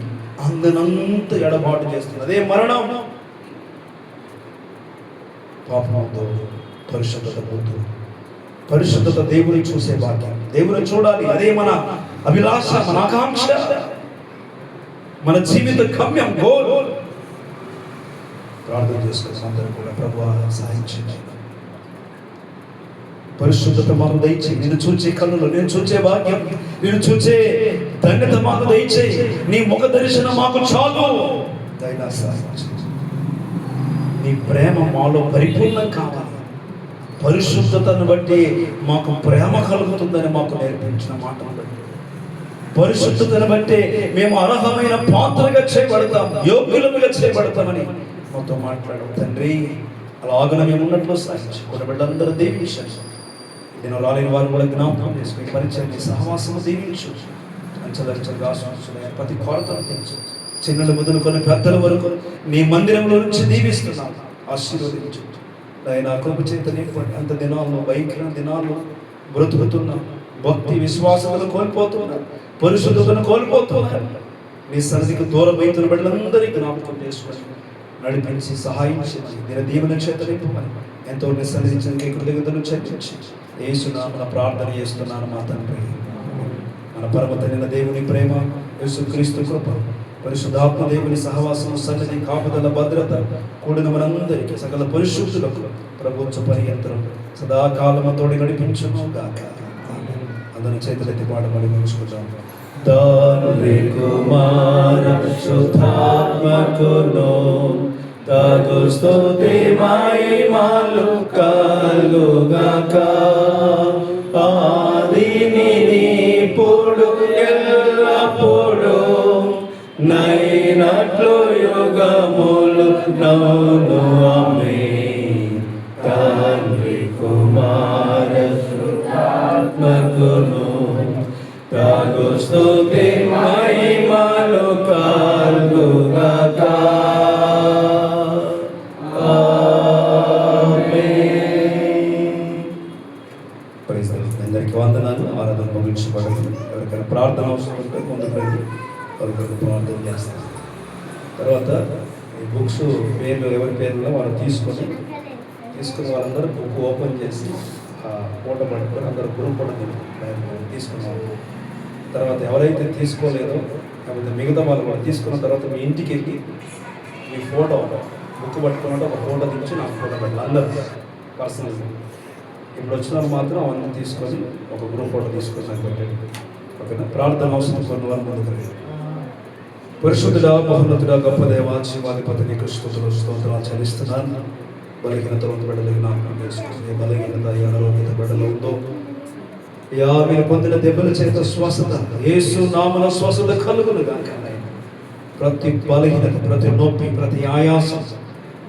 D: అందనంత ఎడబాటు చేస్తుంది, అదే మరణం. పాపంతో పరిశుద్ధత పోతూ, పరిశుద్ధత దేవుని చూసే భాగ్యం, దేవుని చూడాలి. అదే మన అభిలాష, మన ఆకాంక్ష, మన జీవిత గమ్యం, గోల్. ప్రార్థన చేసుకుని అందరూ కూడా ప్రభువా సహాయించండి. పరిశుద్ధత మాకు దయచేయి. నేను చూచే కన్నులు, నేను చూచే భాగ్యం, నేను చూచే ధన్యత మాకు దయచేయి. నీ ముఖ దర్శనం మాకు చాలు. దయనా సహాయించండి. నీ ప్రేమ మాలో పరిపూర్ణం కావాలి. పరిశుద్ధతను బట్టి మాకు ప్రేమ కలుగుతుందని మాకు నేర్పించిన మాటను బట్టి, పరిశుద్ధతను బట్టి మేము అర్హమైన పాత్రగా చేయబడతాం, యోగ్యులుగా చేయబడతామని మాతో మాట్లాడు తండ్రి. అలాగన మేము ఉన్నట్లు సాధించి కొన్ని బిడ్డలందరూ దీవించారు. నేను రాలేని వారు కూడా జ్ఞాపకం చేసుకుని పరిచయం సహవాసము దీవించు. అంచదర్చలు రాసుకున్నాయి, ప్రతి కొరతను తెచ్చు. చిన్నలు మొదలుకొని పెద్దల వరకు నీ మందిరంలో నుంచి దీవిస్తున్నాం. ఆశీర్వదించు ఆయన కృప చేత నింపండి. అంత దినాల్లో భయంకర దినాల్లో బ్రతుకుతున్నాం. భక్తి విశ్వాసతను కోల్పోతున్నారు, పరిశుద్ధతను కోల్పోతున్నారు. నీ సన్నిధికి దూరం అవుతున్న బిడ్డలందరికీ జ్ఞాపకం చేసుకొని నడిపించి సహాయం చేసి నేను దీవెన చేత నింపమని ఎంతో నీ సన్నిధించిన కృతజ్ఞతలు చెల్లించి యేసునామమున ప్రార్థన చేస్తున్నాను మా తండ్రి. మన పరమ తండ్రి దేవుని ప్రేమ, యేసుక్రీస్తు కృప, పరిశుద్ధాత్మ దేవుని సహవాసం, సన్నిధి, కాపుదల, భద్రత కూడిన మనందరికీ సకల పరిశుద్ధులకు ప్రభుత్వ పర్యంతరం సదాకాలము తోడి నడిపించును గాక. అందరి చేతులెత్తి పాడబడి ముగించుకుంటాం. తండ్రి కుమార శుద్ధాత్మకును తగు స్తుతి మహిమలు కలుగాక. ఆదిని ఇప్పుడు ఎల్లప్పుడు నైనట్లు యుగములు నౌను ఆమేన్. తండ్రి కుమార శుద్ధాత్మకును తగు స్తుతి మహిమలు కలుగాక. అందరికీ వందనాలు. ఆరాధన ముగించబడింది. ఎవరికైనా ప్రార్థన అవసరం ఉంటే ముందుకు రండి, ఎవరికైనా ప్రార్థన చేస్తాను. తర్వాత ఈ బుక్స్ పేర్లు ఎవరి పేర్లో వాళ్ళు తీసుకుని వాళ్ళందరూ బుక్ ఓపెన్ చేసి ఫోటో పట్టుకొని అందరూ గ్రూప్ కూడా తీసుకున్నాము. తర్వాత ఎవరైతే తీసుకోలేదో లేకపోతే మిగతా వాళ్ళు కూడా తీసుకున్న తర్వాత మీ ఇంటికి వెళ్ళి మీ ఫోటో బుక్ పట్టుకున్నట్టు ఒక ఫోటో తెచ్చి నాకు ఫోటో పెట్టాలి. అందరూ పర్సనల్గా ఇప్పుడు వచ్చిన వాళ్ళు మాత్రం అవన్నీ తీసుకొని ఒక గ్రూప్ ఫోటో తీసుకొని నాకు పెట్టండి. ఓకేనా? ప్రార్థన అవసరం కొన్ని వారు ముందుకు. పరిశుద్ధుడా, మహోన్నతుడా, గొప్ప దేవా, జీవాధిపతి నీకు స్తుతులు స్తోత్రాలు చెల్లిస్తున్నాను. బలహీనత బిడ్డలకి నాకు చేసుకుంది. ఏ బలహీనత, ఏ అనారోగ్యత బిడ్డలు ఉందో మీరు పొందిన దెబ్బల చేత స్వస్థత, యేసు నామమున స్వస్థత కలుగును గాక. ప్రతి బలహీనత, ప్రతి నొప్పి, ప్రతి ఆయాసం,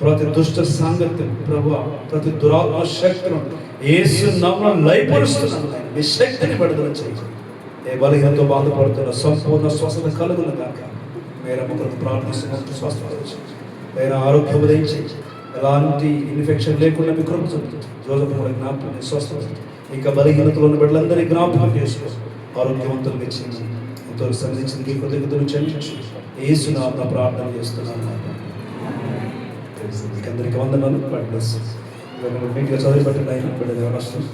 D: ప్రతి దుష్ట సాంగత్యం ప్రభువా, ప్రతి దురాత్మ శక్తులను యేసు నామమున లయపరుస్తున్నాను. మీ శక్తిని విడుదల చేయండి. ఏ బలహీనతో బాధపడుతున్న సంపూర్ణ స్వస్థత కలుగును గాక. మేర ముగ్గురు ప్రార్థిస్తున్నాం. స్వస్థత వేరే ఆరోగ్యం ఉదయించి ఎలాంటి ఇన్ఫెక్షన్ లేకుండా మీ కృప రోజు జ్ఞాపకం స్వస్థత. ఇంకా బలహీనతలో ఉన్న బిడ్డలందరినీ జ్ఞాపకం చేసుకో, ఆరోగ్యవంతులుగా చేసి ఎంతో సంధించిన కృతజ్ఞతలు చెల్లించి యేసు నామమున ప్రార్థన చేస్తున్నాను. అందరికీ వందనాలు. నీట్గా చదివి పెట్టండి. ఆయన బిడ్డలు ఎవరు వస్తుంది